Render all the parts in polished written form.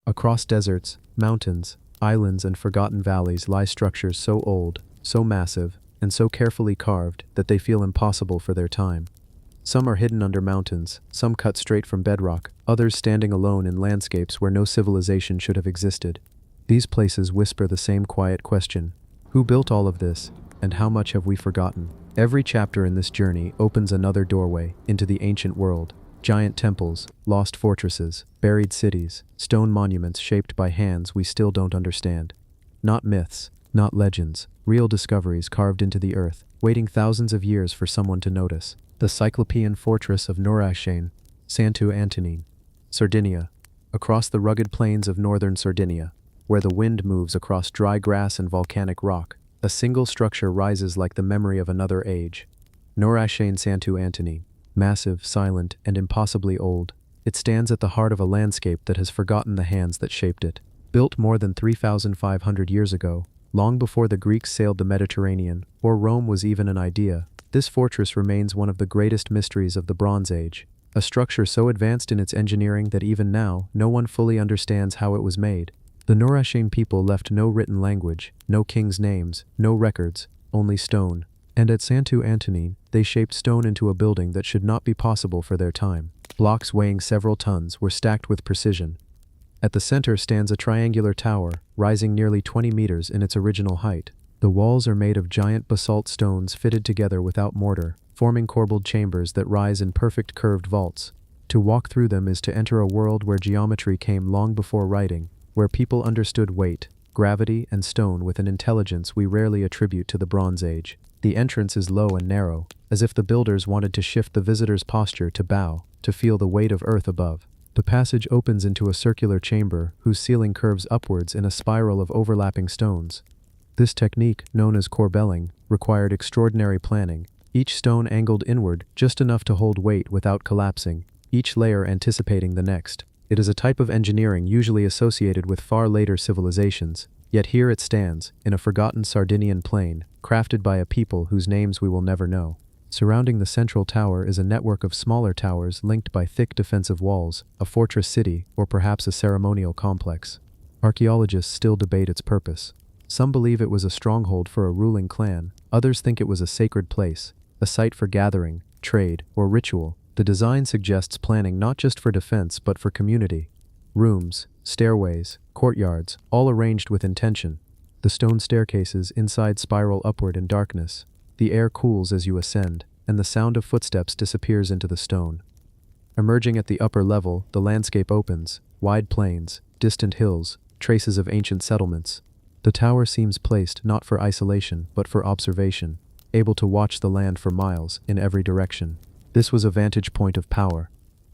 Across deserts, mountains, islands, and forgotten valleys lie structures so old, so massive, and so carefully carved that they feel impossible for their time. Some are hidden under mountains, some cut straight from bedrock, others standing alone in landscapes where no civilization should have existed. These places whisper the same quiet question: who built all of this, and how much have we forgotten? Every chapter in this journey opens another doorway into the ancient world. Giant temples, lost fortresses, buried cities, stone monuments shaped by hands we still don't understand. Not myths, not legends, real discoveries carved into the earth, waiting thousands of years for someone to notice. The Cyclopean fortress of Nurashain, Santu Antonin, Sardinia. Across the rugged plains of northern Sardinia, where the wind moves across dry grass and volcanic rock, a single structure rises like the memory of another age. Nurashain Santu Antonin. Massive, silent, and impossibly old, it stands at the heart of a landscape that has forgotten the hands that shaped it. Built more than 3,500 years ago, long before the Greeks sailed the Mediterranean, or Rome was even an idea, this fortress remains one of the greatest mysteries of the Bronze Age, a structure so advanced in its engineering that even now, no one fully understands how it was made. The Nurashain people left no written language, no kings' names, no records, only stone. And at Santu Antonin, they shaped stone into a building that should not be possible for their time. Blocks weighing several tons were stacked with precision. At the center stands a triangular tower, rising nearly 20 meters in its original height. The walls are made of giant basalt stones fitted together without mortar, forming corbelled chambers that rise in perfect curved vaults. To walk through them is to enter a world where geometry came long before writing, where people understood weight, gravity, and stone with an intelligence we rarely attribute to the Bronze Age. The entrance is low and narrow, as if the builders wanted to shift the visitor's posture to bow, to feel the weight of earth above. The passage opens into a circular chamber whose ceiling curves upwards in a spiral of overlapping stones. This technique, known as corbelling, required extraordinary planning, each stone angled inward just enough to hold weight without collapsing, each layer anticipating the next. It is a type of engineering usually associated with far later civilizations, yet here it stands, in a forgotten Sardinian plain, crafted by a people whose names we will never know. Surrounding the central tower is a network of smaller towers linked by thick defensive walls, a fortress city, or perhaps a ceremonial complex. Archaeologists still debate its purpose. Some believe it was a stronghold for a ruling clan, others think it was a sacred place, a site for gathering, trade, or ritual. The design suggests planning not just for defense but for community. Rooms, stairways, courtyards, all arranged with intention. The stone staircases inside spiral upward in darkness. The air cools as you ascend, and the sound of footsteps disappears into the stone. Emerging at the upper level, the landscape opens, wide plains, distant hills, traces of ancient settlements. The tower seems placed not for isolation but for observation, able to watch the land for miles, in every direction. This was a vantage point of power.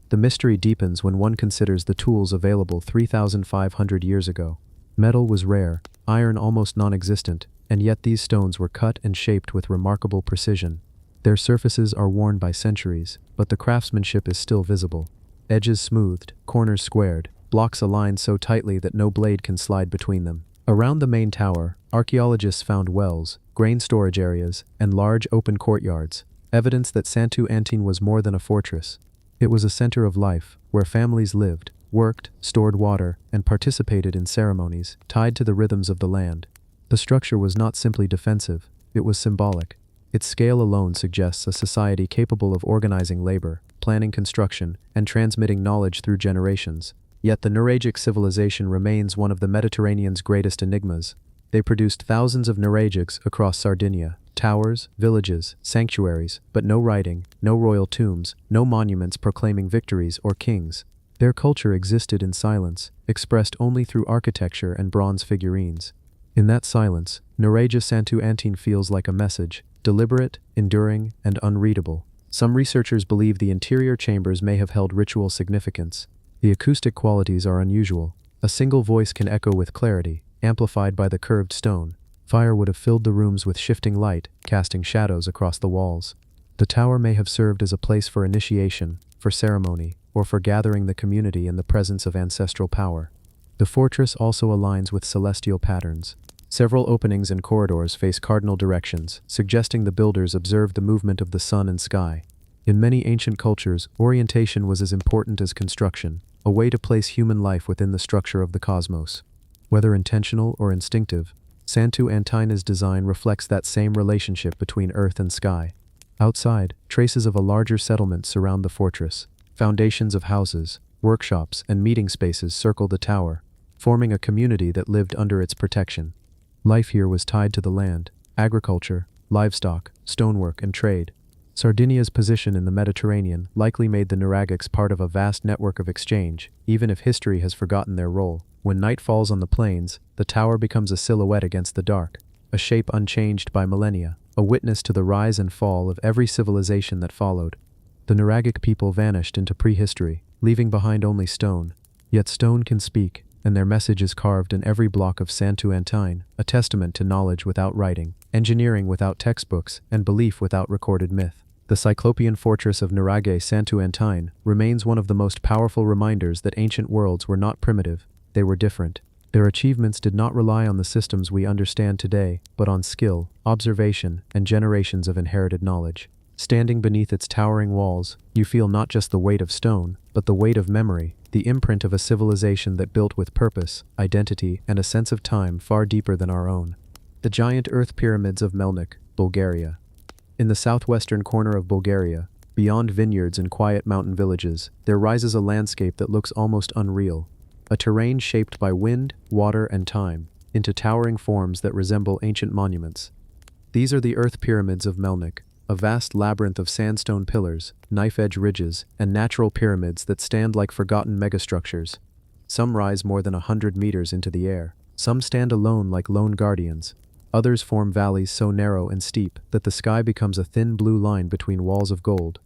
The mystery deepens when one considers the tools available 3,500 years ago. Metal was rare, iron almost non-existent, and yet these stones were cut and shaped with remarkable precision. Their surfaces are worn by centuries, but the craftsmanship is still visible. Edges smoothed, corners squared, blocks aligned so tightly that no blade can slide between them. Around the main tower, archaeologists found wells, grain storage areas, and large open courtyards, evidence that Santu Antonin was more than a fortress. It was a center of life, where families lived, worked, stored water, and participated in ceremonies tied to the rhythms of the land. The structure was not simply defensive, it was symbolic. Its scale alone suggests a society capable of organizing labor, planning construction, and transmitting knowledge through generations. Yet the Nuragic civilization remains one of the Mediterranean's greatest enigmas. They produced thousands of Nuragics across Sardinia, towers, villages, sanctuaries, but no writing, no royal tombs, no monuments proclaiming victories or kings. Their culture existed in silence, expressed only through architecture and bronze figurines. In that silence, Nuragia Santu Antonin feels like a message, deliberate, enduring, and unreadable. Some researchers believe the interior chambers may have held ritual significance. The acoustic qualities are unusual. A single voice can echo with clarity, amplified by the curved stone. Fire would have filled the rooms with shifting light, casting shadows across the walls. The tower may have served as a place for initiation, for ceremony, or for gathering the community in the presence of ancestral power. The fortress also aligns with celestial patterns. Several openings and corridors face cardinal directions, suggesting the builders observed the movement of the sun and sky. In many ancient cultures, orientation was as important as construction. a way to place human life within the structure of the cosmos. Whether intentional or instinctive, Santu Antina's design reflects that same relationship between earth and sky. Outside, traces of a larger settlement surround the fortress. Foundations of houses, workshops, and meeting spaces circle the tower, forming a community that lived under its protection. Life here was tied to the land, agriculture, livestock, stonework, and trade. Sardinia's position in the Mediterranean likely made the Nuragics part of a vast network of exchange, even if history has forgotten their role. When night falls on the plains, the tower becomes a silhouette against the dark, a shape unchanged by millennia, a witness to the rise and fall of every civilization that followed. The Nuragic people vanished into prehistory, leaving behind only stone. Yet stone can speak, and their message is carved in every block of Santu Antine, a testament to knowledge without writing, engineering without textbooks, and belief without recorded myth. The Cyclopean fortress of Nurage Santu Antine remains one of the most powerful reminders that ancient worlds were not primitive, they were different. Their achievements did not rely on the systems we understand today, but on skill, observation, and generations of inherited knowledge. Standing beneath its towering walls, you feel not just the weight of stone, but the weight of memory, the imprint of a civilization that built with purpose, identity, and a sense of time far deeper than our own. The giant earth pyramids of Melnik, Bulgaria. In the southwestern corner of Bulgaria, beyond vineyards and quiet mountain villages, there rises a landscape that looks almost unreal. A terrain shaped by wind, water, and time, into towering forms that resemble ancient monuments. These are the earth pyramids of Melnik, a vast labyrinth of sandstone pillars, knife-edge ridges, and natural pyramids that stand like forgotten megastructures. Some rise more than 100 meters into the air. Some stand alone like lone guardians. Others form valleys so narrow and steep that the sky becomes a thin blue line between walls of gold.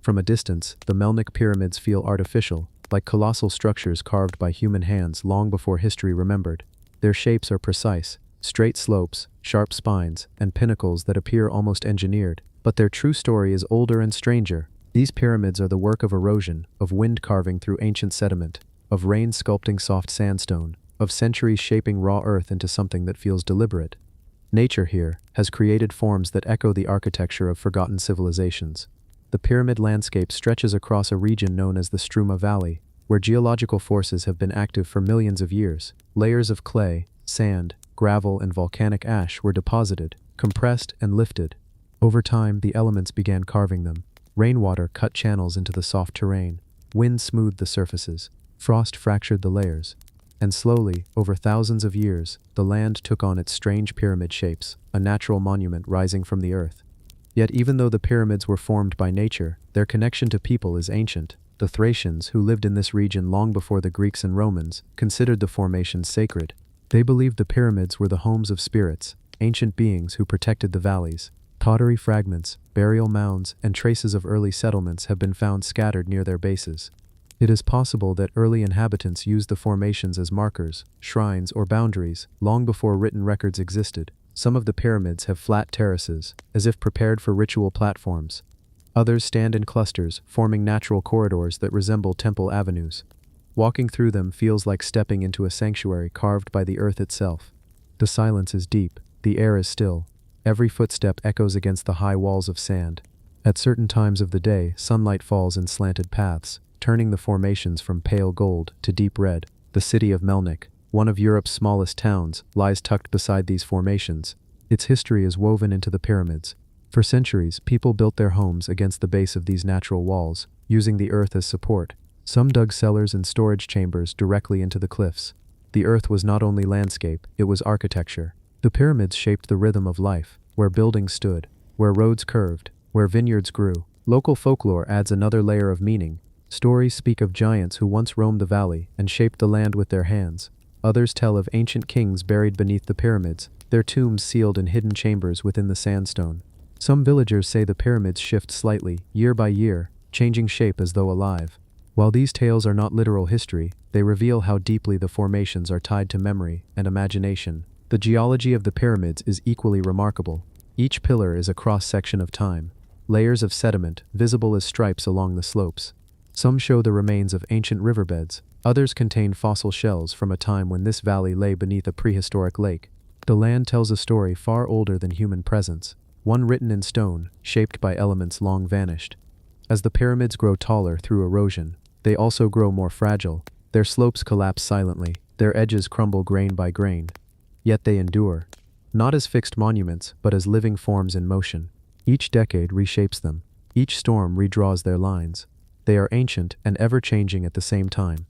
From a distance, the Melnik pyramids feel artificial, like colossal structures carved by human hands long before history remembered. Their shapes are precise, straight slopes, sharp spines, and pinnacles that appear almost engineered. But their true story is older and stranger. These pyramids are the work of erosion, of wind carving through ancient sediment, of rain sculpting soft sandstone, of centuries shaping raw earth into something that feels deliberate. Nature here has created forms that echo the architecture of forgotten civilizations. The pyramid landscape stretches across a region known as the Struma Valley, where geological forces have been active for millions of years. Layers of clay, sand, gravel, and volcanic ash were deposited, compressed, and lifted. Over time, the elements began carving them. Rainwater cut channels into the soft terrain. Wind smoothed the surfaces. Frost fractured the layers. And slowly, over thousands of years, the land took on its strange pyramid shapes, a natural monument rising from the earth. Yet even though the pyramids were formed by nature, their connection to people is ancient. The Thracians, who lived in this region long before the Greeks and Romans, considered the formations sacred. They believed the pyramids were the homes of spirits, ancient beings who protected the valleys. Pottery fragments, burial mounds, and traces of early settlements have been found scattered near their bases. It is possible that early inhabitants used the formations as markers, shrines, or boundaries, long before written records existed. Some of the pyramids have flat terraces, as if prepared for ritual platforms. Others stand in clusters, forming natural corridors that resemble temple avenues. Walking through them feels like stepping into a sanctuary carved by the earth itself. The silence is deep, the air is still. Every footstep echoes against the high walls of sand. At certain times of the day, sunlight falls in slanted paths, turning the formations from pale gold to deep red. The city of Melnik, one of Europe's smallest towns, lies tucked beside these formations. Its history is woven into the pyramids. For centuries, people built their homes against the base of these natural walls, using the earth as support. Some dug cellars and storage chambers directly into the cliffs. The earth was not only landscape, it was architecture. The pyramids shaped the rhythm of life, where buildings stood, where roads curved, where vineyards grew. Local folklore adds another layer of meaning. Stories speak of giants who once roamed the valley and shaped the land with their hands. Others tell of ancient kings buried beneath the pyramids, their tombs sealed in hidden chambers within the sandstone. Some villagers say the pyramids shift slightly, year by year, changing shape as though alive. While these tales are not literal history, they reveal how deeply the formations are tied to memory and imagination. The geology of the pyramids is equally remarkable. Each pillar is a cross-section of time, layers of sediment visible as stripes along the slopes. Some show the remains of ancient riverbeds, others contain fossil shells from a time when this valley lay beneath a prehistoric lake. The land tells a story far older than human presence, one written in stone, shaped by elements long vanished. As the pyramids grow taller through erosion, they also grow more fragile. Their slopes collapse silently, their edges crumble grain by grain. Yet they endure. Not as fixed monuments, but as living forms in motion. Each decade reshapes them. Each storm redraws their lines. They are ancient and ever-changing at the same time.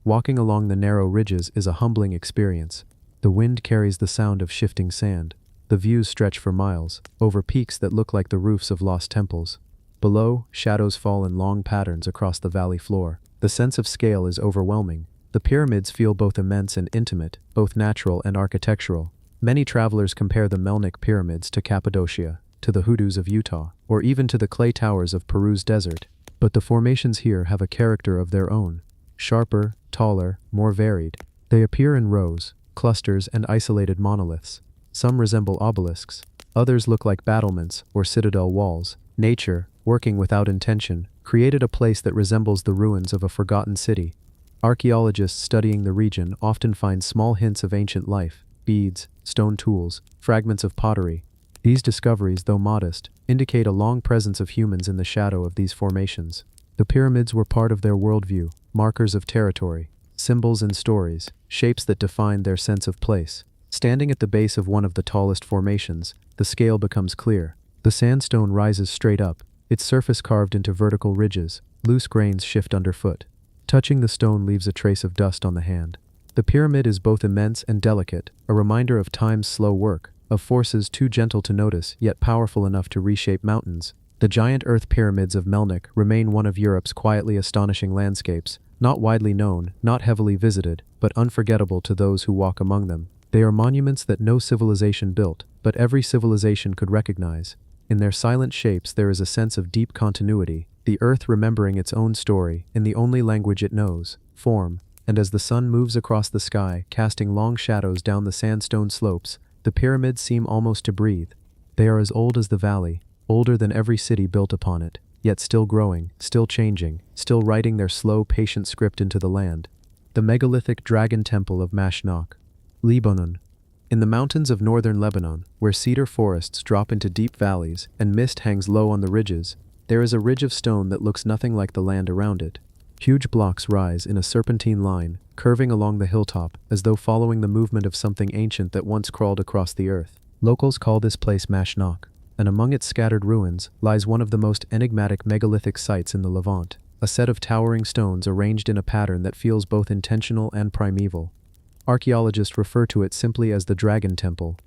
Walking along the narrow ridges is a humbling experience. The wind carries the sound of shifting sand. The views stretch for miles, over peaks that look like the roofs of lost temples. Below, shadows fall in long patterns across the valley floor. The sense of scale is overwhelming. The pyramids feel both immense and intimate, both natural and architectural. Many travelers compare the Melnick pyramids to Cappadocia, to the hoodoos of Utah, or even to the clay towers of Peru's desert. But the formations here have a character of their own. Sharper, taller, more varied. They appear in rows, clusters, and isolated monoliths. Some resemble obelisks. Others look like battlements or citadel walls. Nature, working without intention, created a place that resembles the ruins of a forgotten city. Archaeologists studying the region often find small hints of ancient life, beads, stone tools, fragments of pottery. These discoveries, though modest, indicate a long presence of humans in the shadow of these formations. The pyramids were part of their worldview, markers of territory, symbols and stories, shapes that defined their sense of place. Standing at the base of one of the tallest formations, the scale becomes clear. The sandstone rises straight up, its surface carved into vertical ridges. Loose grains shift underfoot. Touching the stone leaves a trace of dust on the hand. The pyramid is both immense and delicate, a reminder of time's slow work, of forces too gentle to notice yet powerful enough to reshape mountains. The giant earth pyramids of Melnick remain one of Europe's quietly astonishing landscapes, not widely known, not heavily visited, but unforgettable to those who walk among them. They are monuments that no civilization built, but every civilization could recognize. In their silent shapes there is a sense of deep continuity, the earth remembering its own story in the only language it knows, form. And as the sun moves across the sky, casting long shadows down the sandstone slopes, the pyramids seem almost to breathe. They are as old as the valley, older than every city built upon it, yet still growing, still changing, still writing their slow, patient script into the land. The megalithic dragon temple of Mashnaq, Lebanon. In the mountains of northern Lebanon, where cedar forests drop into deep valleys and mist hangs low on the ridges, there is a ridge of stone that looks nothing like the land around it. Huge blocks rise in a serpentine line, curving along the hilltop, as though following the movement of something ancient that once crawled across the earth. Locals call this place Mashnaq, and among its scattered ruins lies one of the most enigmatic megalithic sites in the Levant, a set of towering stones arranged in a pattern that feels both intentional and primeval. Archaeologists refer to it simply as the Dragon Temple.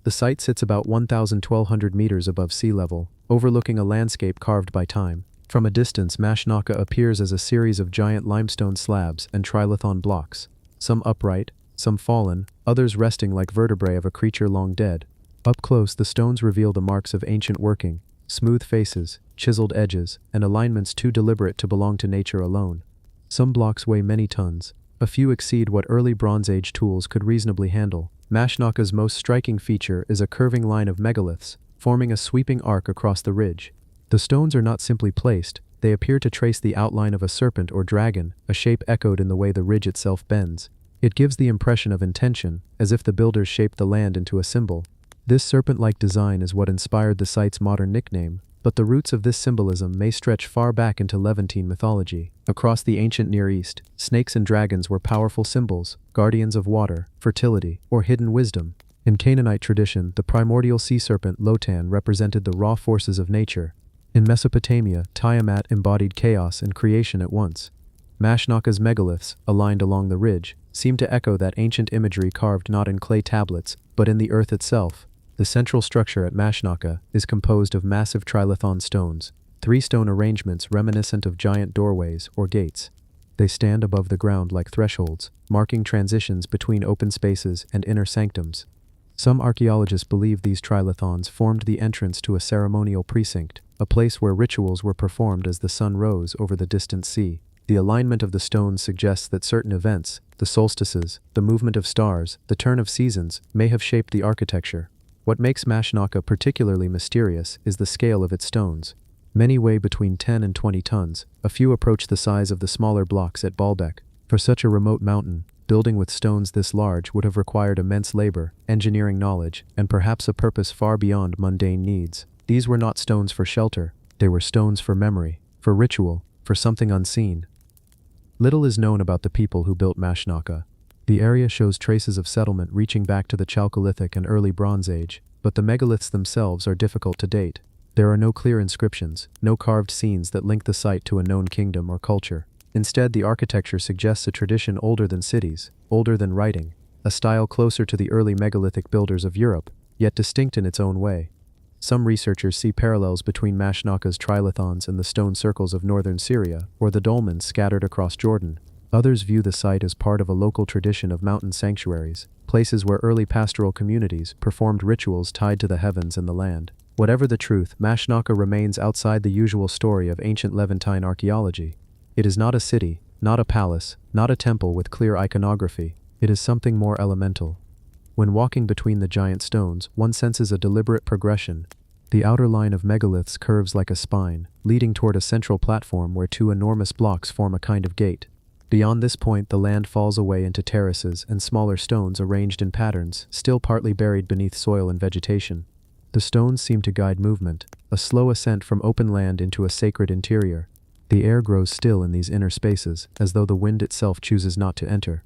The site sits about 1,200 meters above sea level, overlooking a landscape carved by time. From a distance, Mashnaka appears as a series of giant limestone slabs and trilithon blocks, some upright, some fallen, others resting like vertebrae of a creature long dead. Up close, the stones reveal the marks of ancient working, smooth faces, chiseled edges, and alignments too deliberate to belong to nature alone. Some blocks weigh many tons. A few exceed what early Bronze Age tools could reasonably handle. Mashnaka's most striking feature is a curving line of megaliths, forming a sweeping arc across the ridge. The stones are not simply placed, they appear to trace the outline of a serpent or dragon, a shape echoed in the way the ridge itself bends. It gives the impression of intention, as if the builders shaped the land into a symbol. This serpent-like design is what inspired the site's modern nickname, but the roots of this symbolism may stretch far back into Levantine mythology. Across the ancient Near East, snakes and dragons were powerful symbols, guardians of water, fertility, or hidden wisdom. In Canaanite tradition, the primordial sea serpent Lotan represented the raw forces of nature. In Mesopotamia, Tiamat embodied chaos and creation at once. Mashnaka's megaliths, aligned along the ridge, seem to echo that ancient imagery carved not in clay tablets, but in the earth itself. The central structure at Mashnaka is composed of massive trilithon stones, 3 stone arrangements reminiscent of giant doorways or gates. They stand above the ground like thresholds, marking transitions between open spaces and inner sanctums. Some archaeologists believe these trilithons formed the entrance to a ceremonial precinct, a place where rituals were performed as the sun rose over the distant sea. The alignment of the stones suggests that certain events, the solstices, the movement of stars, the turn of seasons, may have shaped the architecture. What makes Mashnaka particularly mysterious is the scale of its stones. Many weigh between 10 and 20 tons, a few approach the size of the smaller blocks at Baalbek. For such a remote mountain, building with stones this large would have required immense labor, engineering knowledge, and perhaps a purpose far beyond mundane needs. These were not stones for shelter, they were stones for memory, for ritual, for something unseen. Little is known about the people who built Mashnaka. The area shows traces of settlement reaching back to the Chalcolithic and early Bronze Age, but the megaliths themselves are difficult to date. There are no clear inscriptions, no carved scenes that link the site to a known kingdom or culture. Instead, the architecture suggests a tradition older than cities, older than writing, a style closer to the early megalithic builders of Europe, yet distinct in its own way. Some researchers see parallels between Mashnaka's trilithons and the stone circles of northern Syria, or the dolmens scattered across Jordan. Others view the site as part of a local tradition of mountain sanctuaries, places where early pastoral communities performed rituals tied to the heavens and the land. Whatever the truth, Mashnaka remains outside the usual story of ancient Levantine archaeology. It is not a city, not a palace, not a temple with clear iconography. It is something more elemental. When walking between the giant stones, one senses a deliberate progression. The outer line of megaliths curves like a spine, leading toward a central platform where two enormous blocks form a kind of gate. Beyond this point, the land falls away into terraces and smaller stones arranged in patterns, still partly buried beneath soil and vegetation. The stones seem to guide movement, a slow ascent from open land into a sacred interior. The air grows still in these inner spaces, as though the wind itself chooses not to enter.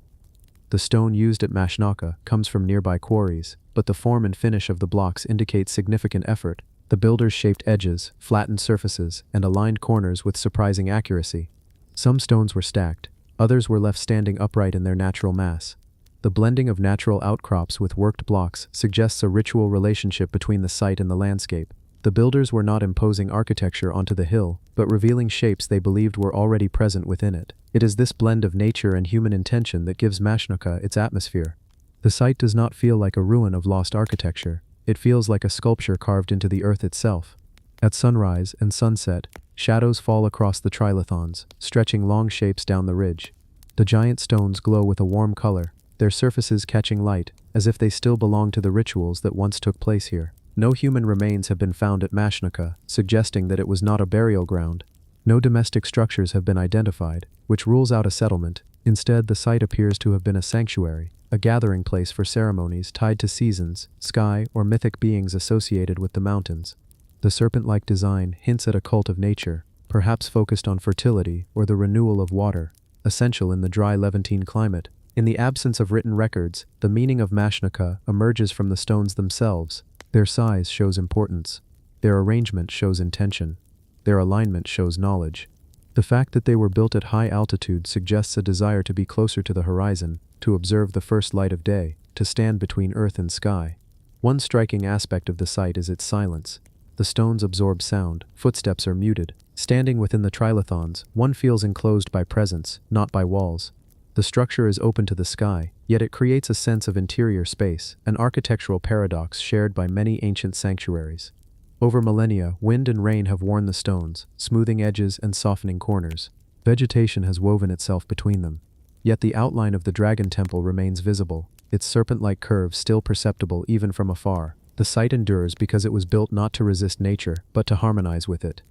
The stone used at Mashnaka comes from nearby quarries, but the form and finish of the blocks indicate significant effort. The builders shaped edges, flattened surfaces, and aligned corners with surprising accuracy. Some stones were stacked, others were left standing upright in their natural mass. The blending of natural outcrops with worked blocks suggests a ritual relationship between the site and the landscape. The builders were not imposing architecture onto the hill, but revealing shapes they believed were already present within it. It is this blend of nature and human intention that gives Mashnaka its atmosphere. The site does not feel like a ruin of lost architecture. It feels like a sculpture carved into the earth itself. At sunrise and sunset, shadows fall across the trilithons, stretching long shapes down the ridge. The giant stones glow with a warm color, their surfaces catching light, as if they still belong to the rituals that once took place here. No human remains have been found at Mashnaka, suggesting that it was not a burial ground. No domestic structures have been identified, which rules out a settlement. Instead, the site appears to have been a sanctuary, a gathering place for ceremonies tied to seasons, sky, or mythic beings associated with the mountains. The serpent-like design hints at a cult of nature, perhaps focused on fertility or the renewal of water, essential in the dry Levantine climate. In the absence of written records, the meaning of Mashnaka emerges from the stones themselves. Their size shows importance. Their arrangement shows intention. Their alignment shows knowledge. The fact that they were built at high altitude suggests a desire to be closer to the horizon, to observe the first light of day, to stand between earth and sky. One striking aspect of the site is its silence. The stones absorb sound, footsteps are muted. Standing within the trilithons, one feels enclosed by presence, not by walls. The structure is open to the sky, yet it creates a sense of interior space, an architectural paradox shared by many ancient sanctuaries. Over millennia, wind and rain have worn the stones, smoothing edges and softening corners. Vegetation has woven itself between them. Yet the outline of the dragon temple remains visible, its serpent-like curves still perceptible even from afar. The site endures because it was built not to resist nature, but to harmonize with it.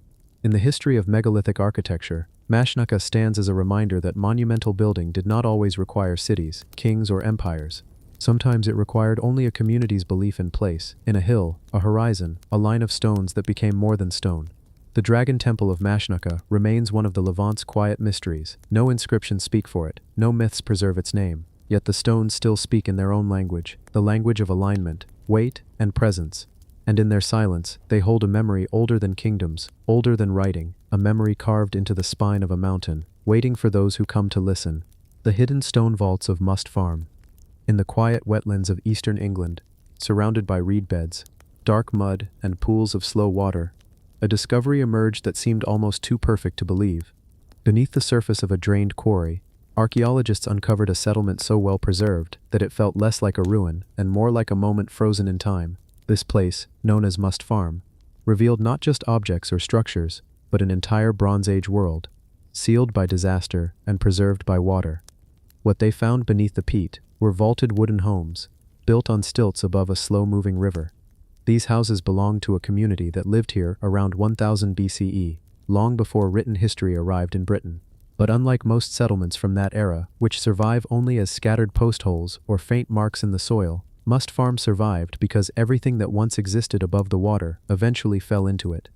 In the history of megalithic architecture, Mashnaka stands as a reminder that monumental building did not always require cities, kings, or empires. Sometimes it required only a community's belief in place, in a hill, a horizon, a line of stones that became more than stone. The Dragon Temple of Mashnaka remains one of the Levant's quiet mysteries. No inscriptions speak for it, no myths preserve its name, yet the stones still speak in their own language, the language of alignment, weight, and presence. And in their silence, they hold a memory older than kingdoms, older than writing, a memory carved into the spine of a mountain, waiting for those who come to listen. The hidden stone vaults of Must Farm. In the quiet wetlands of eastern England, surrounded by reed beds, dark mud, and pools of slow water, a discovery emerged that seemed almost too perfect to believe. Beneath the surface of a drained quarry, archaeologists uncovered a settlement so well preserved that it felt less like a ruin and more like a moment frozen in time. This place, known as Must Farm, revealed not just objects or structures, but an entire Bronze Age world, sealed by disaster and preserved by water. What they found beneath the peat were vaulted wooden homes, built on stilts above a slow-moving river. These houses belonged to a community that lived here around 1000 BCE, long before written history arrived in Britain. But unlike most settlements from that era, which survive only as scattered post holes or faint marks in the soil, Must Farm survived because everything that once existed above the water eventually fell into it.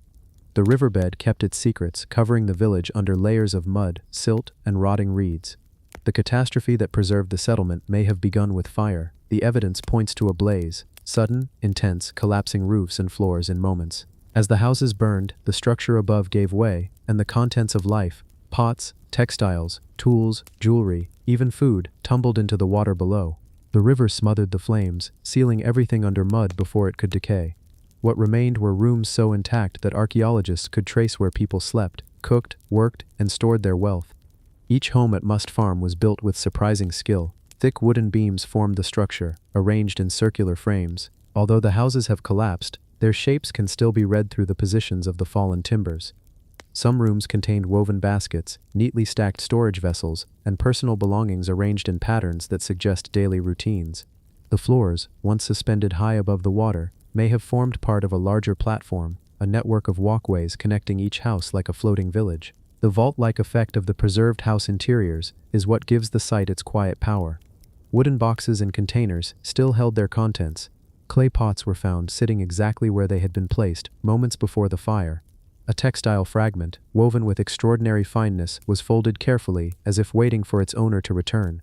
The riverbed kept its secrets, covering the village under layers of mud, silt, and rotting reeds. The catastrophe that preserved the settlement may have begun with fire. The evidence points to a blaze, sudden, intense, collapsing roofs and floors in moments. As the houses burned, the structure above gave way, and the contents of life, pots, textiles, tools, jewelry, even food, tumbled into the water below. The river smothered the flames, sealing everything under mud before it could decay. What remained were rooms so intact that archaeologists could trace where people slept, cooked, worked, and stored their wealth. Each home at Must Farm was built with surprising skill. Thick wooden beams formed the structure, arranged in circular frames. Although the houses have collapsed, their shapes can still be read through the positions of the fallen timbers. Some rooms contained woven baskets, neatly stacked storage vessels, and personal belongings arranged in patterns that suggest daily routines. The floors, once suspended high above the water, may have formed part of a larger platform, a network of walkways connecting each house like a floating village. The vault-like effect of the preserved house interiors is what gives the site its quiet power. Wooden boxes and containers still held their contents. Clay pots were found sitting exactly where they had been placed moments before the fire. A textile fragment, woven with extraordinary fineness, was folded carefully as if waiting for its owner to return.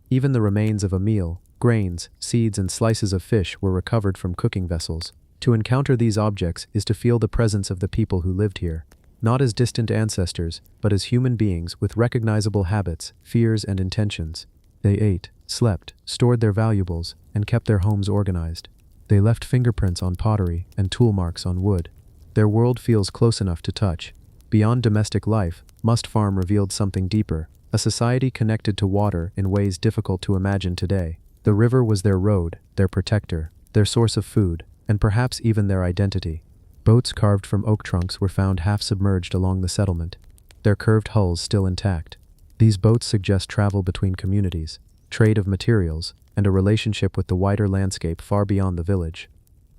Even the remains of a meal, grains, seeds, and slices of fish were recovered from cooking vessels. To encounter these objects is to feel the presence of the people who lived here. Not as distant ancestors, but as human beings with recognizable habits, fears, and intentions. They ate, slept, stored their valuables, and kept their homes organized. They left fingerprints on pottery and tool marks on wood. Their world feels close enough to touch. Beyond domestic life, Must Farm revealed something deeper, a society connected to water in ways difficult to imagine today. The river was their road, their protector, their source of food, and perhaps even their identity. Boats carved from oak trunks were found half submerged along the settlement, their curved hulls still intact. These boats suggest travel between communities, trade of materials, and a relationship with the wider landscape far beyond the village.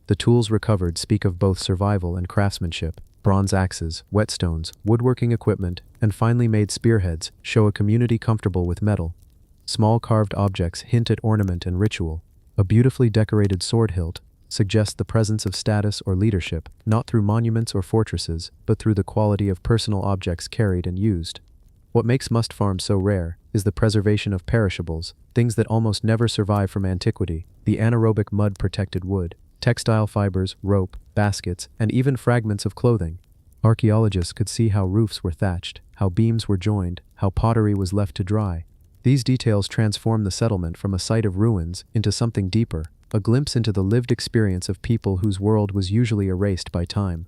The tools recovered speak of both survival and craftsmanship. Bronze axes, whetstones, woodworking equipment, and finely made spearheads show a community comfortable with metal. Small carved objects hint at ornament and ritual. A beautifully decorated sword hilt suggests the presence of status or leadership, not through monuments or fortresses, but through the quality of personal objects carried and used. What makes Must Farm so rare is the preservation of perishables, things that almost never survive from antiquity: the anaerobic mud-protected wood, textile fibers, rope, baskets, and even fragments of clothing. Archaeologists could see how roofs were thatched, how beams were joined, how pottery was left to dry. These details transform the settlement from a site of ruins into something deeper, a glimpse into the lived experience of people whose world was usually erased by time.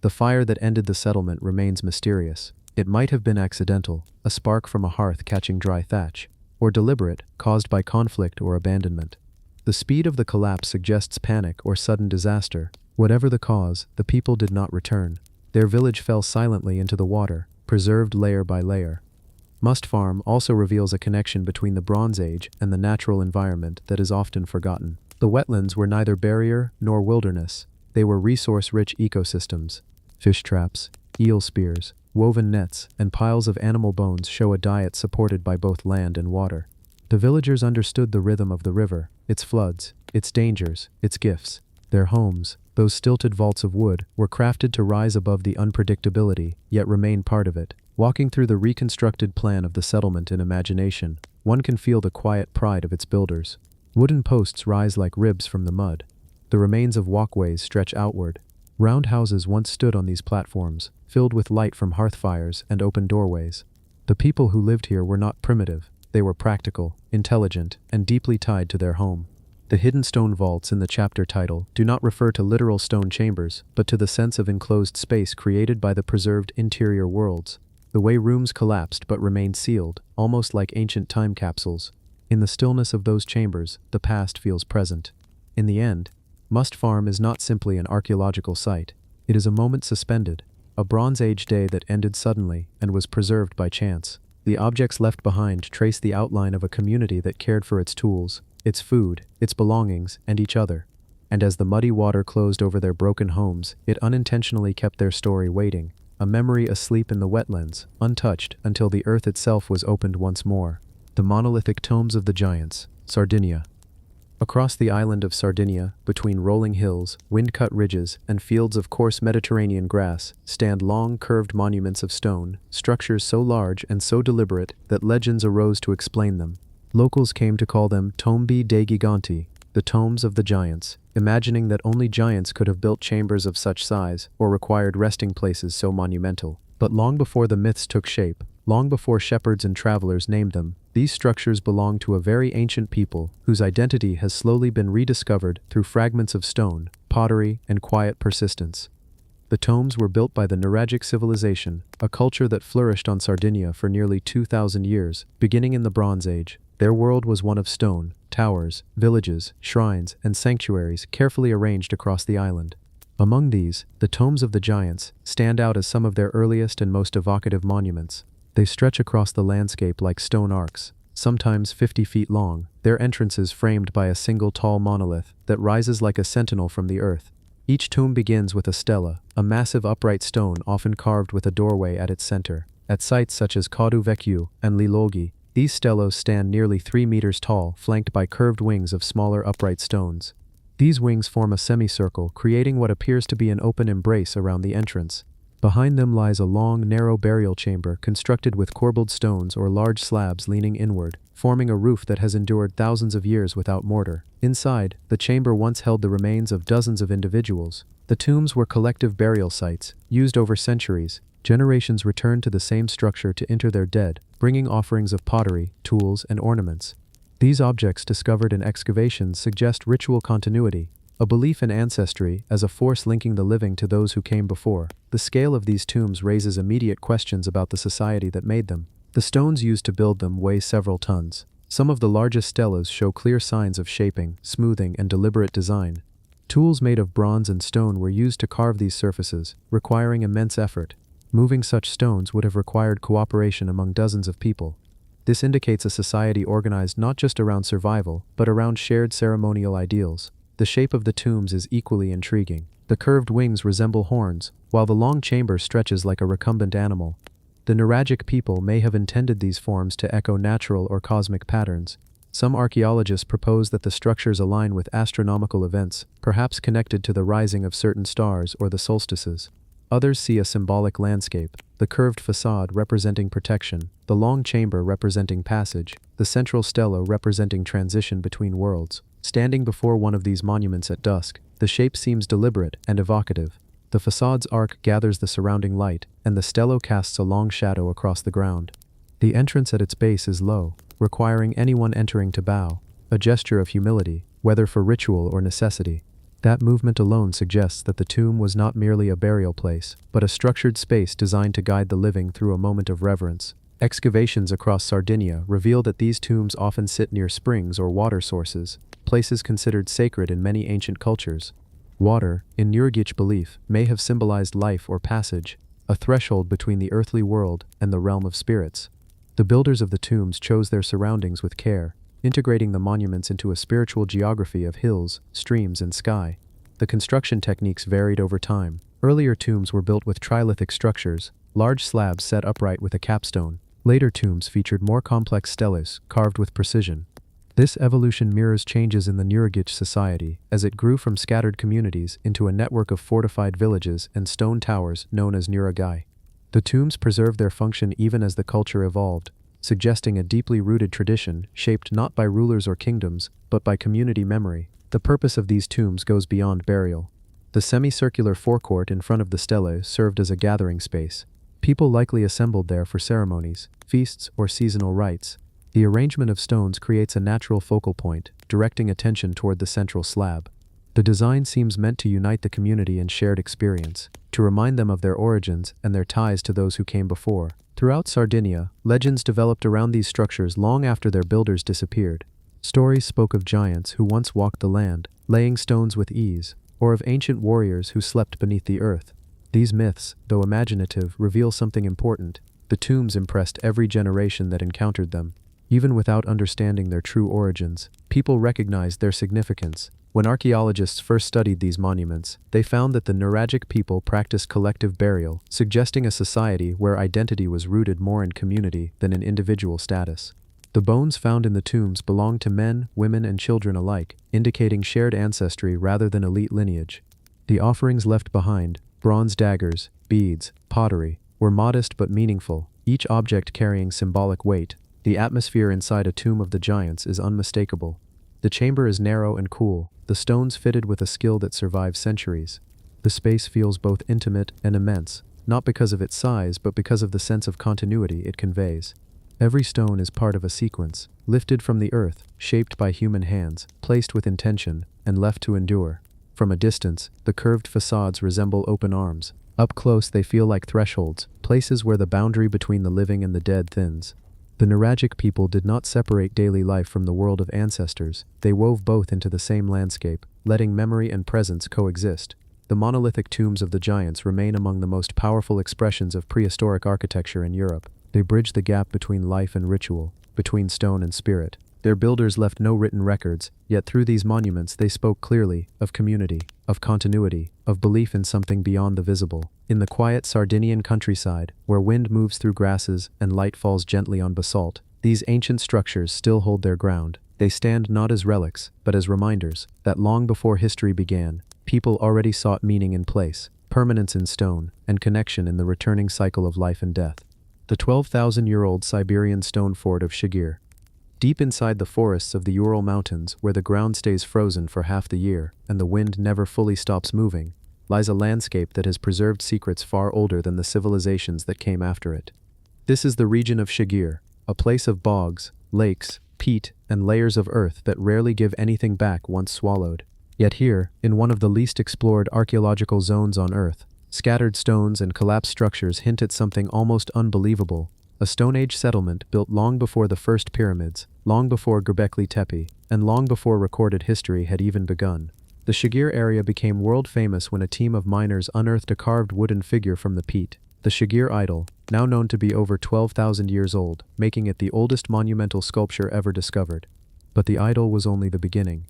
The fire that ended the settlement remains mysterious. It might have been accidental, a spark from a hearth catching dry thatch, or deliberate, caused by conflict or abandonment. The speed of the collapse suggests panic or sudden disaster. Whatever the cause, the people did not return. Their village fell silently into the water, preserved layer by layer. Must Farm also reveals a connection between the Bronze Age and the natural environment that is often forgotten. The wetlands were neither barrier nor wilderness. They were resource-rich ecosystems. Fish traps, eel spears, woven nets, and piles of animal bones show a diet supported by both land and water. The villagers understood the rhythm of the river, its floods, its dangers, its gifts. Their homes, those stilted vaults of wood, were crafted to rise above the unpredictability, yet remain part of it. Walking through the reconstructed plan of the settlement in imagination, one can feel the quiet pride of its builders. Wooden posts rise like ribs from the mud. The remains of walkways stretch outward. Round houses once stood on these platforms, filled with light from hearth fires and open doorways. The people who lived here were not primitive. They were practical, intelligent, and deeply tied to their home. The hidden stone vaults in the chapter title do not refer to literal stone chambers, but to the sense of enclosed space created by the preserved interior worlds. The way rooms collapsed but remained sealed, almost like ancient time capsules. In the stillness of those chambers, the past feels present. In the end, Must Farm is not simply an archaeological site. It is a moment suspended, a Bronze Age day that ended suddenly and was preserved by chance. The objects left behind trace the outline of a community that cared for its tools, its food, its belongings, and each other. And as the muddy water closed over their broken homes, it unintentionally kept their story waiting, a memory asleep in the wetlands, untouched until the earth itself was opened once more. The monolithic tombs of the giants, Sardinia. Across the island of Sardinia, between rolling hills, wind-cut ridges, and fields of coarse Mediterranean grass, stand long, curved monuments of stone, structures so large and so deliberate that legends arose to explain them. Locals came to call them tombi dei giganti, the tombs of the giants, imagining that only giants could have built chambers of such size or required resting places so monumental. But long before the myths took shape, long before shepherds and travelers named them, these structures belonged to a very ancient people whose identity has slowly been rediscovered through fragments of stone, pottery, and quiet persistence. The tombs were built by the Nuragic civilization, a culture that flourished on Sardinia for nearly 2,000 years, beginning in the Bronze Age. Their world was one of stone, towers, villages, shrines, and sanctuaries carefully arranged across the island. Among these, the tombs of the giants stand out as some of their earliest and most evocative monuments. They stretch across the landscape like stone arcs, sometimes 50 feet long, their entrances framed by a single tall monolith that rises like a sentinel from the earth. Each tomb begins with a stela, a massive upright stone often carved with a doorway at its center. At sites such as Cadu Vecchiu and Lilogi, these stelos stand nearly 3 meters tall, flanked by curved wings of smaller upright stones. These wings form a semicircle, creating what appears to be an open embrace around the entrance. Behind them lies a long, narrow burial chamber constructed with corbelled stones or large slabs leaning inward, forming a roof that has endured thousands of years without mortar. Inside, the chamber once held the remains of dozens of individuals. The tombs were collective burial sites, used over centuries. Generations returned to the same structure to inter their dead, bringing offerings of pottery, tools, and ornaments. These objects discovered in excavations suggest ritual continuity, a belief in ancestry as a force linking the living to those who came before. The scale of these tombs raises immediate questions about the society that made them. The stones used to build them weigh several tons. Some of the largest stelas show clear signs of shaping, smoothing, and deliberate design. Tools made of bronze and stone were used to carve these surfaces, requiring immense effort. Moving such stones would have required cooperation among dozens of people. This indicates a society organized not just around survival, but around shared ceremonial ideals. The shape of the tombs is equally intriguing. The curved wings resemble horns, while the long chamber stretches like a recumbent animal. The Nuragic people may have intended these forms to echo natural or cosmic patterns. Some archaeologists propose that the structures align with astronomical events, perhaps connected to the rising of certain stars or the solstices. Others see a symbolic landscape, the curved facade representing protection, the long chamber representing passage, the central stela representing transition between worlds. Standing before one of these monuments at dusk, the shape seems deliberate and evocative. The facade's arc gathers the surrounding light, and the stela casts a long shadow across the ground. The entrance at its base is low, requiring anyone entering to bow, a gesture of humility, whether for ritual or necessity. That movement alone suggests that the tomb was not merely a burial place, but a structured space designed to guide the living through a moment of reverence. Excavations across Sardinia reveal that these tombs often sit near springs or water sources, places considered sacred in many ancient cultures. Water, in Nuragic belief, may have symbolized life or passage, a threshold between the earthly world and the realm of spirits. The builders of the tombs chose their surroundings with care, integrating the monuments into a spiritual geography of hills, streams, and sky. The construction techniques varied over time. Earlier tombs were built with trilithic structures, large slabs set upright with a capstone. Later tombs featured more complex steles, carved with precision. This evolution mirrors changes in the Nuragic society, as it grew from scattered communities into a network of fortified villages and stone towers known as Nuragai. The tombs preserved their function even as the culture evolved, suggesting a deeply rooted tradition shaped not by rulers or kingdoms, but by community memory. The purpose of these tombs goes beyond burial. The semicircular forecourt in front of the stele served as a gathering space. People likely assembled there for ceremonies, feasts, or seasonal rites. The arrangement of stones creates a natural focal point, directing attention toward the central slab. The design seems meant to unite the community in shared experience, to remind them of their origins and their ties to those who came before. Throughout Sardinia, legends developed around these structures long after their builders disappeared. Stories spoke of giants who once walked the land, laying stones with ease, or of ancient warriors who slept beneath the earth. These myths, though imaginative, reveal something important. The tombs impressed every generation that encountered them. Even without understanding their true origins, people recognized their significance. When archaeologists first studied these monuments, they found that the Nuragic people practiced collective burial, suggesting a society where identity was rooted more in community than in individual status. The bones found in the tombs belonged to men, women, and children alike, indicating shared ancestry rather than elite lineage. The offerings left behind, bronze daggers, beads, pottery, were modest but meaningful, each object carrying symbolic weight. The atmosphere inside a tomb of the giants is unmistakable. The chamber is narrow and cool, the stones fitted with a skill that survives centuries. The space feels both intimate and immense, not because of its size but because of the sense of continuity it conveys. Every stone is part of a sequence, lifted from the earth, shaped by human hands, placed with intention, and left to endure. From a distance, the curved facades resemble open arms. Up close they feel like thresholds, places where the boundary between the living and the dead thins. The Nuragic people did not separate daily life from the world of ancestors, they wove both into the same landscape, letting memory and presence coexist. The monolithic tombs of the giants remain among the most powerful expressions of prehistoric architecture in Europe. They bridge the gap between life and ritual, between stone and spirit. Their builders left no written records, yet through these monuments they spoke clearly of community, of continuity, of belief in something beyond the visible. In the quiet Sardinian countryside, where wind moves through grasses and light falls gently on basalt, these ancient structures still hold their ground. They stand not as relics, but as reminders that long before history began, people already sought meaning in place, permanence in stone, and connection in the returning cycle of life and death. The 12,000-year-old Siberian stone fort of Shigir. Deep inside the forests of the Ural Mountains, where the ground stays frozen for half the year and the wind never fully stops moving, lies a landscape that has preserved secrets far older than the civilizations that came after it. This is the region of Shigir, a place of bogs, lakes, peat, and layers of earth that rarely give anything back once swallowed. Yet here, in one of the least explored archaeological zones on Earth, scattered stones and collapsed structures hint at something almost unbelievable. A Stone Age settlement built long before the first pyramids, long before Göbekli Tepe, and long before recorded history had even begun. The Shigir area became world famous when a team of miners unearthed a carved wooden figure from the peat, the Shigir idol, now known to be over 12,000 years old, making it the oldest monumental sculpture ever discovered. But the idol was only the beginning.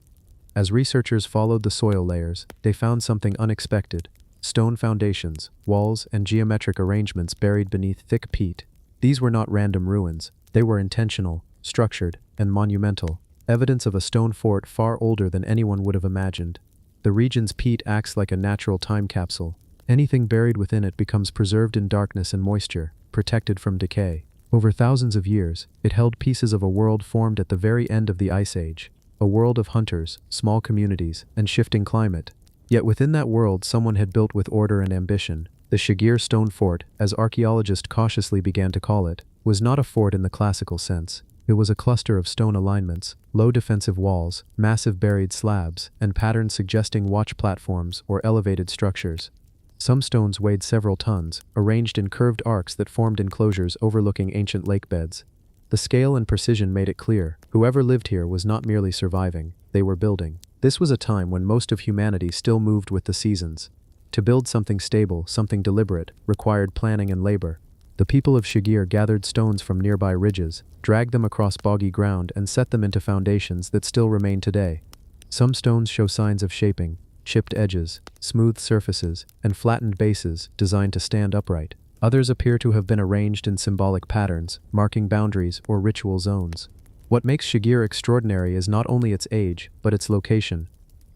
As researchers followed the soil layers, they found something unexpected: stone foundations, walls, and geometric arrangements buried beneath thick peat. These were not random ruins, they were intentional, structured, and monumental, evidence of a stone fort far older than anyone would have imagined. The region's peat acts like a natural time capsule. Anything buried within it becomes preserved in darkness and moisture, protected from decay. Over thousands of years, it held pieces of a world formed at the very end of the Ice Age, a world of hunters, small communities, and shifting climate. Yet within that world someone had built with order and ambition. The Shigir Stone Fort, as archaeologists cautiously began to call it, was not a fort in the classical sense. It was a cluster of stone alignments, low defensive walls, massive buried slabs, and patterns suggesting watch platforms or elevated structures. Some stones weighed several tons, arranged in curved arcs that formed enclosures overlooking ancient lake beds. The scale and precision made it clear, whoever lived here was not merely surviving, they were building. This was a time when most of humanity still moved with the seasons. To build something stable, something deliberate, required planning and labor. The people of Shigir gathered stones from nearby ridges, dragged them across boggy ground, and set them into foundations that still remain today. Some stones show signs of shaping: chipped edges, smooth surfaces, and flattened bases designed to stand upright. Others appear to have been arranged in symbolic patterns, marking boundaries or ritual zones. What makes Shigir extraordinary is not only its age, but its location.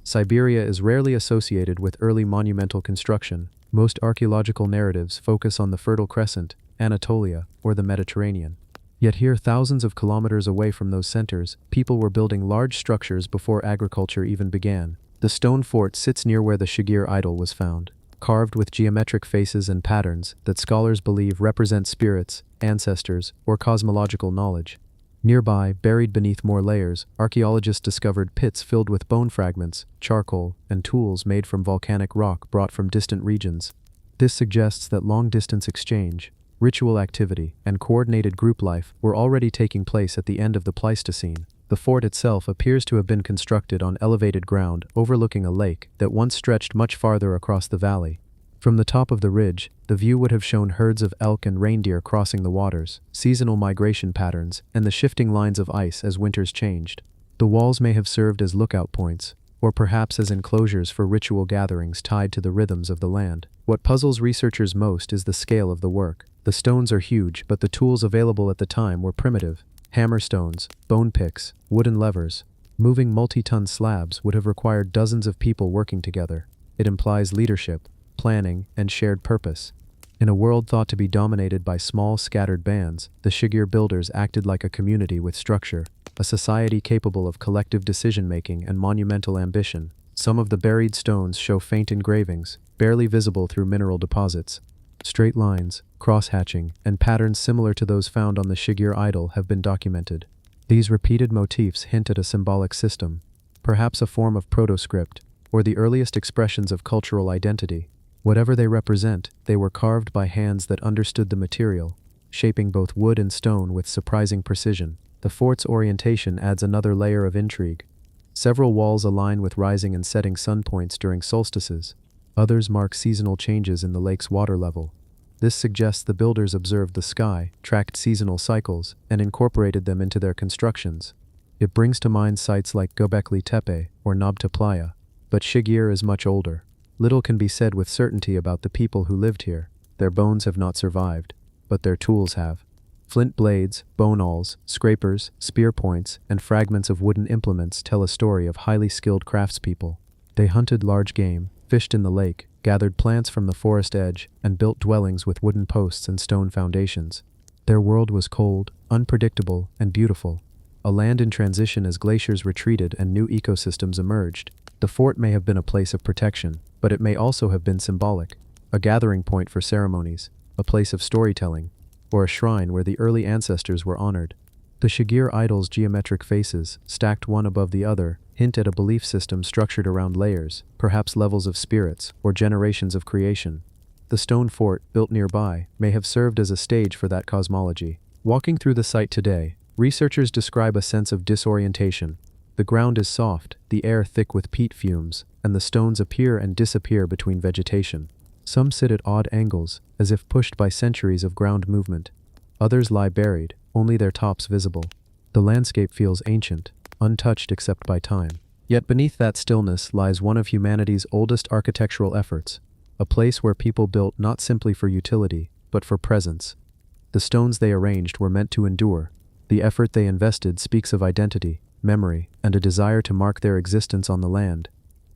Siberia is rarely associated with early monumental construction. Most archaeological narratives focus on the Fertile Crescent, Anatolia, or the Mediterranean. Yet here, thousands of kilometers away from those centers, people were building large structures before agriculture even began. The stone fort sits near where the Shigir idol was found, carved with geometric faces and patterns that scholars believe represent spirits, ancestors, or cosmological knowledge. Nearby, buried beneath more layers, archaeologists discovered pits filled with bone fragments, charcoal, and tools made from volcanic rock brought from distant regions. This suggests that long-distance exchange, ritual activity, and coordinated group life were already taking place at the end of the Pleistocene. The fort itself appears to have been constructed on elevated ground overlooking a lake that once stretched much farther across the valley. From the top of the ridge, the view would have shown herds of elk and reindeer crossing the waters, seasonal migration patterns, and the shifting lines of ice as winters changed. The walls may have served as lookout points, or perhaps as enclosures for ritual gatherings tied to the rhythms of the land. What puzzles researchers most is the scale of the work. The stones are huge, but the tools available at the time were primitive: Hammerstones, bone picks, wooden levers. Moving multi-ton slabs would have required dozens of people working together. It implies leadership, planning, and shared purpose. In a world thought to be dominated by small, scattered bands, the Shigir builders acted like a community with structure, a society capable of collective decision-making and monumental ambition. Some of the buried stones show faint engravings, barely visible through mineral deposits. Straight lines, cross-hatching, and patterns similar to those found on the Shigir idol have been documented. These repeated motifs hint at a symbolic system, perhaps a form of proto-script, or the earliest expressions of cultural identity. Whatever they represent, they were carved by hands that understood the material, shaping both wood and stone with surprising precision. The fort's orientation adds another layer of intrigue. Several walls align with rising and setting sun points during solstices. Others mark seasonal changes in the lake's water level. This suggests the builders observed the sky, tracked seasonal cycles, and incorporated them into their constructions. It brings to mind sites like Göbekli Tepe or Nabta Playa, but Shigir is much older. Little can be said with certainty about the people who lived here. Their bones have not survived, but their tools have. Flint blades, bone awls, scrapers, spear points, and fragments of wooden implements tell a story of highly skilled craftspeople. They hunted large game, fished in the lake, gathered plants from the forest edge, and built dwellings with wooden posts and stone foundations. Their world was cold, unpredictable, and beautiful, a land in transition as glaciers retreated and new ecosystems emerged. The fort may have been a place of protection, but it may also have been symbolic, a gathering point for ceremonies, a place of storytelling, or a shrine where the early ancestors were honored. The Shigir idol's geometric faces, stacked one above the other, hint at a belief system structured around layers, perhaps levels of spirits or generations of creation. The stone fort, built nearby, may have served as a stage for that cosmology. Walking through the site today, researchers describe a sense of disorientation. The ground is soft, the air thick with peat fumes, and the stones appear and disappear between vegetation. Some sit at odd angles, as if pushed by centuries of ground movement. Others lie buried, only their tops visible. The landscape feels ancient, untouched except by time. Yet beneath that stillness lies one of humanity's oldest architectural efforts, a place where people built not simply for utility, but for presence. The stones they arranged were meant to endure. The effort they invested speaks of identity, memory, and a desire to mark their existence on the land.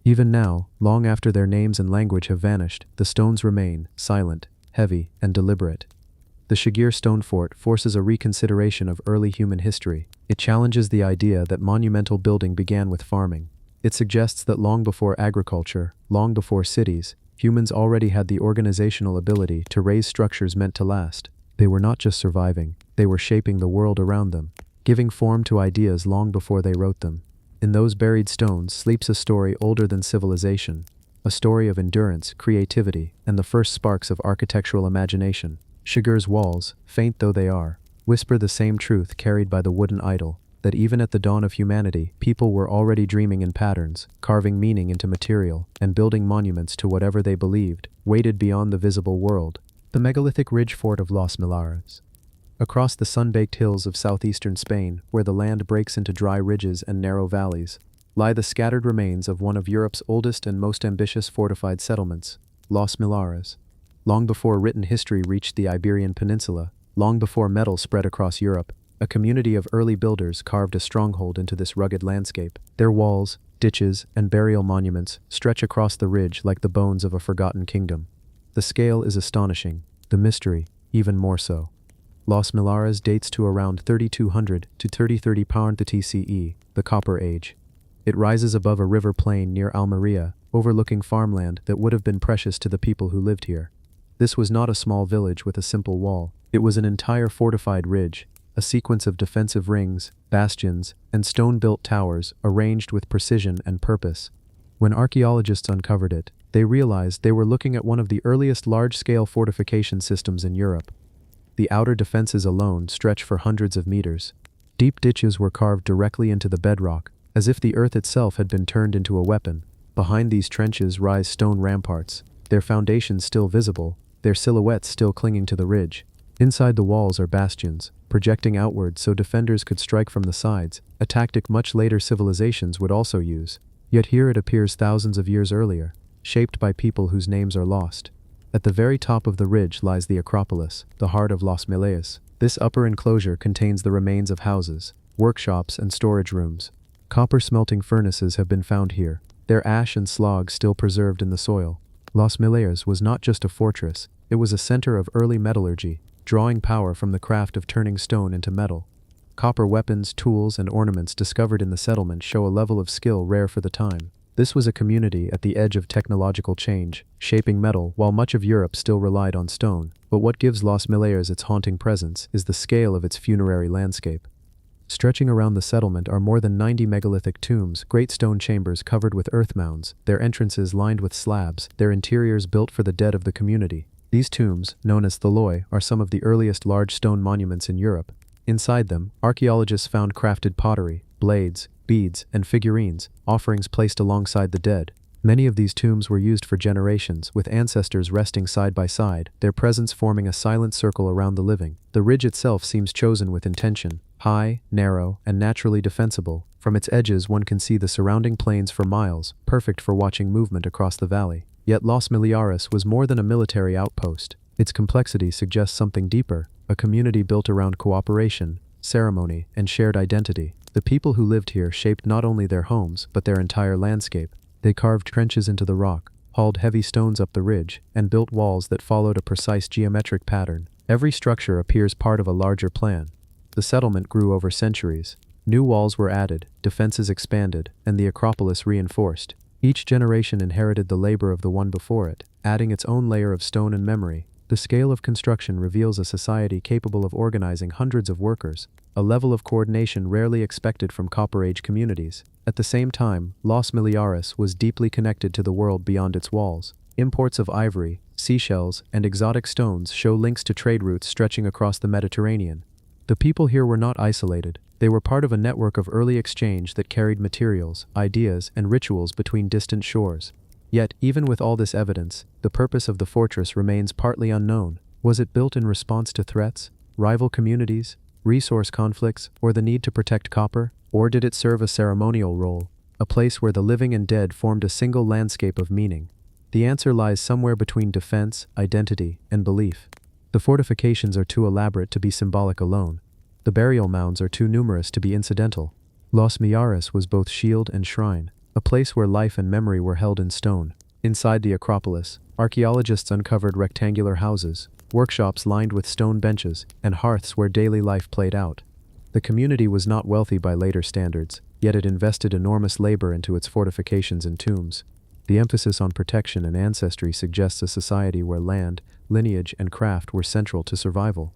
Even now, long after their names and language have vanished, the stones remain, silent, heavy, and deliberate. The Shigir stone fort forces a reconsideration of early human history. It challenges the idea that monumental building began with farming. It suggests that long before agriculture, long before cities, humans already had the organizational ability to raise structures meant to last. They were not just surviving, they were shaping the world around them, giving form to ideas long before they wrote them. In those buried stones sleeps a story older than civilization, a story of endurance, creativity, and the first sparks of architectural imagination. Shigir's walls, faint though they are, whisper the same truth carried by the wooden idol, that even at the dawn of humanity, people were already dreaming in patterns, carving meaning into material, and building monuments to whatever they believed, weighted beyond the visible world. The megalithic ridge fort of Los Millares. Across the sun-baked hills of southeastern Spain, where the land breaks into dry ridges and narrow valleys, lie the scattered remains of one of Europe's oldest and most ambitious fortified settlements, Los Millares. Long before written history reached the Iberian Peninsula, long before metal spread across Europe, a community of early builders carved a stronghold into this rugged landscape. Their walls, ditches, and burial monuments stretch across the ridge like the bones of a forgotten kingdom. The scale is astonishing, the mystery even more so. Los Millares dates to around 3200 to 3030 TCE, the Copper Age. It rises above a river plain near Almeria, overlooking farmland that would have been precious to the people who lived here. This was not a small village with a simple wall. It was an entire fortified ridge, a sequence of defensive rings, bastions, and stone-built towers arranged with precision and purpose. When archaeologists uncovered it, they realized they were looking at one of the earliest large-scale fortification systems in Europe. The outer defenses alone stretch for hundreds of meters. Deep ditches were carved directly into the bedrock, as if the earth itself had been turned into a weapon. Behind these trenches rise stone ramparts, their foundations still visible, their silhouettes still clinging to the ridge. Inside the walls are bastions, projecting outward so defenders could strike from the sides, a tactic much later civilizations would also use. Yet here it appears thousands of years earlier, shaped by people whose names are lost. At the very top of the ridge lies the Acropolis, the heart of Los Millares. This upper enclosure contains the remains of houses, workshops, and storage rooms. Copper smelting furnaces have been found here, their ash and slag still preserved in the soil. Los Millares was not just a fortress, it was a center of early metallurgy, drawing power from the craft of turning stone into metal. Copper weapons, tools, and ornaments discovered in the settlement show a level of skill rare for the time. This was a community at the edge of technological change, shaping metal while much of Europe still relied on stone. But what gives Los Millares its haunting presence is the scale of its funerary landscape. Stretching around the settlement are more than 90 megalithic tombs, great stone chambers covered with earth mounds, their entrances lined with slabs, their interiors built for the dead of the community. These tombs, known as tholoi, are some of the earliest large stone monuments in Europe. Inside them, archaeologists found crafted pottery, blades, beads, and figurines, offerings placed alongside the dead. Many of these tombs were used for generations, with ancestors resting side by side, their presence forming a silent circle around the living. The ridge itself seems chosen with intention. High, narrow, and naturally defensible, from its edges one can see the surrounding plains for miles, perfect for watching movement across the valley. Yet Los Millares was more than a military outpost. Its complexity suggests something deeper, a community built around cooperation, ceremony, and shared identity. The people who lived here shaped not only their homes, but their entire landscape. They carved trenches into the rock, hauled heavy stones up the ridge, and built walls that followed a precise geometric pattern. Every structure appears part of a larger plan. The settlement grew over centuries. New walls were added, defenses expanded, and the Acropolis reinforced. Each generation inherited the labor of the one before it, adding its own layer of stone and memory. The scale of construction reveals a society capable of organizing hundreds of workers, a level of coordination rarely expected from Copper Age communities. At the same time, Los Millares was deeply connected to the world beyond its walls. Imports of ivory, seashells, and exotic stones show links to trade routes stretching across the Mediterranean. The people here were not isolated. They were part of a network of early exchange that carried materials, ideas, and rituals between distant shores. Yet, even with all this evidence, the purpose of the fortress remains partly unknown. Was it built in response to threats, rival communities, resource conflicts, or the need to protect copper? Or did it serve a ceremonial role, a place where the living and dead formed a single landscape of meaning? The answer lies somewhere between defense, identity, and belief. The fortifications are too elaborate to be symbolic alone. The burial mounds are too numerous to be incidental. Los Millares was both shield and shrine, a place where life and memory were held in stone. Inside the Acropolis, archaeologists uncovered rectangular houses, workshops lined with stone benches, and hearths where daily life played out. The community was not wealthy by later standards, yet it invested enormous labor into its fortifications and tombs. The emphasis on protection and ancestry suggests a society where land, lineage, and craft were central to survival.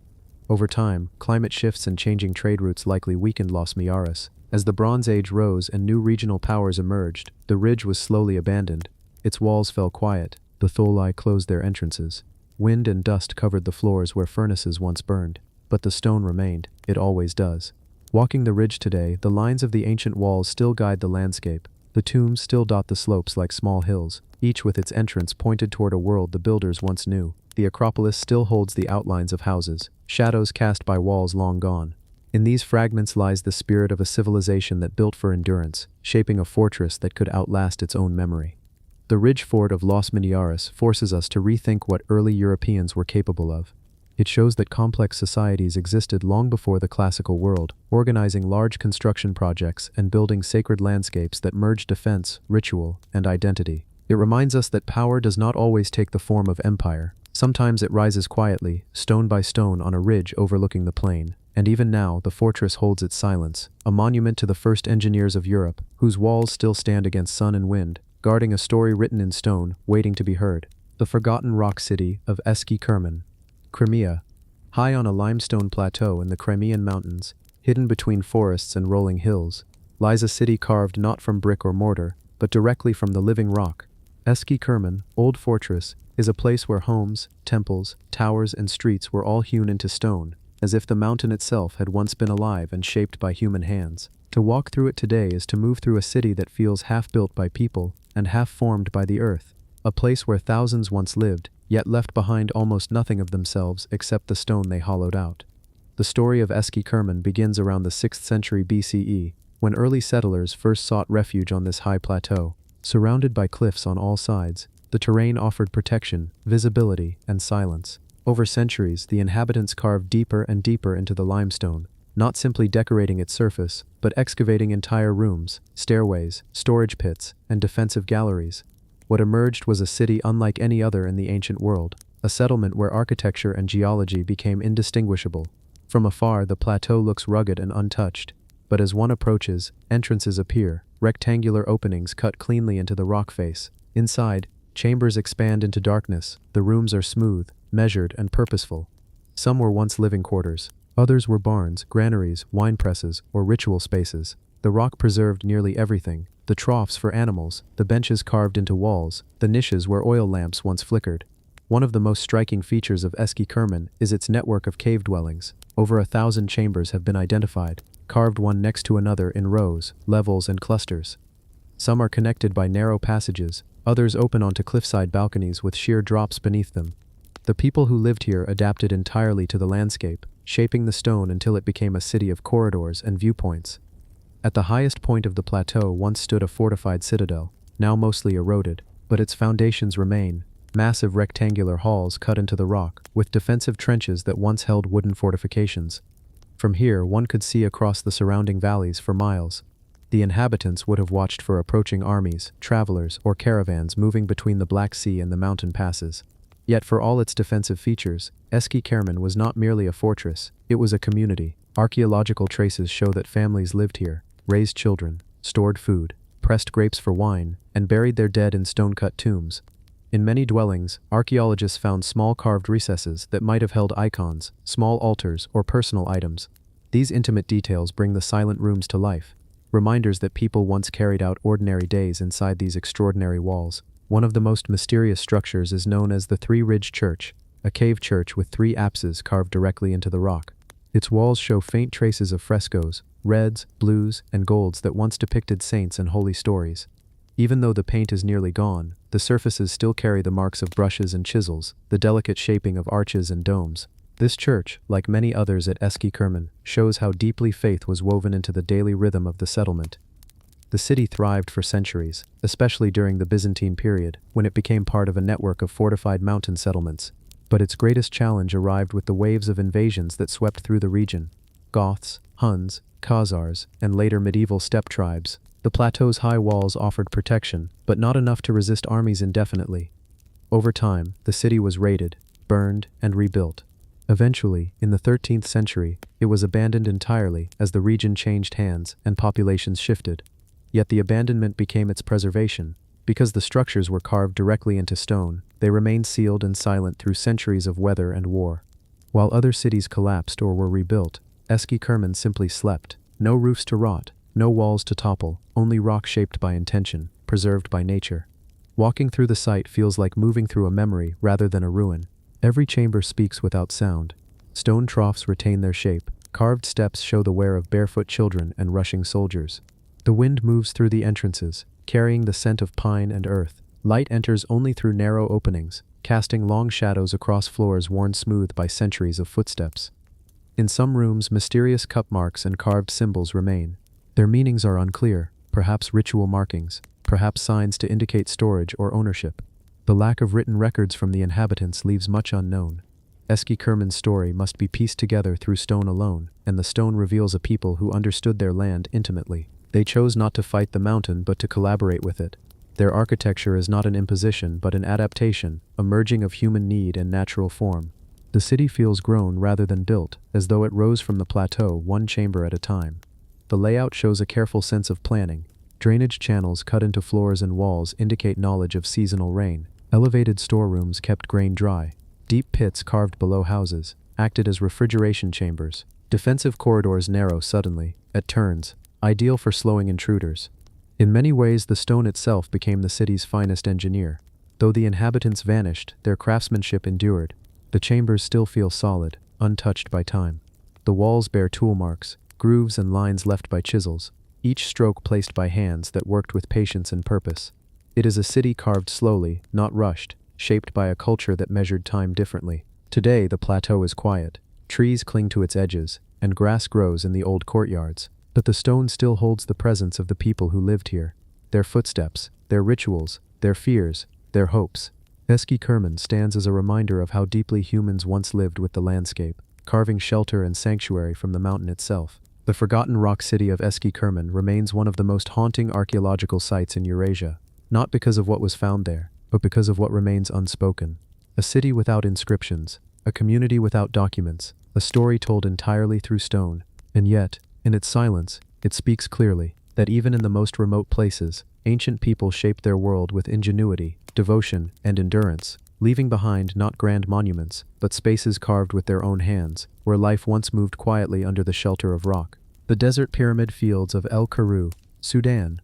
Over time, climate shifts and changing trade routes likely weakened Los Millares. As the Bronze Age rose and new regional powers emerged, the ridge was slowly abandoned. Its walls fell quiet, the tholoi closed their entrances. Wind and dust covered the floors where furnaces once burned. But the stone remained, it always does. Walking the ridge today, the lines of the ancient walls still guide the landscape. The tombs still dot the slopes like small hills, each with its entrance pointed toward a world the builders once knew. The Acropolis still holds the outlines of houses, shadows cast by walls long gone. In these fragments lies the spirit of a civilization that built for endurance, shaping a fortress that could outlast its own memory. The ridge fort of Los Millares forces us to rethink what early Europeans were capable of. It shows that complex societies existed long before the classical world, organizing large construction projects and building sacred landscapes that merged defense, ritual, and identity. It reminds us that power does not always take the form of empire. Sometimes it rises quietly, stone by stone on a ridge overlooking the plain. And even now, the fortress holds its silence, a monument to the first engineers of Europe, whose walls still stand against sun and wind, guarding a story written in stone, waiting to be heard. The forgotten rock city of Eski Kerman, Crimea. High on a limestone plateau in the Crimean mountains, hidden between forests and rolling hills, lies a city carved not from brick or mortar, but directly from the living rock. Eski Kerman, Old Fortress, is a place where homes, temples, towers, and streets were all hewn into stone, as if the mountain itself had once been alive and shaped by human hands. To walk through it today is to move through a city that feels half built by people and half formed by the earth, a place where thousands once lived, yet left behind almost nothing of themselves except the stone they hollowed out. The story of Eski Kerman begins around the 6th century BCE, when early settlers first sought refuge on this high plateau. Surrounded by cliffs on all sides, the terrain offered protection, visibility, and silence. Over centuries, the inhabitants carved deeper and deeper into the limestone, not simply decorating its surface, but excavating entire rooms, stairways, storage pits, and defensive galleries. What emerged was a city unlike any other in the ancient world, a settlement where architecture and geology became indistinguishable. From afar, the plateau looks rugged and untouched, but as one approaches, entrances appear, rectangular openings cut cleanly into the rock face. Inside, chambers expand into darkness. The rooms are smooth, measured, and purposeful. Some were once living quarters. Others were barns, granaries, wine presses, or ritual spaces. The rock preserved nearly everything: the troughs for animals, the benches carved into walls, the niches where oil lamps once flickered. One of the most striking features of Eski Kerman is its network of cave dwellings. Over 1,000 chambers have been identified, carved one next to another in rows, levels, and clusters. Some are connected by narrow passages, others open onto cliffside balconies with sheer drops beneath them. The people who lived here adapted entirely to the landscape, shaping the stone until it became a city of corridors and viewpoints. At the highest point of the plateau once stood a fortified citadel, now mostly eroded, but its foundations remain, massive rectangular halls cut into the rock, with defensive trenches that once held wooden fortifications. From here, one could see across the surrounding valleys for miles. The inhabitants would have watched for approaching armies, travelers, or caravans moving between the Black Sea and the mountain passes. Yet for all its defensive features, Eski Kerman was not merely a fortress, it was a community. Archaeological traces show that families lived here, raised children, stored food, pressed grapes for wine, and buried their dead in stone-cut tombs. In many dwellings, archaeologists found small carved recesses that might have held icons, small altars, or personal items. These intimate details bring the silent rooms to life, reminders that people once carried out ordinary days inside these extraordinary walls. One of the most mysterious structures is known as the Three-Ridge Church, a cave church with 3 apses carved directly into the rock. Its walls show faint traces of frescoes, reds, blues, and golds that once depicted saints and holy stories. Even though the paint is nearly gone, the surfaces still carry the marks of brushes and chisels, the delicate shaping of arches and domes. This church, like many others at Eski Kerman, shows how deeply faith was woven into the daily rhythm of the settlement. The city thrived for centuries, especially during the Byzantine period, when it became part of a network of fortified mountain settlements. But its greatest challenge arrived with the waves of invasions that swept through the region. Goths, Huns, Khazars, and later medieval steppe tribes. The plateau's high walls offered protection, but not enough to resist armies indefinitely. Over time, the city was raided, burned, and rebuilt. Eventually, in the 13th century, it was abandoned entirely as the region changed hands and populations shifted. Yet the abandonment became its preservation. Because the structures were carved directly into stone, they remained sealed and silent through centuries of weather and war. While other cities collapsed or were rebuilt, Eski Kerman simply slept. No roofs to rot, no walls to topple, only rock shaped by intention, preserved by nature. Walking through the site feels like moving through a memory rather than a ruin. Every chamber speaks without sound. Stone troughs retain their shape, carved steps show the wear of barefoot children and rushing soldiers. The wind moves through the entrances, carrying the scent of pine and earth. Light enters only through narrow openings, casting long shadows across floors worn smooth by centuries of footsteps. In some rooms, mysterious cup marks and carved symbols remain. Their meanings are unclear, perhaps ritual markings, perhaps signs to indicate storage or ownership. The lack of written records from the inhabitants leaves much unknown. Eski Kerman's story must be pieced together through stone alone, and the stone reveals a people who understood their land intimately. They chose not to fight the mountain but to collaborate with it. Their architecture is not an imposition but an adaptation, a merging of human need and natural form. The city feels grown rather than built, as though it rose from the plateau one chamber at a time. The layout shows a careful sense of planning. Drainage channels cut into floors and walls indicate knowledge of seasonal rain. Elevated storerooms kept grain dry. Deep pits carved below houses acted as refrigeration chambers. Defensive corridors narrow suddenly, at turns, ideal for slowing intruders. In many ways, the stone itself became the city's finest engineer. Though the inhabitants vanished, their craftsmanship endured. The chambers still feel solid, untouched by time. The walls bear tool marks, grooves and lines left by chisels, each stroke placed by hands that worked with patience and purpose. It is a city carved slowly, not rushed, shaped by a culture that measured time differently. Today, the plateau is quiet. Trees cling to its edges, and grass grows in the old courtyards. But the stone still holds the presence of the people who lived here. Their footsteps, their rituals, their fears, their hopes. Eski Kerman stands as a reminder of how deeply humans once lived with the landscape, carving shelter and sanctuary from the mountain itself. The forgotten rock city of Eski Kerman remains one of the most haunting archaeological sites in Eurasia, not because of what was found there, but because of what remains unspoken. A city without inscriptions, a community without documents, a story told entirely through stone. And yet, in its silence, it speaks clearly that even in the most remote places, ancient people shaped their world with ingenuity, devotion, and endurance, leaving behind not grand monuments, but spaces carved with their own hands, where life once moved quietly under the shelter of rock. The desert pyramid fields of El Karoo, Sudan.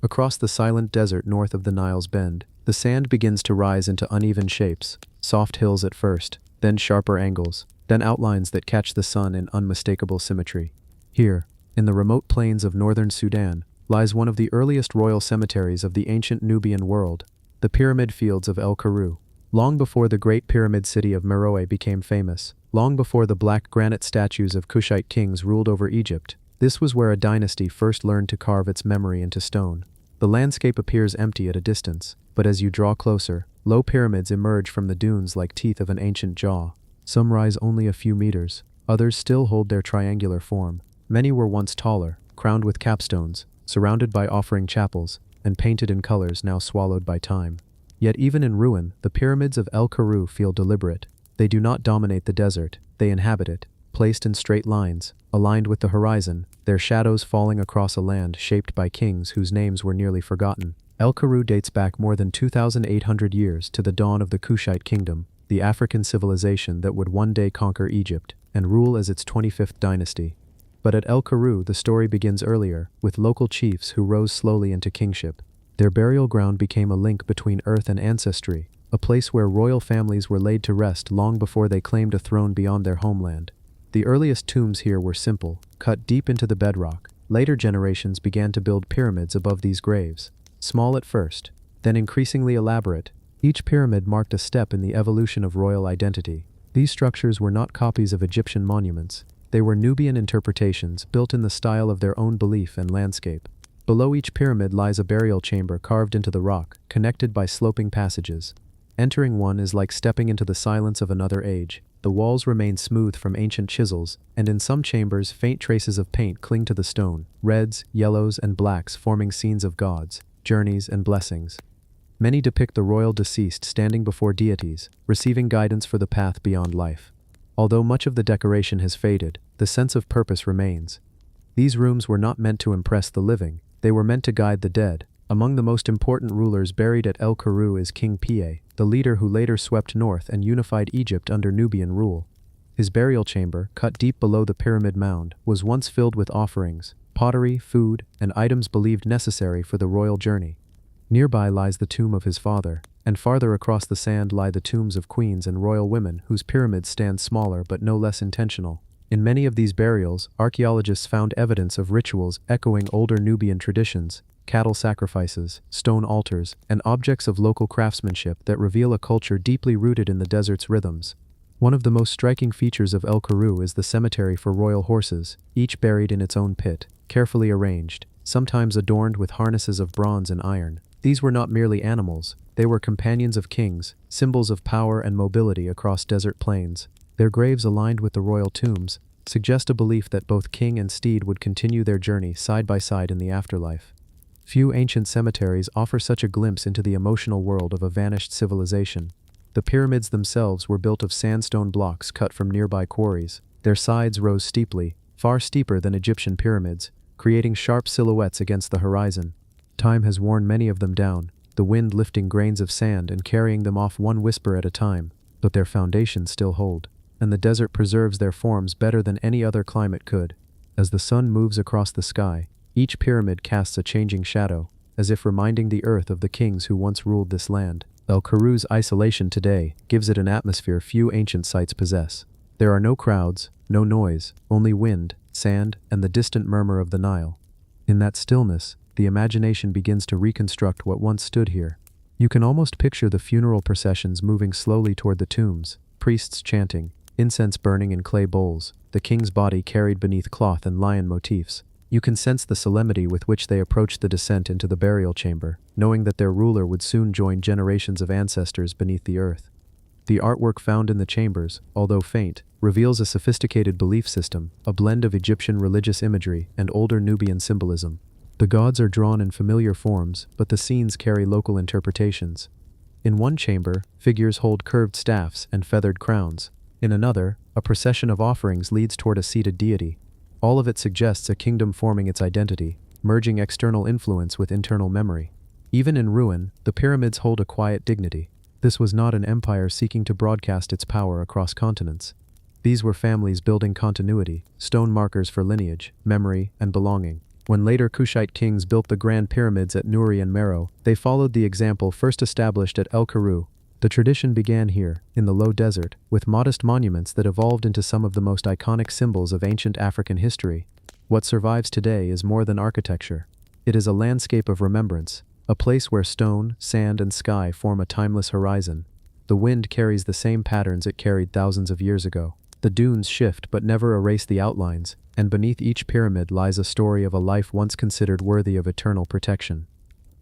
Across the silent desert north of the Nile's bend, the sand begins to rise into uneven shapes, soft hills at first, then sharper angles, then outlines that catch the sun in unmistakable symmetry. Here, in the remote plains of northern Sudan, lies one of the earliest royal cemeteries of the ancient Nubian world, the pyramid fields of El Karoo. Long before the great pyramid city of Meroe became famous, long before the black granite statues of Kushite kings ruled over Egypt, this was where a dynasty first learned to carve its memory into stone. The landscape appears empty at a distance, but as you draw closer, low pyramids emerge from the dunes like teeth of an ancient jaw. Some rise only a few meters, others still hold their triangular form. Many were once taller, crowned with capstones, surrounded by offering chapels, and painted in colors now swallowed by time. Yet even in ruin, the pyramids of El Karoo feel deliberate. They do not dominate the desert, they inhabit it, placed in straight lines, aligned with the horizon, their shadows falling across a land shaped by kings whose names were nearly forgotten. El Karoo dates back more than 2,800 years to the dawn of the Kushite kingdom, the African civilization that would one day conquer Egypt and rule as its 25th dynasty. But at El Karoo, the story begins earlier, with local chiefs who rose slowly into kingship. Their burial ground became a link between earth and ancestry, a place where royal families were laid to rest long before they claimed a throne beyond their homeland. The earliest tombs here were simple, cut deep into the bedrock. Later generations began to build pyramids above these graves. Small at first, then increasingly elaborate, each pyramid marked a step in the evolution of royal identity. These structures were not copies of Egyptian monuments. They were Nubian interpretations built in the style of their own belief and landscape. Below each pyramid lies a burial chamber carved into the rock, connected by sloping passages. Entering one is like stepping into the silence of another age. The walls remain smooth from ancient chisels, and in some chambers faint traces of paint cling to the stone, reds, yellows, and blacks forming scenes of gods, journeys, and blessings. Many depict the royal deceased standing before deities, receiving guidance for the path beyond life. Although much of the decoration has faded, the sense of purpose remains. These rooms were not meant to impress the living, they were meant to guide the dead. Among the most important rulers buried at El Karoo is King Piye, the leader who later swept north and unified Egypt under Nubian rule. His burial chamber, cut deep below the pyramid mound, was once filled with offerings, pottery, food, and items believed necessary for the royal journey. Nearby lies the tomb of his father, and farther across the sand lie the tombs of queens and royal women whose pyramids stand smaller but no less intentional. In many of these burials, archaeologists found evidence of rituals echoing older Nubian traditions, cattle sacrifices, stone altars, and objects of local craftsmanship that reveal a culture deeply rooted in the desert's rhythms. One of the most striking features of El Karoo is the cemetery for royal horses, each buried in its own pit, carefully arranged, sometimes adorned with harnesses of bronze and iron. These were not merely animals, they were companions of kings, symbols of power and mobility across desert plains. Their graves aligned with the royal tombs suggest a belief that both king and steed would continue their journey side by side in the afterlife. Few ancient cemeteries offer such a glimpse into the emotional world of a vanished civilization. The pyramids themselves were built of sandstone blocks cut from nearby quarries. Their sides rose steeply, far steeper than Egyptian pyramids, creating sharp silhouettes against the horizon. Time has worn many of them down, the wind lifting grains of sand and carrying them off one whisper at a time, but their foundations still hold, and the desert preserves their forms better than any other climate could. As the sun moves across the sky, each pyramid casts a changing shadow, as if reminding the earth of the kings who once ruled this land. El Karoo's isolation today gives it an atmosphere few ancient sites possess. There are no crowds, no noise, only wind, sand, and the distant murmur of the Nile. In that stillness, the imagination begins to reconstruct what once stood here. You can almost picture the funeral processions moving slowly toward the tombs, priests chanting, incense burning in clay bowls, the king's body carried beneath cloth and lion motifs. You can sense the solemnity with which they approached the descent into the burial chamber, knowing that their ruler would soon join generations of ancestors beneath the earth. The artwork found in the chambers, although faint, reveals a sophisticated belief system, a blend of Egyptian religious imagery and older Nubian symbolism. The gods are drawn in familiar forms, but the scenes carry local interpretations. In one chamber, figures hold curved staffs and feathered crowns. In another, a procession of offerings leads toward a seated deity. All of it suggests a kingdom forming its identity, merging external influence with internal memory. Even in ruin, the pyramids hold a quiet dignity. This was not an empire seeking to broadcast its power across continents. These were families building continuity, stone markers for lineage, memory, and belonging. When later Kushite kings built the grand pyramids at Nuri and Meroe, they followed the example first established at El Karoo. The tradition began here, in the low desert, with modest monuments that evolved into some of the most iconic symbols of ancient African history. What survives today is more than architecture. It is a landscape of remembrance, a place where stone, sand, and sky form a timeless horizon. The wind carries the same patterns it carried thousands of years ago. The dunes shift but never erase the outlines, and beneath each pyramid lies a story of a life once considered worthy of eternal protection.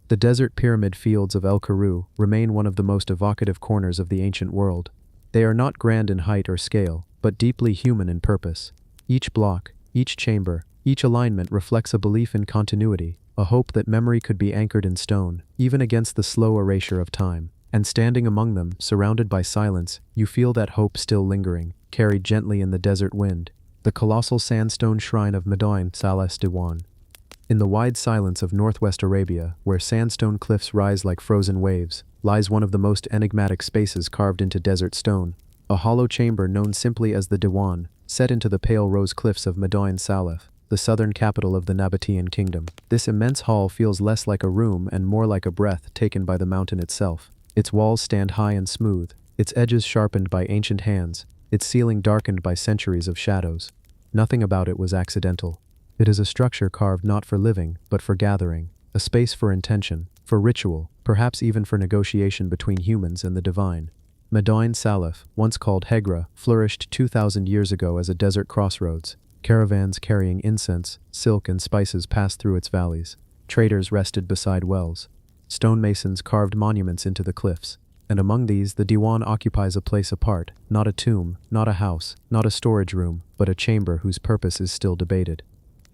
The desert pyramid fields of El Karoo remain one of the most evocative corners of the ancient world. They are not grand in height or scale, but deeply human in purpose. Each block, each chamber, each alignment reflects a belief in continuity, a hope that memory could be anchored in stone, even against the slow erasure of time. And standing among them, surrounded by silence, you feel that hope still lingering, carried gently in the desert wind. The colossal sandstone shrine of Medoin Salas Diwan. In the wide silence of northwest Arabia, where sandstone cliffs rise like frozen waves, lies one of the most enigmatic spaces carved into desert stone, a hollow chamber known simply as the Diwan, set into the pale rose cliffs of Medoin Salaf, the southern capital of the Nabatean kingdom. This immense hall feels less like a room and more like a breath taken by the mountain itself. Its walls stand high and smooth, its edges sharpened by ancient hands, its ceiling darkened by centuries of shadows. Nothing about it was accidental. It is a structure carved not for living, but for gathering, a space for intention, for ritual, perhaps even for negotiation between humans and the divine. Medoin Salaf, once called Hegra, flourished 2,000 years ago as a desert crossroads. Caravans carrying incense, silk, and spices passed through its valleys. Traders rested beside wells. Stonemasons carved monuments into the cliffs. And among these, the Diwan occupies a place apart, not a tomb, not a house, not a storage room, but a chamber whose purpose is still debated.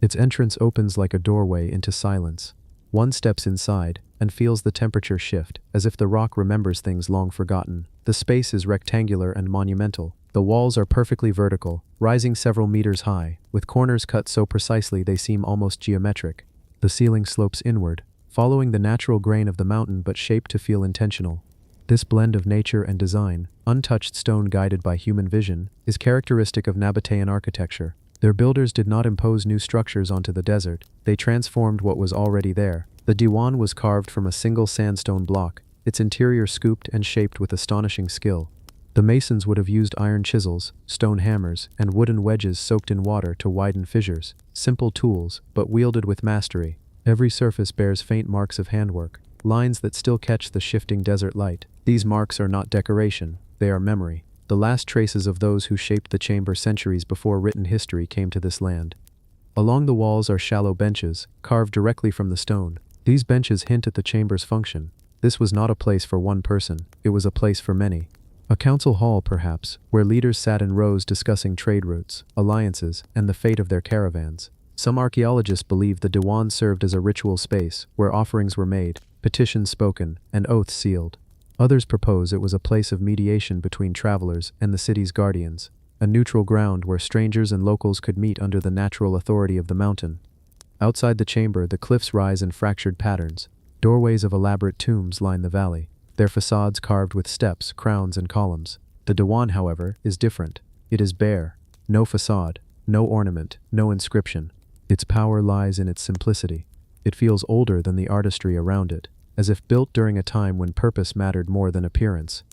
Its entrance opens like a doorway into silence. One steps inside and feels the temperature shift, as if the rock remembers things long forgotten. The space is rectangular and monumental. The walls are perfectly vertical, rising several meters high, with corners cut so precisely they seem almost geometric. The ceiling slopes inward, following the natural grain of the mountain but shaped to feel intentional. This blend of nature and design, untouched stone guided by human vision, is characteristic of Nabatean architecture. Their builders did not impose new structures onto the desert, they transformed what was already there. The Diwan was carved from a single sandstone block, its interior scooped and shaped with astonishing skill. The masons would have used iron chisels, stone hammers, and wooden wedges soaked in water to widen fissures. Simple tools, but wielded with mastery. Every surface bears faint marks of handwork, lines that still catch the shifting desert light. These marks are not decoration, they are memory. The last traces of those who shaped the chamber centuries before written history came to this land. Along the walls are shallow benches, carved directly from the stone. These benches hint at the chamber's function. This was not a place for one person, it was a place for many. A council hall, perhaps, where leaders sat in rows discussing trade routes, alliances, and the fate of their caravans. Some archaeologists believe the Diwan served as a ritual space where offerings were made, petitions spoken, and oaths sealed. Others propose it was a place of mediation between travelers and the city's guardians, a neutral ground where strangers and locals could meet under the natural authority of the mountain. Outside the chamber, the cliffs rise in fractured patterns. Doorways of elaborate tombs line the valley, their facades carved with steps, crowns, and columns. The Diwan, however, is different. It is bare. No facade, no ornament, no inscription. Its power lies in its simplicity. It feels older than the artistry around it, as if built during a time when purpose mattered more than appearance.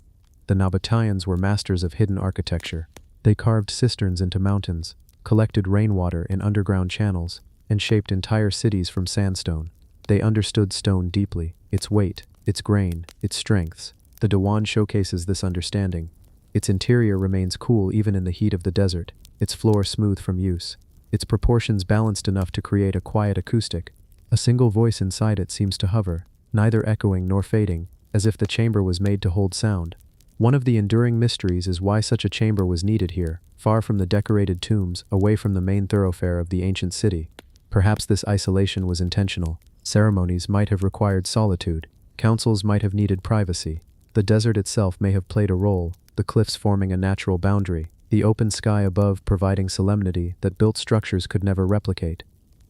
The Nabateans were masters of hidden architecture. They carved cisterns into mountains, collected rainwater in underground channels, and shaped entire cities from sandstone. They understood stone deeply, its weight, its grain, its strengths. The Diwan showcases this understanding. Its interior remains cool even in the heat of the desert, its floor smooth from use. its proportions balanced enough to create a quiet acoustic. A single voice inside it seems to hover, neither echoing nor fading, as if the chamber was made to hold sound. One of the enduring mysteries is why such a chamber was needed here, far from the decorated tombs, away from the main thoroughfare of the ancient city. Perhaps this isolation was intentional. Ceremonies might have required solitude. Councils might have needed privacy. The desert itself may have played a role, the cliffs forming a natural boundary, the open sky above providing solemnity that built structures could never replicate.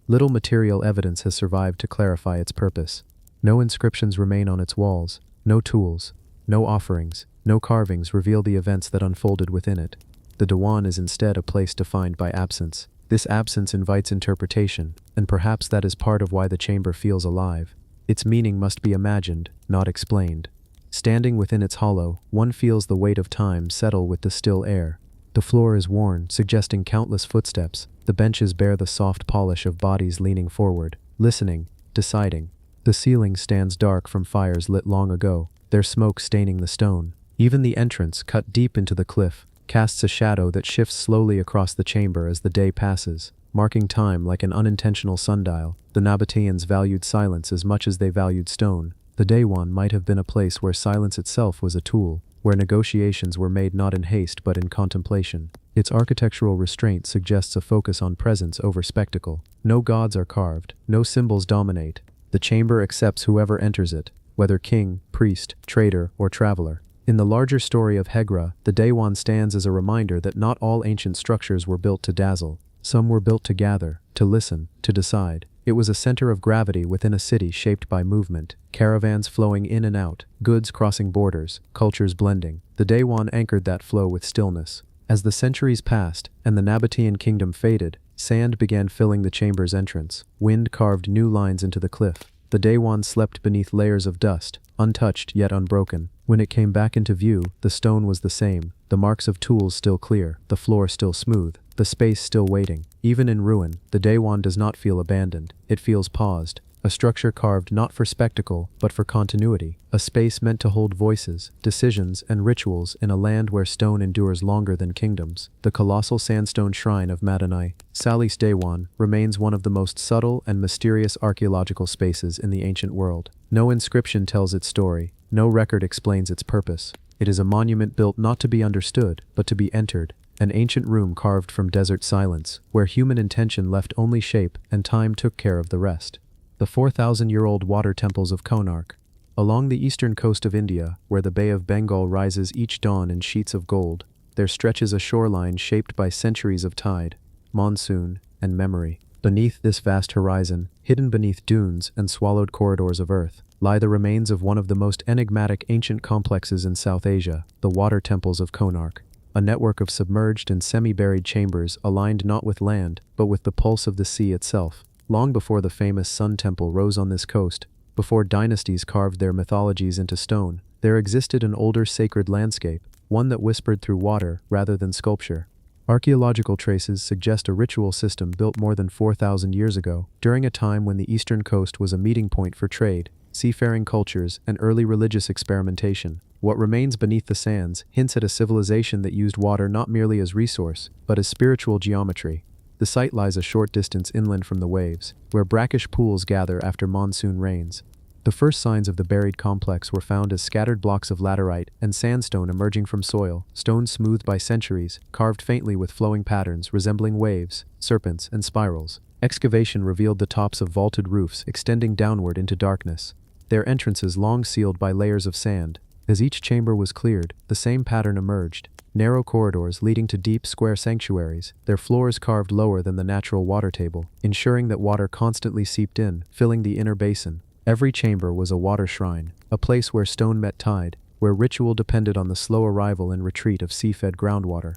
Little material evidence has survived to clarify its purpose. No inscriptions remain on its walls, no tools, no offerings, no carvings reveal the events that unfolded within it. The Diwan is instead a place defined by absence. This absence invites interpretation, and perhaps that is part of why the chamber feels alive. Its meaning must be imagined, not explained. Standing within its hollow, one feels the weight of time settle with the still air. The floor is worn, suggesting countless footsteps. The benches bear the soft polish of bodies leaning forward, listening, deciding. The ceiling stands dark from fires lit long ago, their smoke staining the stone. Even the entrance, cut deep into the cliff, casts a shadow that shifts slowly across the chamber as the day passes, marking time like an unintentional sundial. The Nabateans valued silence as much as they valued stone. The Diwan might have been a place where silence itself was a tool, where negotiations were made not in haste but in contemplation. Its architectural restraint suggests a focus on presence over spectacle. No gods are carved, no symbols dominate. The chamber accepts whoever enters it, whether king, priest, trader, or traveler. In the larger story of Hegra, the Diwan stands as a reminder that not all ancient structures were built to dazzle. Some were built to gather, to listen, to decide. It was a center of gravity within a city shaped by movement, caravans flowing in and out, goods crossing borders, cultures blending. The Diwan anchored that flow with stillness. As the centuries passed, and the Nabatean kingdom faded, sand began filling the chamber's entrance. Wind carved new lines into the cliff. The Diwan slept beneath layers of dust, untouched yet unbroken. When it came back into view, the stone was the same, the marks of tools still clear, the floor still smooth, the space still waiting. Even in ruin, the Diwan does not feel abandoned, it feels paused. A structure carved not for spectacle, but for continuity. A space meant to hold voices, decisions, and rituals in a land where stone endures longer than kingdoms. The colossal sandstone shrine of Madinai, Salis Diwan, remains one of the most subtle and mysterious archaeological spaces in the ancient world. No inscription tells its story, no record explains its purpose. It is a monument built not to be understood, but to be entered. An ancient room carved from desert silence, where human intention left only shape and time took care of the rest. The 4,000-year-old water temples of Konark. Along the eastern coast of India, where the Bay of Bengal rises each dawn in sheets of gold, there stretches a shoreline shaped by centuries of tide, monsoon, and memory. Beneath this vast horizon, hidden beneath dunes and swallowed corridors of earth, lie the remains of one of the most enigmatic ancient complexes in South Asia, the water temples of Konark. A network of submerged and semi-buried chambers aligned not with land, but with the pulse of the sea itself. Long before the famous Sun Temple rose on this coast, before dynasties carved their mythologies into stone, there existed an older sacred landscape, one that whispered through water rather than sculpture. Archaeological traces suggest a ritual system built more than 4,000 years ago, during a time when the eastern coast was a meeting point for trade, seafaring cultures, and early religious experimentation. What remains beneath the sands hints at a civilization that used water not merely as resource, but as spiritual geometry. The site lies a short distance inland from the waves, where brackish pools gather after monsoon rains. The first signs of the buried complex were found as scattered blocks of laterite and sandstone emerging from soil, stones smoothed by centuries, carved faintly with flowing patterns resembling waves, serpents, and spirals. Excavation revealed the tops of vaulted roofs extending downward into darkness, their entrances long sealed by layers of sand. As each chamber was cleared, the same pattern emerged. Narrow corridors leading to deep square sanctuaries, their floors carved lower than the natural water table, ensuring that water constantly seeped in, filling the inner basin. Every chamber was a water shrine, a place where stone met tide, where ritual depended on the slow arrival and retreat of sea-fed groundwater.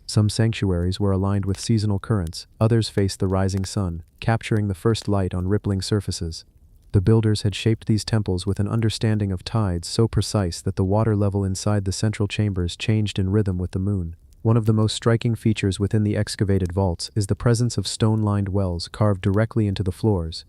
Some sanctuaries were aligned with seasonal currents, others faced the rising sun, capturing the first light on rippling surfaces. The builders had shaped these temples with an understanding of tides so precise that the water level inside the central chambers changed in rhythm with the moon. One of the most striking features within the excavated vaults is the presence of stone-lined wells carved directly into the floors.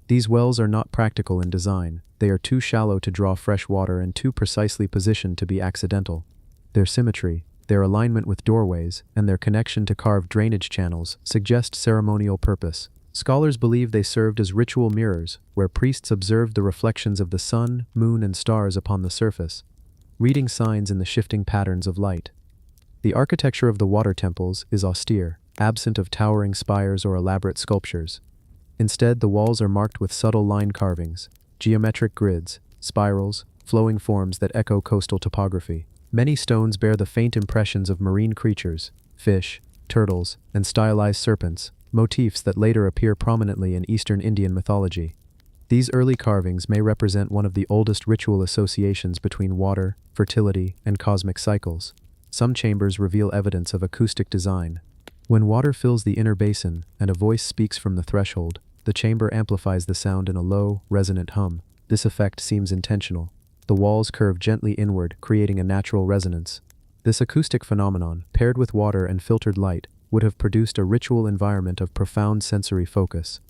These wells are not practical in design. They are too shallow to draw fresh water and too precisely positioned to be accidental. Their symmetry, their alignment with doorways, and their connection to carved drainage channels suggest ceremonial purpose. Scholars believe they served as ritual mirrors, where priests observed the reflections of the sun, moon, and stars upon the surface, reading signs in the shifting patterns of light. The architecture of the water temples is austere, absent of towering spires or elaborate sculptures. Instead, the walls are marked with subtle line carvings, geometric grids, spirals, flowing forms that echo coastal topography. Many stones bear the faint impressions of marine creatures, fish, turtles, and stylized serpents, motifs that later appear prominently in Eastern Indian mythology. These early carvings may represent one of the oldest ritual associations between water, fertility, and cosmic cycles. Some chambers reveal evidence of acoustic design. When water fills the inner basin and a voice speaks from the threshold, the chamber amplifies the sound in a low, resonant hum. This effect seems intentional. The walls curve gently inward, creating a natural resonance. This acoustic phenomenon, paired with water and filtered light, would have produced a ritual environment of profound sensory focus.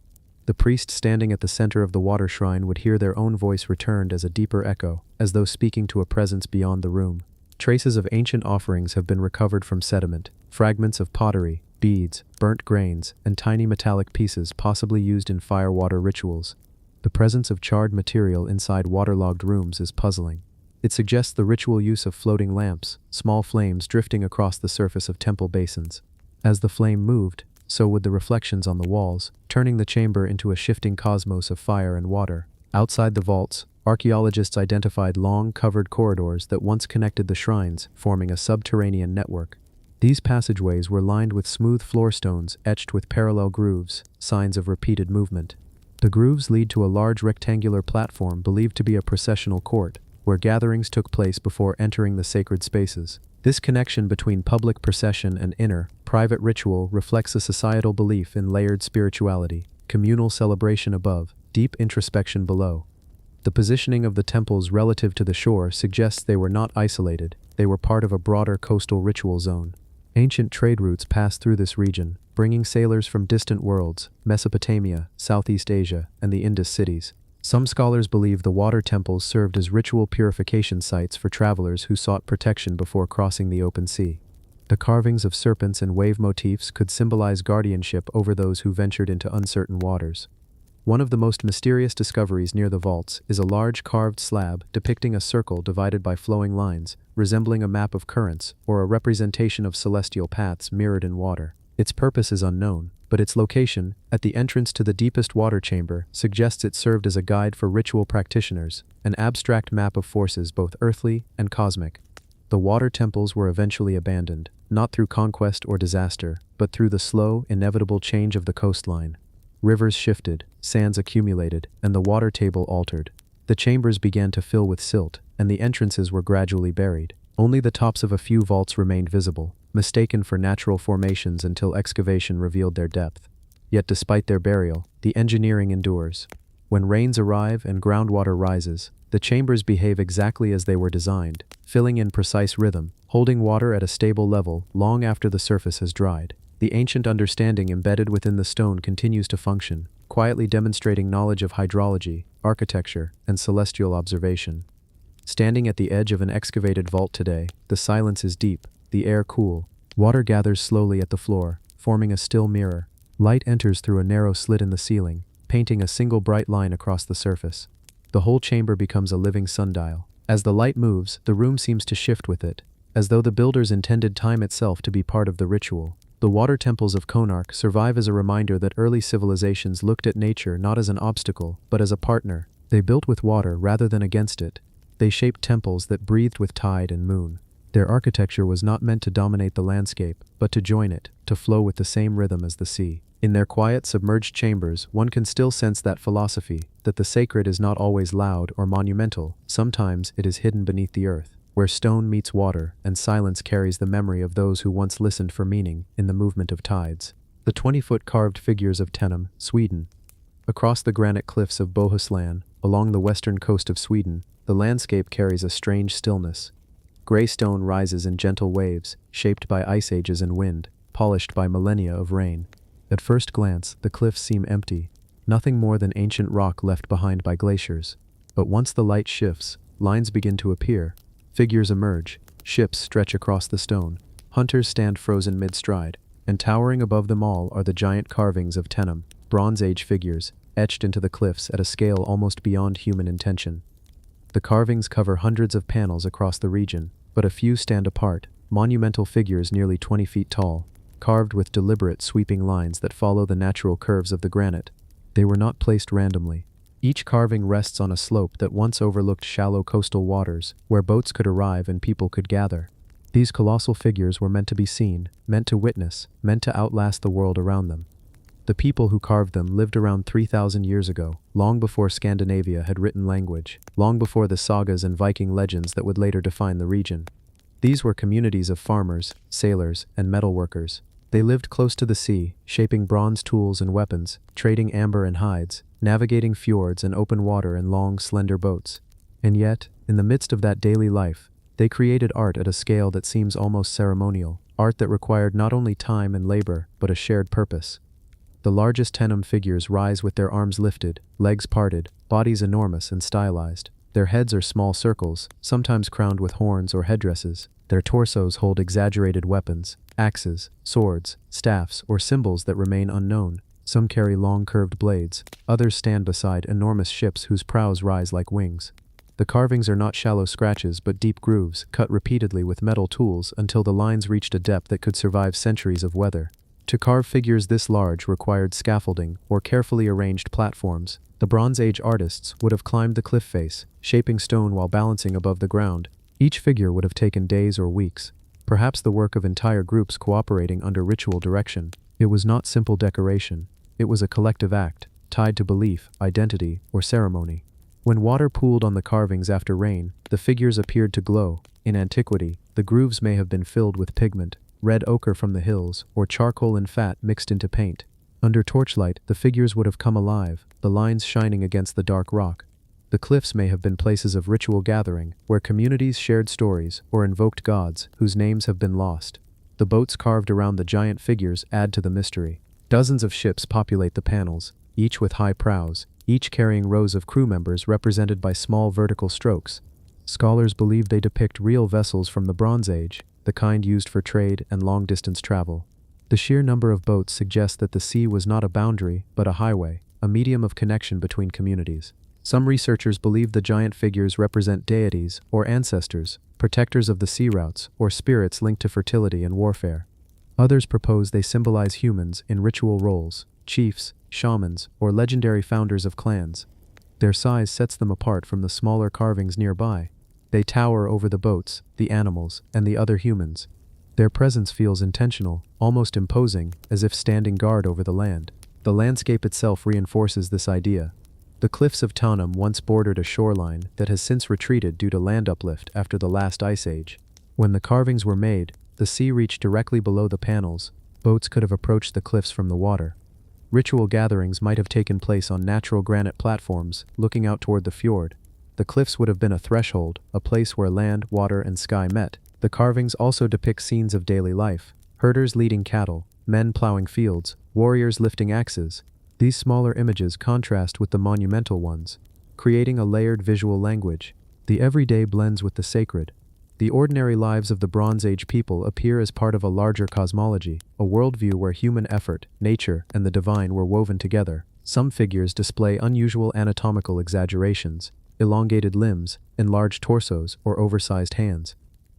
The priest standing at the center of the water shrine would hear their own voice returned as a deeper echo, as though speaking to a presence beyond the room. Traces of ancient offerings have been recovered from sediment, fragments of pottery, beads, burnt grains, and tiny metallic pieces possibly used in fire-water rituals. The presence of charred material inside waterlogged rooms is puzzling. It suggests the ritual use of floating lamps, small flames drifting across the surface of temple basins. As the flame moved, so would the reflections on the walls, turning the chamber into a shifting cosmos of fire and water. Outside the vaults, archaeologists identified long, covered corridors that once connected the shrines, forming a subterranean network. These passageways were lined with smooth floor stones etched with parallel grooves, signs of repeated movement. The grooves lead to a large rectangular platform believed to be a processional court, where gatherings took place before entering the sacred spaces. This connection between public procession and inner, private ritual reflects a societal belief in layered spirituality, communal celebration above, deep introspection below. The positioning of the temples relative to the shore suggests they were not isolated, they were part of a broader coastal ritual zone. Ancient trade routes passed through this region, bringing sailors from distant worlds, Mesopotamia, Southeast Asia, and the Indus cities. Some scholars believe the water temples served as ritual purification sites for travelers who sought protection before crossing the open sea. The carvings of serpents and wave motifs could symbolize guardianship over those who ventured into uncertain waters. One of the most mysterious discoveries near the vaults is a large carved slab depicting a circle divided by flowing lines, resembling a map of currents or a representation of celestial paths mirrored in water. Its purpose is unknown, but its location, at the entrance to the deepest water chamber, suggests it served as a guide for ritual practitioners, an abstract map of forces both earthly and cosmic. The water temples were eventually abandoned, not through conquest or disaster, but through the slow, inevitable change of the coastline. Rivers shifted, sands accumulated, and the water table altered. The chambers began to fill with silt, and the entrances were gradually buried. Only the tops of a few vaults remained visible, mistaken for natural formations until excavation revealed their depth. Yet despite their burial, the engineering endures. When rains arrive and groundwater rises, the chambers behave exactly as they were designed, filling in precise rhythm, holding water at a stable level long after the surface has dried. The ancient understanding embedded within the stone continues to function, quietly demonstrating knowledge of hydrology, architecture, and celestial observation. Standing at the edge of an excavated vault today, the silence is deep, the air cool. Water gathers slowly at the floor, forming a still mirror. Light enters through a narrow slit in the ceiling, painting a single bright line across the surface. The whole chamber becomes a living sundial. As the light moves, the room seems to shift with it, as though the builders intended time itself to be part of the ritual. The water temples of Konark survive as a reminder that early civilizations looked at nature not as an obstacle, but as a partner. They built with water rather than against it. They shaped temples that breathed with tide and moon. Their architecture was not meant to dominate the landscape, but to join it, to flow with the same rhythm as the sea. In their quiet, submerged chambers, one can still sense that philosophy, that the sacred is not always loud or monumental, sometimes it is hidden beneath the earth, where stone meets water and silence carries the memory of those who once listened for meaning in the movement of tides. The 20-foot carved figures of Tenham, Sweden. Across the granite cliffs of Bohuslän, along the western coast of Sweden, the landscape carries a strange stillness. Gray stone rises in gentle waves, shaped by ice ages and wind, polished by millennia of rain. At first glance, the cliffs seem empty, nothing more than ancient rock left behind by glaciers. But once the light shifts, lines begin to appear. Figures emerge, ships stretch across the stone, Hunters stand frozen mid-stride, and towering above them all are the giant carvings of Tenem, Bronze Age figures, etched into the cliffs at a scale almost beyond human intention. The carvings cover hundreds of panels across the region, but a few stand apart, monumental figures nearly 20 feet tall, carved with deliberate sweeping lines that follow the natural curves of the granite. They were not placed randomly. Each carving rests on a slope that once overlooked shallow coastal waters, where boats could arrive and people could gather. These colossal figures were meant to be seen, meant to witness, meant to outlast the world around them. The people who carved them lived around 3,000 years ago, long before Scandinavia had written language, long before the sagas and Viking legends that would later define the region. These were communities of farmers, sailors, and metalworkers. They lived close to the sea, shaping bronze tools and weapons, trading amber and hides, navigating fjords and open water in long, slender boats. And yet, in the midst of that daily life, they created art at a scale that seems almost ceremonial, art that required not only time and labor, but a shared purpose. The largest Tenem figures rise with their arms lifted, legs parted, bodies enormous and stylized. Their heads are small circles, sometimes crowned with horns or headdresses. Their torsos hold exaggerated weapons, axes, swords, staffs, or symbols that remain unknown. Some carry long curved blades, others stand beside enormous ships whose prows rise like wings. The carvings are not shallow scratches but deep grooves, cut repeatedly with metal tools until the lines reached a depth that could survive centuries of weather. To carve figures this large required scaffolding or carefully arranged platforms. The Bronze Age artists would have climbed the cliff face, shaping stone while balancing above the ground. Each figure would have taken days or weeks, perhaps the work of entire groups cooperating under ritual direction. It was not simple decoration. It was a collective act, tied to belief, identity, or ceremony. When water pooled on the carvings after rain, the figures appeared to glow. In antiquity, the grooves may have been filled with pigment, red ochre from the hills, or charcoal and fat mixed into paint. Under torchlight, the figures would have come alive, the lines shining against the dark rock. The cliffs may have been places of ritual gathering, where communities shared stories or invoked gods whose names have been lost. The boats carved around the giant figures add to the mystery. Dozens of ships populate the panels, each with high prows, each carrying rows of crew members represented by small vertical strokes. Scholars believe they depict real vessels from the Bronze Age, the kind used for trade and long-distance travel. The sheer number of boats suggests that the sea was not a boundary, but a highway, a medium of connection between communities. Some researchers believe the giant figures represent deities or ancestors, protectors of the sea routes, or spirits linked to fertility and warfare. Others propose they symbolize humans in ritual roles, chiefs, shamans, or legendary founders of clans. Their size sets them apart from the smaller carvings nearby. They tower over the boats, the animals, and the other humans. Their presence feels intentional, almost imposing, as if standing guard over the land. The landscape itself reinforces this idea. The cliffs of Tenem once bordered a shoreline that has since retreated due to land uplift after the last ice age. When the carvings were made, the sea reached directly below the panels. Boats could have approached the cliffs from the water. Ritual gatherings might have taken place on natural granite platforms, looking out toward the fjord. The cliffs would have been a threshold, a place where land, water, and sky met. The carvings also depict scenes of daily life: herders leading cattle, men plowing fields, warriors lifting axes. These smaller images contrast with the monumental ones, creating a layered visual language. The everyday blends with the sacred. The ordinary lives of the Bronze Age people appear as part of a larger cosmology, a worldview where human effort, nature, and the divine were woven together. Some figures display unusual anatomical exaggerations: elongated limbs, enlarged torsos, or oversized hands.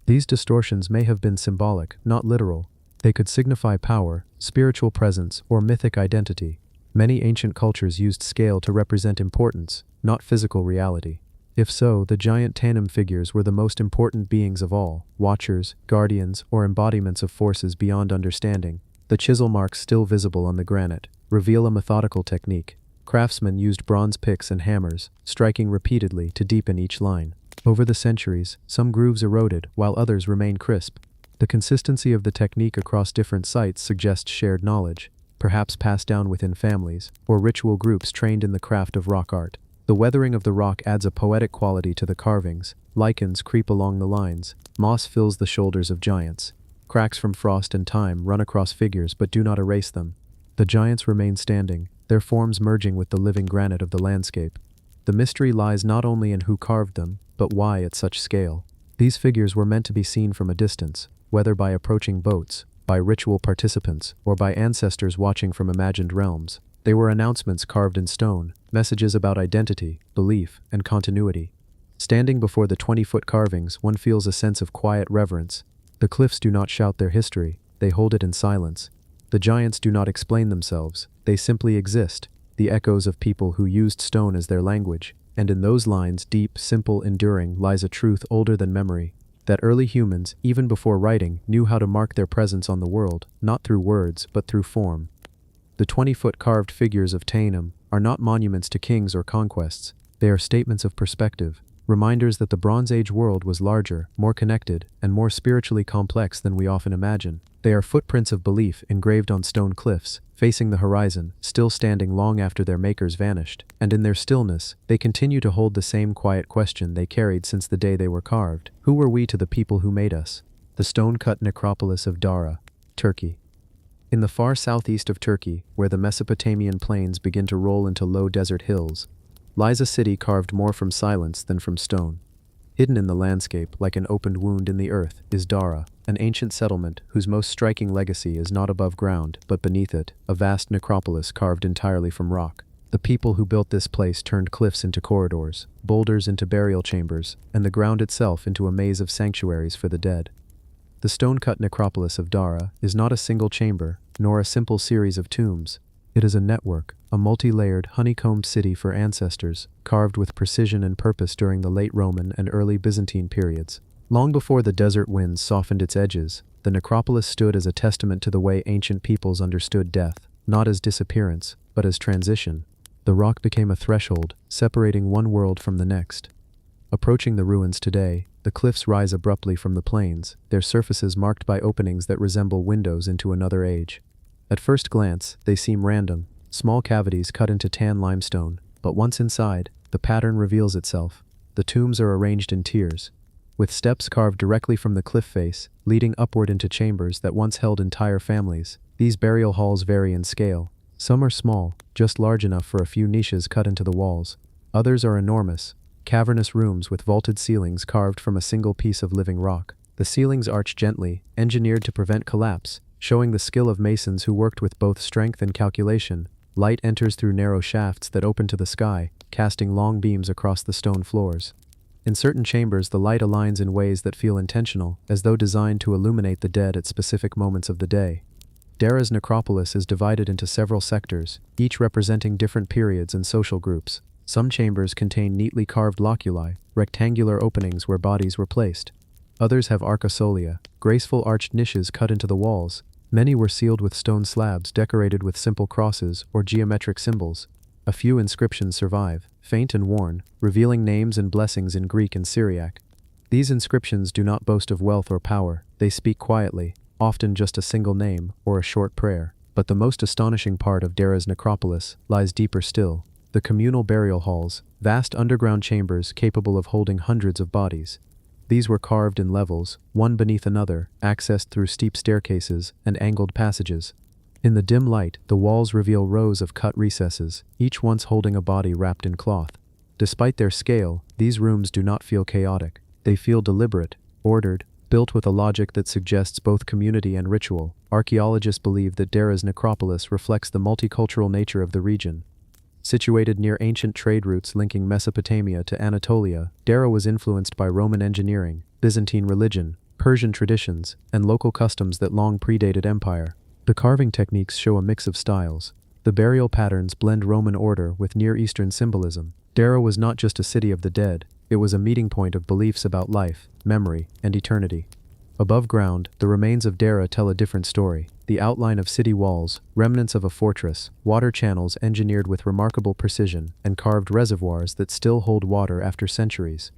These distortions may have been symbolic, not literal. They could signify power, spiritual presence, or mythic identity. Many ancient cultures used scale to represent importance, not physical reality. If so, the giant Tenem figures were the most important beings of all, watchers, guardians, or embodiments of forces beyond understanding. The chisel marks still visible on the granite reveal a methodical technique. Craftsmen used bronze picks and hammers, striking repeatedly to deepen each line. Over the centuries, some grooves eroded while others remained crisp. The consistency of the technique across different sites suggests shared knowledge, perhaps passed down within families, or ritual groups trained in the craft of rock art. The weathering of the rock adds a poetic quality to the carvings. Lichens creep along the lines. Moss fills the shoulders of giants. Cracks from frost and time run across figures but do not erase them. The giants remain standing, their forms merging with the living granite of the landscape. The mystery lies not only in who carved them, but why at such scale. These figures were meant to be seen from a distance, whether by approaching boats, by ritual participants, or by ancestors watching from imagined realms. They were announcements carved in stone, messages about identity, belief, and continuity. Standing before the 20-foot carvings, one feels a sense of quiet reverence. The cliffs do not shout their history, they hold it in silence. The giants do not explain themselves, they simply exist, the echoes of people who used stone as their language. And in those lines, deep, simple, enduring, lies a truth older than memory. That early humans, even before writing, knew how to mark their presence on the world, not through words, but through form. The 20-foot carved figures of Tainum are not monuments to kings or conquests, they are statements of perspective, reminders that the Bronze Age world was larger, more connected, and more spiritually complex than we often imagine. They are footprints of belief engraved on stone cliffs, facing the horizon, still standing long after their makers vanished, and in their stillness, they continue to hold the same quiet question they carried since the day they were carved. Who were we to the people who made us? The stone-cut necropolis of Dara, Turkey. In the far southeast of Turkey, where the Mesopotamian plains begin to roll into low desert hills, lies a city carved more from silence than from stone. Hidden in the landscape, like an opened wound in the earth, is Dara, an ancient settlement whose most striking legacy is not above ground, but beneath it, a vast necropolis carved entirely from rock. The people who built this place turned cliffs into corridors, boulders into burial chambers, and the ground itself into a maze of sanctuaries for the dead. The stone-cut necropolis of Dara is not a single chamber, nor a simple series of tombs. It is a network, a multi-layered, honeycombed city for ancestors, carved with precision and purpose during the late Roman and early Byzantine periods. Long before the desert winds softened its edges, the necropolis stood as a testament to the way ancient peoples understood death, not as disappearance, but as transition. The rock became a threshold, separating one world from the next. Approaching the ruins today, the cliffs rise abruptly from the plains, their surfaces marked by openings that resemble windows into another age. At first glance, they seem random, small cavities cut into tan limestone, but once inside, the pattern reveals itself. The tombs are arranged in tiers, with steps carved directly from the cliff face, leading upward into chambers that once held entire families. These burial halls vary in scale. Some are small, just large enough for a few niches cut into the walls. Others are enormous, cavernous rooms with vaulted ceilings carved from a single piece of living rock. The ceilings arch gently, engineered to prevent collapse, showing the skill of masons who worked with both strength and calculation. Light enters through narrow shafts that open to the sky, casting long beams across the stone floors. In certain chambers, the light aligns in ways that feel intentional, as though designed to illuminate the dead at specific moments of the day. Dara's necropolis is divided into several sectors, each representing different periods and social groups. Some chambers contain neatly carved loculi, rectangular openings where bodies were placed. Others have arcosolia, graceful arched niches cut into the walls. Many were sealed with stone slabs decorated with simple crosses or geometric symbols. A few inscriptions survive, faint and worn, revealing names and blessings in Greek and Syriac. These inscriptions do not boast of wealth or power, they speak quietly, often just a single name or a short prayer. But the most astonishing part of Dara's necropolis lies deeper still. The communal burial halls, vast underground chambers capable of holding hundreds of bodies. These were carved in levels, one beneath another, accessed through steep staircases and angled passages. In the dim light, the walls reveal rows of cut recesses, each once holding a body wrapped in cloth. Despite their scale, these rooms do not feel chaotic. They feel deliberate, ordered, built with a logic that suggests both community and ritual. Archaeologists believe that Dara's necropolis reflects the multicultural nature of the region. Situated near ancient trade routes linking Mesopotamia to Anatolia, Dara was influenced by Roman engineering, Byzantine religion, Persian traditions, and local customs that long predated empire. The carving techniques show a mix of styles. The burial patterns blend Roman order with Near Eastern symbolism. Dara was not just a city of the dead, it was a meeting point of beliefs about life, memory, and eternity. Above ground, the remains of Dara tell a different story. The outline of city walls, remnants of a fortress, water channels engineered with remarkable precision, and carved reservoirs that still hold water after centuries.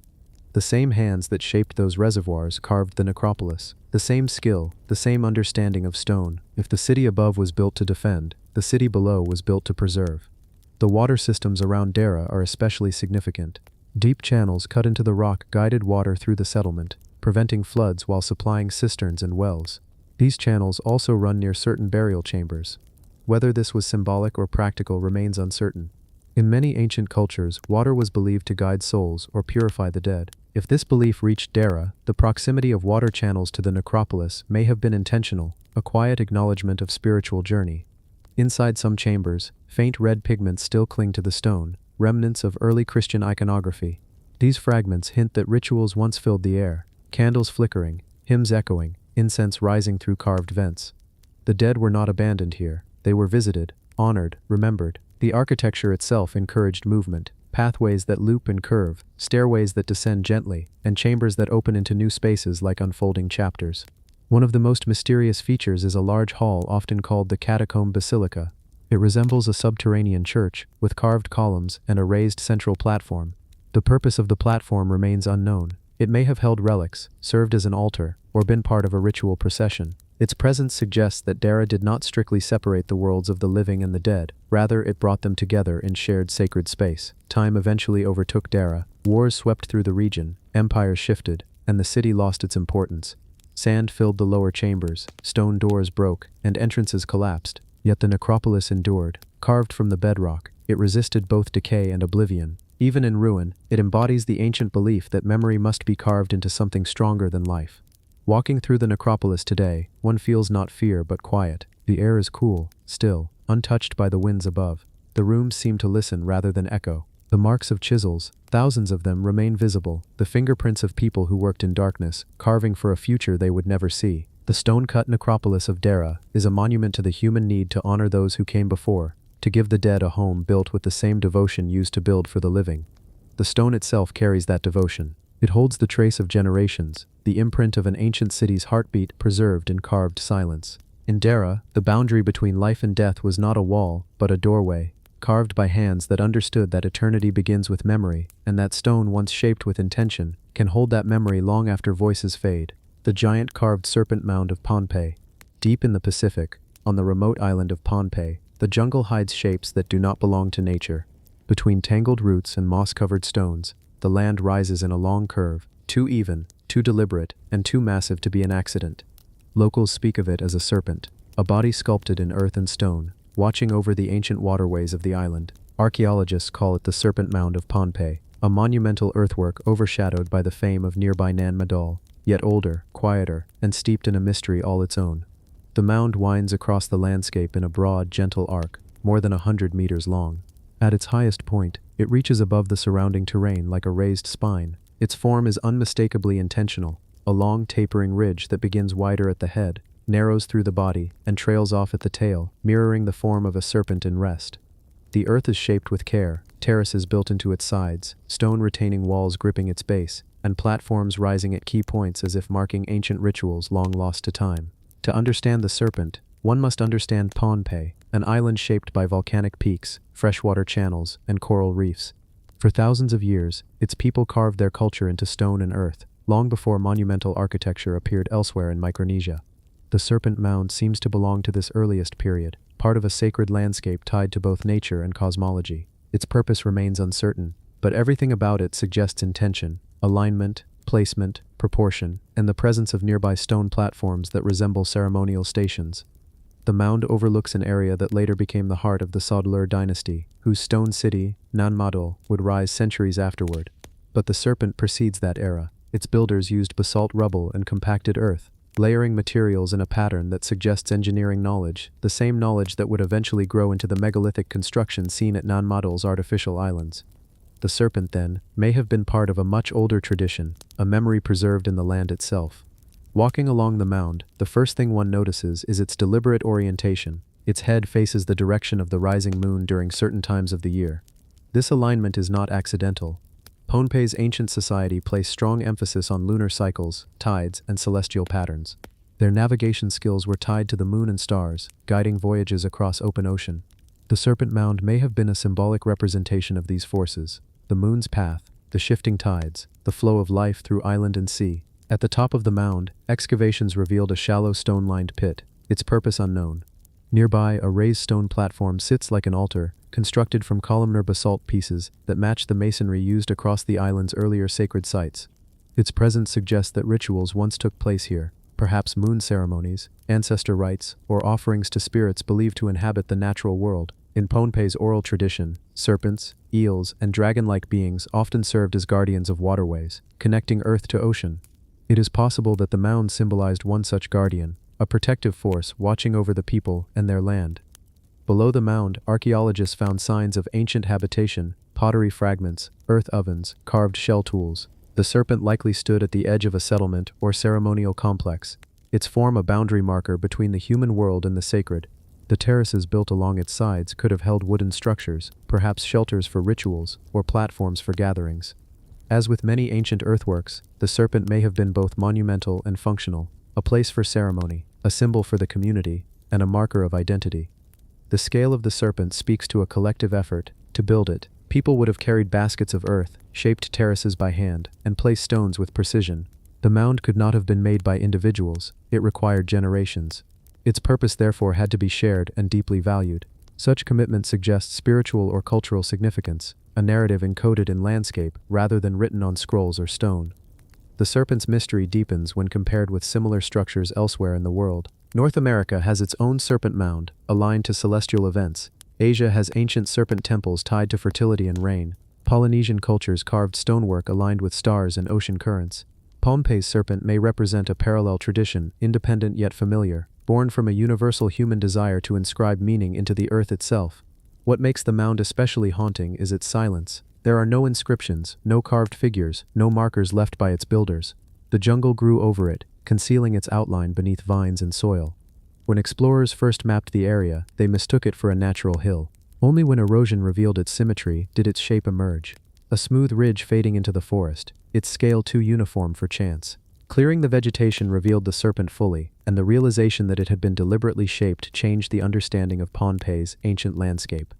The same hands that shaped those reservoirs carved the necropolis. The same skill, the same understanding of stone. If the city above was built to defend, the city below was built to preserve. The water systems around Dara are especially significant. Deep channels cut into the rock guided water through the settlement, preventing floods while supplying cisterns and wells. These channels also run near certain burial chambers. Whether this was symbolic or practical remains uncertain. In many ancient cultures, water was believed to guide souls or purify the dead. If this belief reached Dera, the proximity of water channels to the necropolis may have been intentional, a quiet acknowledgement of spiritual journey. Inside some chambers, faint red pigments still cling to the stone, remnants of early Christian iconography. These fragments hint that rituals once filled the air, candles flickering, hymns echoing, incense rising through carved vents. The dead were not abandoned here, they were visited, honored, remembered. The architecture itself encouraged movement, pathways that loop and curve, stairways that descend gently, and chambers that open into new spaces like unfolding chapters. One of the most mysterious features is a large hall often called the Catacomb Basilica. It resembles a subterranean church, with carved columns and a raised central platform. The purpose of the platform remains unknown. It may have held relics, served as an altar, or been part of a ritual procession. Its presence suggests that Dara did not strictly separate the worlds of the living and the dead, rather it brought them together in shared sacred space. Time eventually overtook Dara, wars swept through the region, empires shifted, and the city lost its importance. Sand filled the lower chambers, stone doors broke, and entrances collapsed, yet the necropolis endured. Carved from the bedrock, it resisted both decay and oblivion. Even in ruin, it embodies the ancient belief that memory must be carved into something stronger than life. Walking through the necropolis today, one feels not fear but quiet. The air is cool, still, untouched by the winds above. The rooms seem to listen rather than echo. The marks of chisels, thousands of them, remain visible, the fingerprints of people who worked in darkness, carving for a future they would never see. The stone-cut necropolis of Dara is a monument to the human need to honor those who came before, to give the dead a home built with the same devotion used to build for the living. The stone itself carries that devotion. It holds the trace of generations, the imprint of an ancient city's heartbeat preserved in carved silence. In Dara, the boundary between life and death was not a wall, but a doorway, carved by hands that understood that eternity begins with memory, and that stone once shaped with intention can hold that memory long after voices fade. The giant carved serpent mound of Pohnpei. Deep in the Pacific, on the remote island of Pohnpei, the jungle hides shapes that do not belong to nature. Between tangled roots and moss-covered stones, the land rises in a long curve, too even, too deliberate, and too massive to be an accident. Locals speak of it as a serpent, a body sculpted in earth and stone, watching over the ancient waterways of the island. Archaeologists call it the Serpent Mound of Pohnpei, a monumental earthwork overshadowed by the fame of nearby Nan Madol, yet older, quieter, and steeped in a mystery all its own. The mound winds across the landscape in a broad, gentle arc, more than 100 meters long. At its highest point, it reaches above the surrounding terrain like a raised spine. Its form is unmistakably intentional, a long tapering ridge that begins wider at the head, narrows through the body, and trails off at the tail, mirroring the form of a serpent in rest. The earth is shaped with care, terraces built into its sides, stone retaining walls gripping its base, and platforms rising at key points as if marking ancient rituals long lost to time. To understand the serpent, one must understand Pohnpei, an island shaped by volcanic peaks, freshwater channels, and coral reefs. For thousands of years, its people carved their culture into stone and earth, long before monumental architecture appeared elsewhere in Micronesia. The Serpent Mound seems to belong to this earliest period, part of a sacred landscape tied to both nature and cosmology. Its purpose remains uncertain, but everything about it suggests intention, alignment, placement, proportion, and the presence of nearby stone platforms that resemble ceremonial stations. The mound overlooks an area that later became the heart of the Sodler dynasty, whose stone city, Nanmadol, would rise centuries afterward. But the serpent precedes that era. Its builders used basalt rubble and compacted earth, layering materials in a pattern that suggests engineering knowledge, the same knowledge that would eventually grow into the megalithic construction seen at Nanmadol's artificial islands. The serpent, then, may have been part of a much older tradition, a memory preserved in the land itself. Walking along the mound, the first thing one notices is its deliberate orientation. Its head faces the direction of the rising moon during certain times of the year. This alignment is not accidental. Pohnpei's ancient society placed strong emphasis on lunar cycles, tides, and celestial patterns. Their navigation skills were tied to the moon and stars, guiding voyages across open ocean. The Serpent Mound may have been a symbolic representation of these forces: the moon's path, the shifting tides, the flow of life through island and sea. At the top of the mound, excavations revealed a shallow stone-lined pit, its purpose unknown. Nearby, a raised stone platform sits like an altar, constructed from columnar basalt pieces that match the masonry used across the island's earlier sacred sites. Its presence suggests that rituals once took place here, perhaps moon ceremonies, ancestor rites, or offerings to spirits believed to inhabit the natural world. In Pohnpei's oral tradition, serpents, eels, and dragon-like beings often served as guardians of waterways, connecting earth to ocean. It is possible that the mound symbolized one such guardian, a protective force watching over the people and their land. Below the mound, archaeologists found signs of ancient habitation, pottery fragments, earth ovens, carved shell tools. The serpent likely stood at the edge of a settlement or ceremonial complex, its form a boundary marker between the human world and the sacred. The terraces built along its sides could have held wooden structures, perhaps shelters for rituals, or platforms for gatherings. As with many ancient earthworks, the serpent may have been both monumental and functional, a place for ceremony, a symbol for the community, and a marker of identity. The scale of the serpent speaks to a collective effort. To build it, people would have carried baskets of earth, shaped terraces by hand, and placed stones with precision. The mound could not have been made by individuals, it required generations. Its purpose therefore had to be shared and deeply valued. Such commitment suggests spiritual or cultural significance, a narrative encoded in landscape rather than written on scrolls or stone. The serpent's mystery deepens when compared with similar structures elsewhere in the world. North America has its own serpent mound, aligned to celestial events. Asia has ancient serpent temples tied to fertility and rain. Polynesian cultures carved stonework aligned with stars and ocean currents. Pohnpei's serpent may represent a parallel tradition, independent yet familiar, born from a universal human desire to inscribe meaning into the earth itself. What makes the mound especially haunting is its silence. There are no inscriptions, no carved figures, no markers left by its builders. The jungle grew over it, concealing its outline beneath vines and soil. When explorers first mapped the area, they mistook it for a natural hill. Only when erosion revealed its symmetry did its shape emerge. A smooth ridge fading into the forest, its scale too uniform for chance. Clearing the vegetation revealed the serpent fully, and the realization that it had been deliberately shaped changed the understanding of Pohnpei's ancient landscape.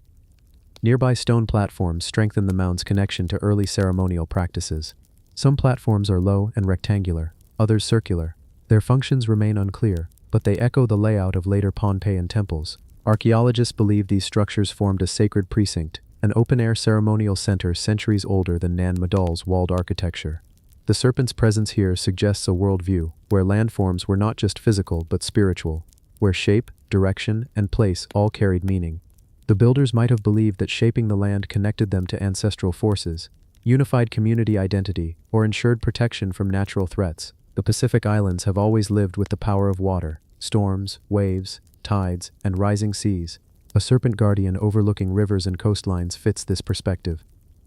Nearby stone platforms strengthen the mound's connection to early ceremonial practices. Some platforms are low and rectangular, others circular. Their functions remain unclear, but they echo the layout of later Pohnpeian temples. Archaeologists believe these structures formed a sacred precinct, an open-air ceremonial center centuries older than Nan Madol's walled architecture. The serpent's presence here suggests a worldview, where landforms were not just physical but spiritual, where shape, direction, and place all carried meaning. The builders might have believed that shaping the land connected them to ancestral forces, unified community identity, or ensured protection from natural threats. The Pacific Islands have always lived with the power of water, storms, waves, tides, and rising seas. A serpent guardian overlooking rivers and coastlines fits this perspective.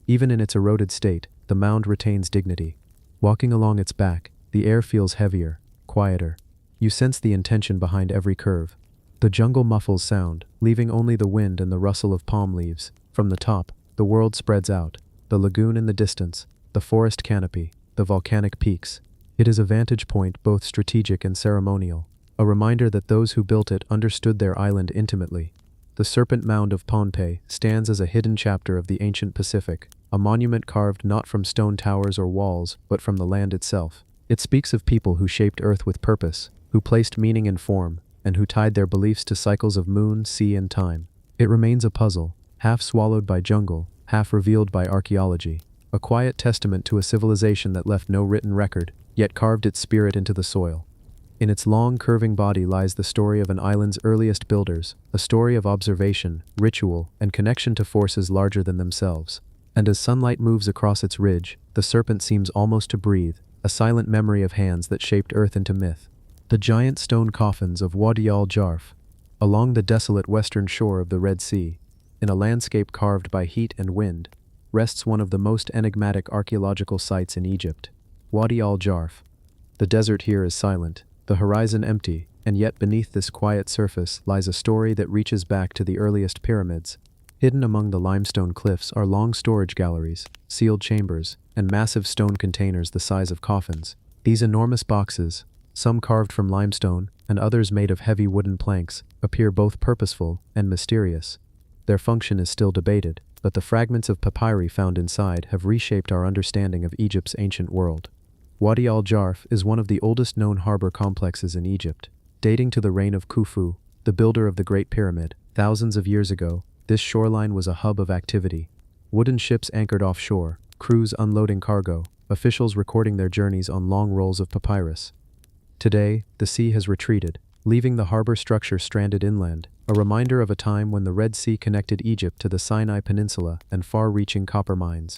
Even in its eroded state, the mound retains dignity. Walking along its back, the air feels heavier, quieter. You sense the intention behind every curve. The jungle muffles sound, leaving only the wind and the rustle of palm leaves. From the top, the world spreads out. The lagoon in the distance, the forest canopy, the volcanic peaks. It is a vantage point both strategic and ceremonial, a reminder that those who built it understood their island intimately. The serpent mound of Pohnpei stands as a hidden chapter of the ancient Pacific, a monument carved not from stone towers or walls, but from the land itself. It speaks of people who shaped Earth with purpose, who placed meaning in form, and who tied their beliefs to cycles of moon, sea, and time. It remains a puzzle, half swallowed by jungle, half revealed by archaeology, a quiet testament to a civilization that left no written record, yet carved its spirit into the soil. In its long, curving body lies the story of an island's earliest builders, a story of observation, ritual, and connection to forces larger than themselves. And as sunlight moves across its ridge, the serpent seems almost to breathe, a silent memory of hands that shaped Earth into myth. The giant stone coffins of Wadi al-Jarf, along the desolate western shore of the Red Sea, in a landscape carved by heat and wind, rests one of the most enigmatic archaeological sites in Egypt. Wadi al-Jarf. The desert here is silent, the horizon empty, and yet beneath this quiet surface lies a story that reaches back to the earliest pyramids. Hidden among the limestone cliffs are long storage galleries, sealed chambers, and massive stone containers the size of coffins. These enormous boxes, some carved from limestone and others made of heavy wooden planks, appear both purposeful and mysterious. Their function is still debated, but the fragments of papyri found inside have reshaped our understanding of Egypt's ancient world. Wadi al-Jarf is one of the oldest known harbor complexes in Egypt. Dating to the reign of Khufu, the builder of the Great Pyramid, thousands of years ago, this shoreline was a hub of activity. Wooden ships anchored offshore, crews unloading cargo, officials recording their journeys on long rolls of papyrus. Today, the sea has retreated, leaving the harbor structure stranded inland, a reminder of a time when the Red Sea connected Egypt to the Sinai Peninsula and far-reaching copper mines.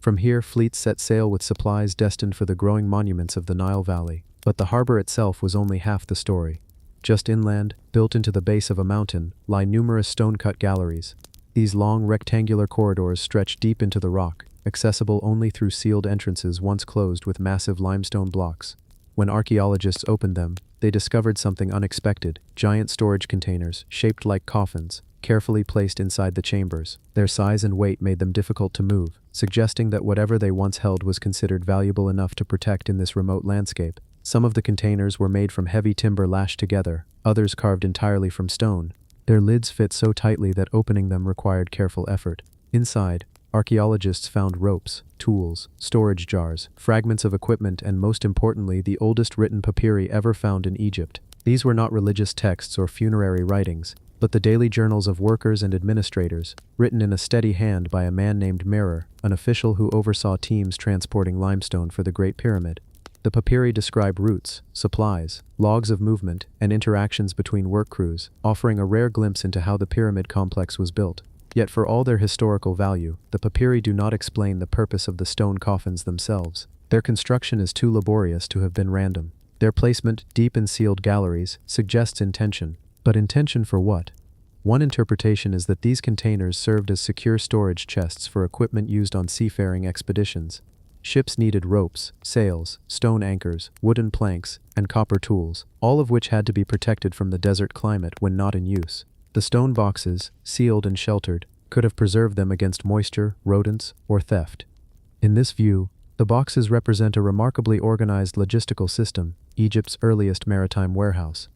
From here, fleets set sail with supplies destined for the growing monuments of the Nile Valley. But the harbor itself was only half the story. Just inland, built into the base of a mountain, lie numerous stone-cut galleries. These long rectangular corridors stretch deep into the rock, accessible only through sealed entrances once closed with massive limestone blocks. When archaeologists opened them, they discovered something unexpected: giant storage containers, shaped like coffins, carefully placed inside the chambers. Their size and weight made them difficult to move, suggesting that whatever they once held was considered valuable enough to protect in this remote landscape. Some of the containers were made from heavy timber lashed together, others carved entirely from stone. Their lids fit so tightly that opening them required careful effort. Inside, archaeologists found ropes, tools, storage jars, fragments of equipment, and most importantly, the oldest written papyri ever found in Egypt. These were not religious texts or funerary writings, but the daily journals of workers and administrators, written in a steady hand by a man named Merer, an official who oversaw teams transporting limestone for the Great Pyramid. The papyri describe routes, supplies, logs of movement, and interactions between work crews, offering a rare glimpse into how the pyramid complex was built. Yet for all their historical value, the papyri do not explain the purpose of the stone coffins themselves. Their construction is too laborious to have been random. Their placement, deep in sealed galleries, suggests intention. But intention for what? One interpretation is that these containers served as secure storage chests for equipment used on seafaring expeditions. Ships needed ropes, sails, stone anchors, wooden planks, and copper tools, all of which had to be protected from the desert climate when not in use. The stone boxes, sealed and sheltered, could have preserved them against moisture, rodents, or theft. In this view, the boxes represent a remarkably organized logistical system, Egypt's earliest maritime warehouse.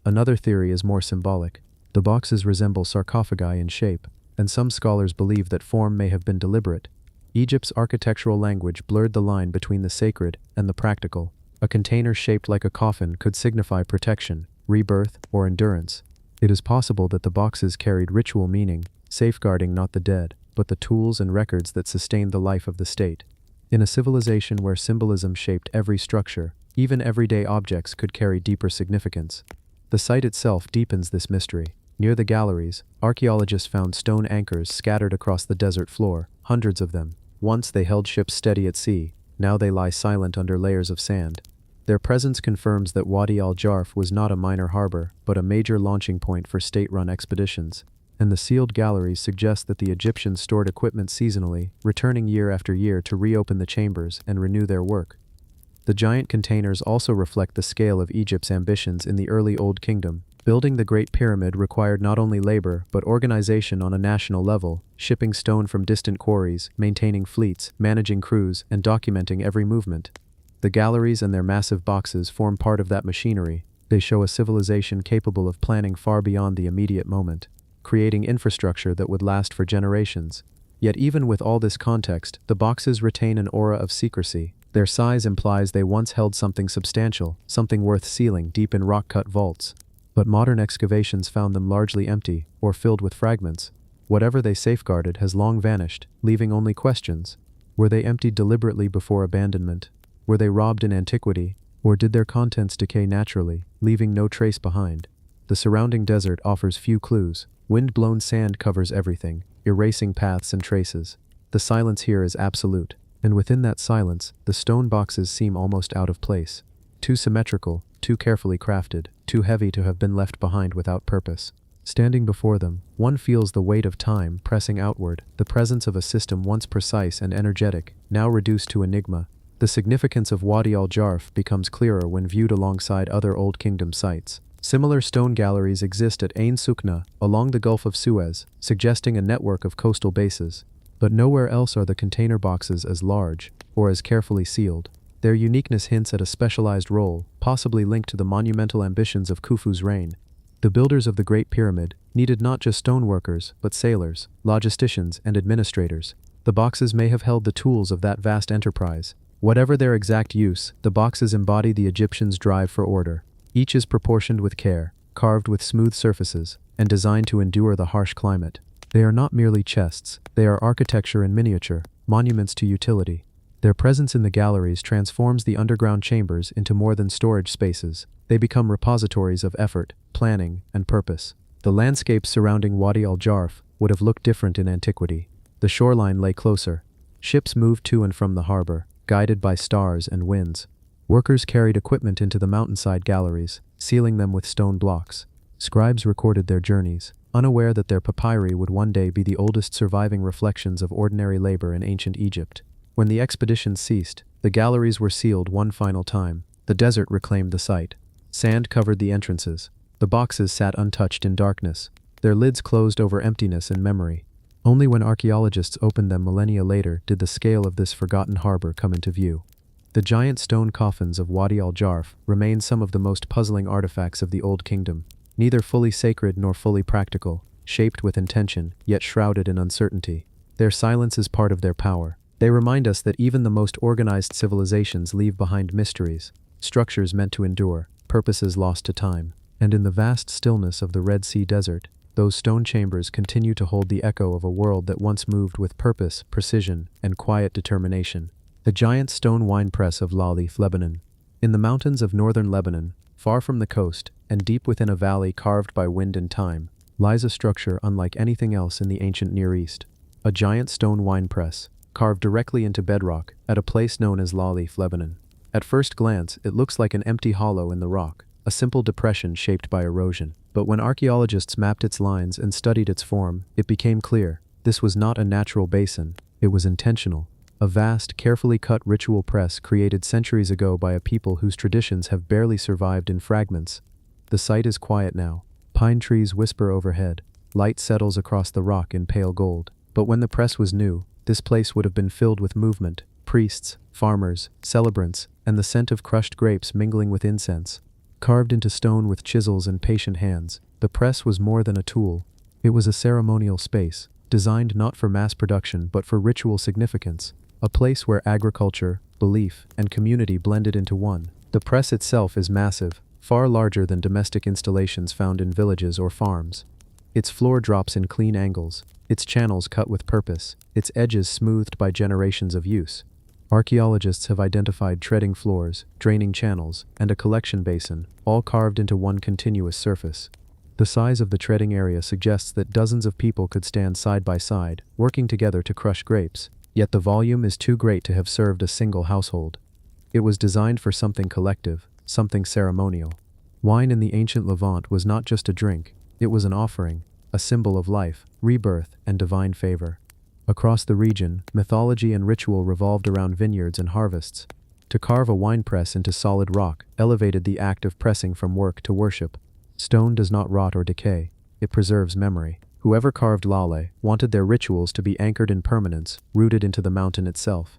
Another theory is more symbolic. The boxes resemble sarcophagi in shape, and some scholars believe that form may have been deliberate. Egypt's architectural language blurred the line between the sacred and the practical. A container shaped like a coffin could signify protection, rebirth, or endurance. It is possible that the boxes carried ritual meaning, safeguarding not the dead, but the tools and records that sustained the life of the state. In a civilization where symbolism shaped every structure, even everyday objects could carry deeper significance. The site itself deepens this mystery. Near the galleries, archaeologists found stone anchors scattered across the desert floor, hundreds of them. Once they held ships steady at sea, now they lie silent under layers of sand. Their presence confirms that Wadi al-Jarf was not a minor harbor, but a major launching point for state-run expeditions. And the sealed galleries suggest that the Egyptians stored equipment seasonally, returning year after year to reopen the chambers and renew their work. The giant containers also reflect the scale of Egypt's ambitions in the early Old Kingdom. Building the Great Pyramid required not only labor, but organization on a national level, shipping stone from distant quarries, maintaining fleets, managing crews, and documenting every movement. The galleries and their massive boxes form part of that machinery. They show a civilization capable of planning far beyond the immediate moment, creating infrastructure that would last for generations. Yet even with all this context, the boxes retain an aura of secrecy. Their size implies they once held something substantial, something worth sealing deep in rock-cut vaults. But modern excavations found them largely empty, or filled with fragments. Whatever they safeguarded has long vanished, leaving only questions. Were they emptied deliberately before abandonment? Were they robbed in antiquity? Or did their contents decay naturally, leaving no trace behind? The surrounding desert offers few clues. Wind-blown sand covers everything, erasing paths and traces. The silence here is absolute, and within that silence, the stone boxes seem almost out of place. Too symmetrical, too carefully crafted, too heavy to have been left behind without purpose. Standing before them, one feels the weight of time pressing outward, the presence of a system once precise and energetic, now reduced to enigma. The significance of Wadi al-Jarf becomes clearer when viewed alongside other Old Kingdom sites. Similar stone galleries exist at Ain Sukna, along the Gulf of Suez, suggesting a network of coastal bases. But nowhere else are the container boxes as large, or as carefully sealed. Their uniqueness hints at a specialized role, possibly linked to the monumental ambitions of Khufu's reign. The builders of the Great Pyramid needed not just stoneworkers, but sailors, logisticians, and administrators. The boxes may have held the tools of that vast enterprise. Whatever their exact use, the boxes embody the Egyptians' drive for order. Each is proportioned with care, carved with smooth surfaces, and designed to endure the harsh climate. They are not merely chests, they are architecture in miniature, monuments to utility. Their presence in the galleries transforms the underground chambers into more than storage spaces. They become repositories of effort, planning, and purpose. The landscapes surrounding Wadi al-Jarf would have looked different in antiquity. The shoreline lay closer. Ships moved to and from the harbor, guided by stars and winds. Workers carried equipment into the mountainside galleries, sealing them with stone blocks. Scribes recorded their journeys, unaware that their papyri would one day be the oldest surviving reflections of ordinary labor in ancient Egypt. When the expedition ceased, the galleries were sealed one final time. The desert reclaimed the site. Sand covered the entrances. The boxes sat untouched in darkness, their lids closed over emptiness and memory. Only when archaeologists opened them millennia later did the scale of this forgotten harbor come into view. The giant stone coffins of Wadi al-Jarf remain some of the most puzzling artifacts of the Old Kingdom, neither fully sacred nor fully practical, shaped with intention, yet shrouded in uncertainty. Their silence is part of their power. They remind us that even the most organized civilizations leave behind mysteries, structures meant to endure, purposes lost to time. And in the vast stillness of the Red Sea desert, those stone chambers continue to hold the echo of a world that once moved with purpose, precision, and quiet determination. The giant stone wine press of Lalith, Lebanon. In the mountains of northern Lebanon, far from the coast, and deep within a valley carved by wind and time, lies a structure unlike anything else in the ancient Near East. A giant stone wine press, carved directly into bedrock, at a place known as Lalith, Lebanon. At first glance, it looks like an empty hollow in the rock, a simple depression shaped by erosion. But when archaeologists mapped its lines and studied its form, it became clear. This was not a natural basin, it was intentional. A vast, carefully cut ritual press created centuries ago by a people whose traditions have barely survived in fragments. The site is quiet now. Pine trees whisper overhead. Light settles across the rock in pale gold. But when the press was new, this place would have been filled with movement, priests, farmers, celebrants, and the scent of crushed grapes mingling with incense. Carved into stone with chisels and patient hands, the press was more than a tool. It was a ceremonial space, designed not for mass production but for ritual significance, a place where agriculture, belief, and community blended into one. The press itself is massive, far larger than domestic installations found in villages or farms. Its floor drops in clean angles, its channels cut with purpose, its edges smoothed by generations of use. Archaeologists have identified treading floors, draining channels, and a collection basin, all carved into one continuous surface. The size of the treading area suggests that dozens of people could stand side by side, working together to crush grapes, yet the volume is too great to have served a single household. It was designed for something collective, something ceremonial. Wine in the ancient Levant was not just a drink, it was an offering, a symbol of life, rebirth, and divine favor. Across the region, mythology and ritual revolved around vineyards and harvests. To carve a wine press into solid rock elevated the act of pressing from work to worship. Stone does not rot or decay, it preserves memory. Whoever carved Lale wanted their rituals to be anchored in permanence, rooted into the mountain itself.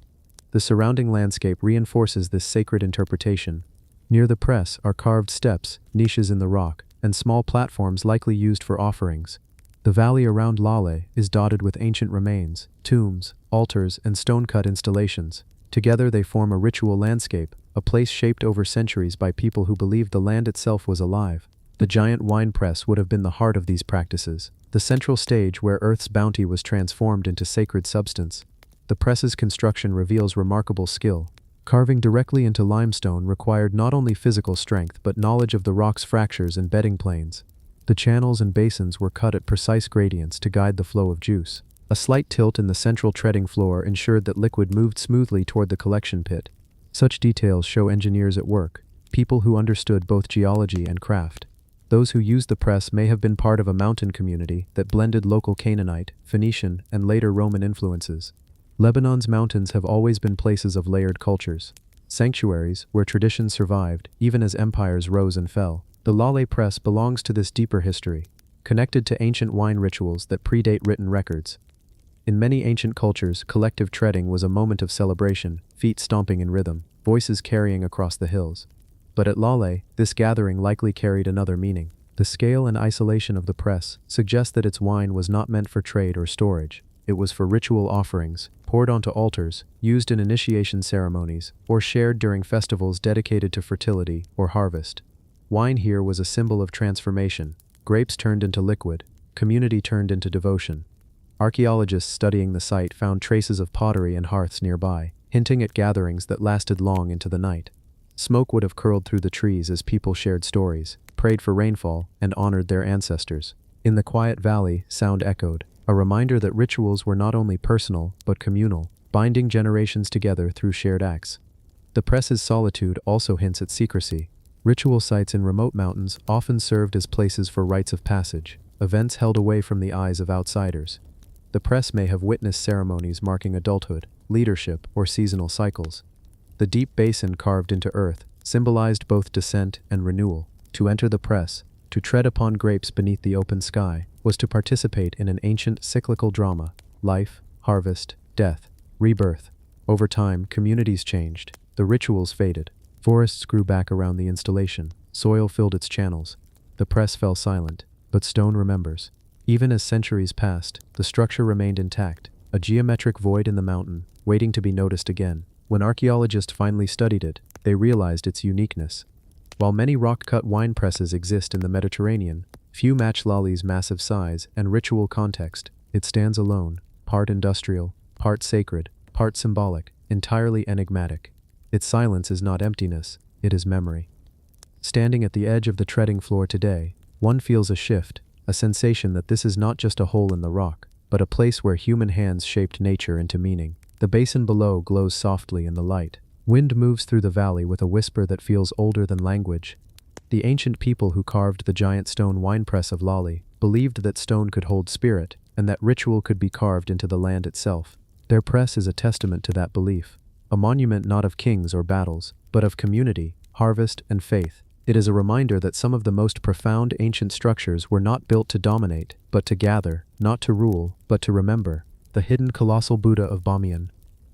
The surrounding landscape reinforces this sacred interpretation. Near the press are carved steps, niches in the rock, and small platforms likely used for offerings. The valley around Lale is dotted with ancient remains, tombs, altars, and stone-cut installations. Together they form a ritual landscape, a place shaped over centuries by people who believed the land itself was alive. The giant wine press would have been the heart of these practices, the central stage where Earth's bounty was transformed into sacred substance. The press's construction reveals remarkable skill. Carving directly into limestone required not only physical strength but knowledge of the rock's fractures and bedding planes. The channels and basins were cut at precise gradients to guide the flow of juice. A slight tilt in the central treading floor ensured that liquid moved smoothly toward the collection pit. Such details show engineers at work, people who understood both geology and craft. Those who used the press may have been part of a mountain community that blended local Canaanite, Phoenician, and later Roman influences. Lebanon's mountains have always been places of layered cultures, sanctuaries where traditions survived even as empires rose and fell. The Lale press belongs to this deeper history, connected to ancient wine rituals that predate written records. In many ancient cultures, collective treading was a moment of celebration, feet stomping in rhythm, voices carrying across the hills. But at Lale, this gathering likely carried another meaning. The scale and isolation of the press suggest that its wine was not meant for trade or storage. It was for ritual offerings, poured onto altars, used in initiation ceremonies, or shared during festivals dedicated to fertility or harvest. Wine here was a symbol of transformation. Grapes turned into liquid, community turned into devotion. Archaeologists studying the site found traces of pottery and hearths nearby, hinting at gatherings that lasted long into the night. Smoke would have curled through the trees as people shared stories, prayed for rainfall, and honored their ancestors. In the quiet valley, sound echoed, a reminder that rituals were not only personal but communal, binding generations together through shared acts. The press's solitude also hints at secrecy. Ritual sites in remote mountains often served as places for rites of passage, events held away from the eyes of outsiders. The press may have witnessed ceremonies marking adulthood, leadership, or seasonal cycles. The deep basin carved into earth symbolized both descent and renewal. To enter the press, to tread upon grapes beneath the open sky, was to participate in an ancient cyclical drama: life, harvest, death, rebirth. Over time, communities changed. The rituals faded. Forests grew back around the installation. Soil filled its channels. The press fell silent, but stone remembers. Even as centuries passed, the structure remained intact, a geometric void in the mountain, waiting to be noticed again. When archaeologists finally studied it, they realized its uniqueness. While many rock-cut wine presses exist in the Mediterranean, few match Lali's massive size and ritual context. It stands alone, part industrial, part sacred, part symbolic, entirely enigmatic. Its silence is not emptiness, it is memory. Standing at the edge of the treading floor today, one feels a shift, a sensation that this is not just a hole in the rock, but a place where human hands shaped nature into meaning. The basin below glows softly in the light. Wind moves through the valley with a whisper that feels older than language. The ancient people who carved the giant stone winepress of Lali believed that stone could hold spirit, and that ritual could be carved into the land itself. Their press is a testament to that belief, a monument not of kings or battles, but of community, harvest, and faith. It is a reminder that some of the most profound ancient structures were not built to dominate, but to gather, not to rule, but to remember. The hidden colossal Buddha of Bamiyan.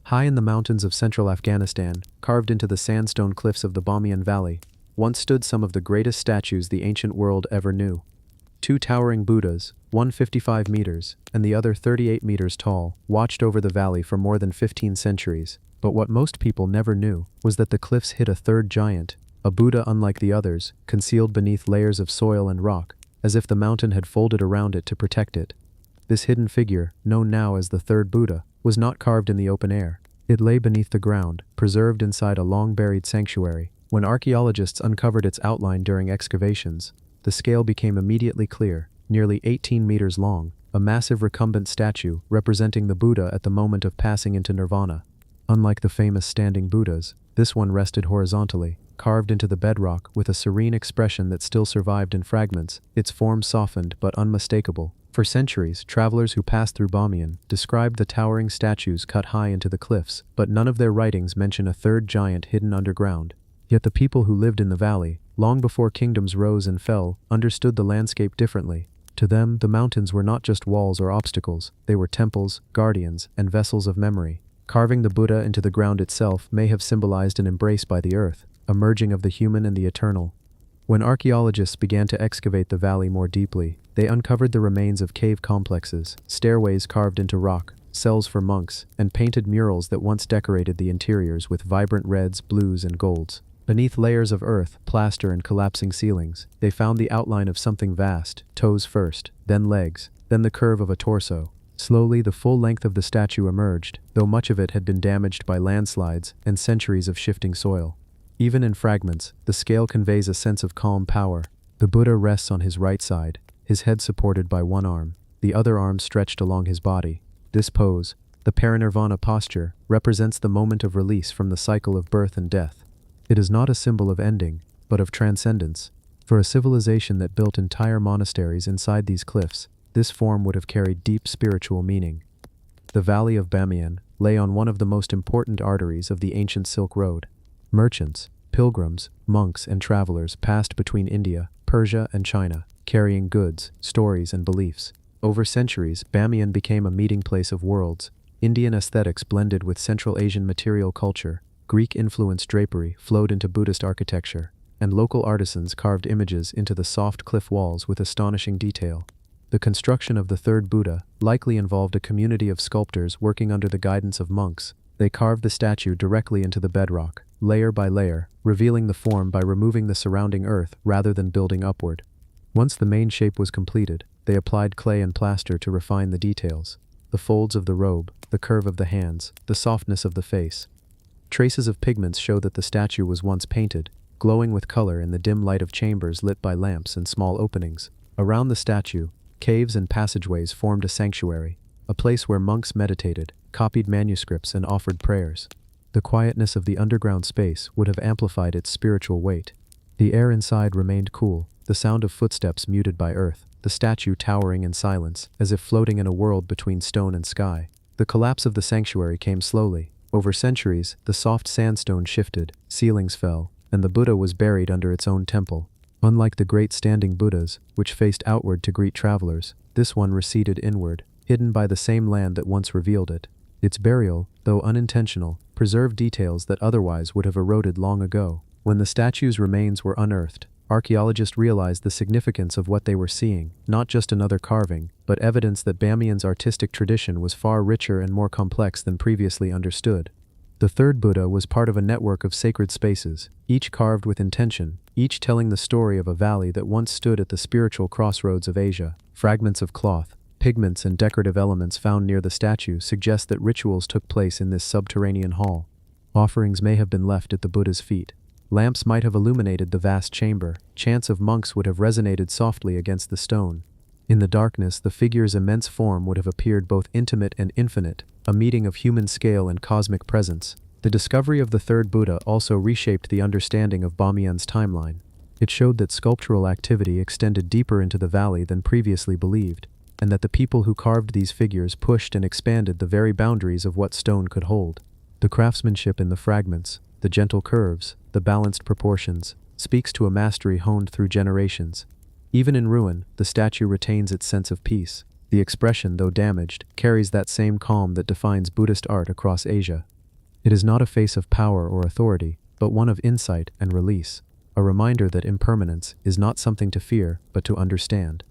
High in the mountains of central Afghanistan, carved into the sandstone cliffs of the Bamiyan Valley, once stood some of the greatest statues the ancient world ever knew. Two towering Buddhas, one 55 meters, and the other 38 meters tall, watched over the valley for more than 15 centuries. But what most people never knew was that the cliffs hid a third giant, a Buddha unlike the others, concealed beneath layers of soil and rock, as if the mountain had folded around it to protect it. This hidden figure, known now as the third Buddha, was not carved in the open air. It lay beneath the ground, preserved inside a long-buried sanctuary. When archaeologists uncovered its outline during excavations, the scale became immediately clear, nearly 18 meters long, a massive recumbent statue representing the Buddha at the moment of passing into nirvana. Unlike the famous standing Buddhas, this one rested horizontally, carved into the bedrock with a serene expression that still survived in fragments, its form softened but unmistakable. For centuries, travelers who passed through Bamiyan described the towering statues cut high into the cliffs, but none of their writings mention a third giant hidden underground. Yet the people who lived in the valley, long before kingdoms rose and fell, understood the landscape differently. To them, the mountains were not just walls or obstacles, they were temples, guardians, and vessels of memory. Carving the Buddha into the ground itself may have symbolized an embrace by the earth, a merging of the human and the eternal. When archaeologists began to excavate the valley more deeply, they uncovered the remains of cave complexes, stairways carved into rock, cells for monks, and painted murals that once decorated the interiors with vibrant reds, blues, and golds. Beneath layers of earth, plaster, and collapsing ceilings, they found the outline of something vast, toes first, then legs, then the curve of a torso. Slowly, the full length of the statue emerged, though much of it had been damaged by landslides and centuries of shifting soil. Even in fragments, the scale conveys a sense of calm power. The Buddha rests on his right side, his head supported by one arm, the other arm stretched along his body. This pose, the parinirvana posture, represents the moment of release from the cycle of birth and death. It is not a symbol of ending, but of transcendence. For a civilization that built entire monasteries inside these cliffs, this form would have carried deep spiritual meaning. The Valley of Bamiyan lay on one of the most important arteries of the ancient Silk Road. Merchants, pilgrims, monks, and travelers passed between India, Persia, and China, carrying goods, stories, and beliefs. Over centuries, Bamiyan became a meeting place of worlds. Indian aesthetics blended with Central Asian material culture, Greek-influenced drapery flowed into Buddhist architecture, and local artisans carved images into the soft cliff walls with astonishing detail. The construction of the third Buddha likely involved a community of sculptors working under the guidance of monks. They carved the statue directly into the bedrock, layer by layer, revealing the form by removing the surrounding earth rather than building upward. Once the main shape was completed, they applied clay and plaster to refine the details. The folds of the robe, the curve of the hands, the softness of the face. Traces of pigments show that the statue was once painted, glowing with color in the dim light of chambers lit by lamps and small openings. Around the statue, caves and passageways formed a sanctuary, a place where monks meditated, copied manuscripts, and offered prayers. The quietness of the underground space would have amplified its spiritual weight. The air inside remained cool, the sound of footsteps muted by earth, the statue towering in silence, as if floating in a world between stone and sky. The collapse of the sanctuary came slowly. Over centuries, the soft sandstone shifted, ceilings fell, and the Buddha was buried under its own temple. Unlike the great standing Buddhas, which faced outward to greet travelers, this one receded inward, hidden by the same land that once revealed it. Its burial, though unintentional, preserved details that otherwise would have eroded long ago. When the statue's remains were unearthed, archaeologists realized the significance of what they were seeing, not just another carving, but evidence that Bamiyan's artistic tradition was far richer and more complex than previously understood. The third Buddha was part of a network of sacred spaces, each carved with intention, each telling the story of a valley that once stood at the spiritual crossroads of Asia. Fragments of cloth, pigments, and decorative elements found near the statue suggest that rituals took place in this subterranean hall. Offerings may have been left at the Buddha's feet. Lamps might have illuminated the vast chamber. Chants of monks would have resonated softly against the stone. In the darkness, the figure's immense form would have appeared both intimate and infinite, a meeting of human scale and cosmic presence. The discovery of the third Buddha also reshaped the understanding of Bamiyan's timeline. It showed that sculptural activity extended deeper into the valley than previously believed, and that the people who carved these figures pushed and expanded the very boundaries of what stone could hold. The craftsmanship in the fragments, the gentle curves, the balanced proportions, speaks to a mastery honed through generations. Even in ruin, the statue retains its sense of peace. The expression, though damaged, carries that same calm that defines Buddhist art across Asia. It is not a face of power or authority, but one of insight and release, a reminder that impermanence is not something to fear, but to understand.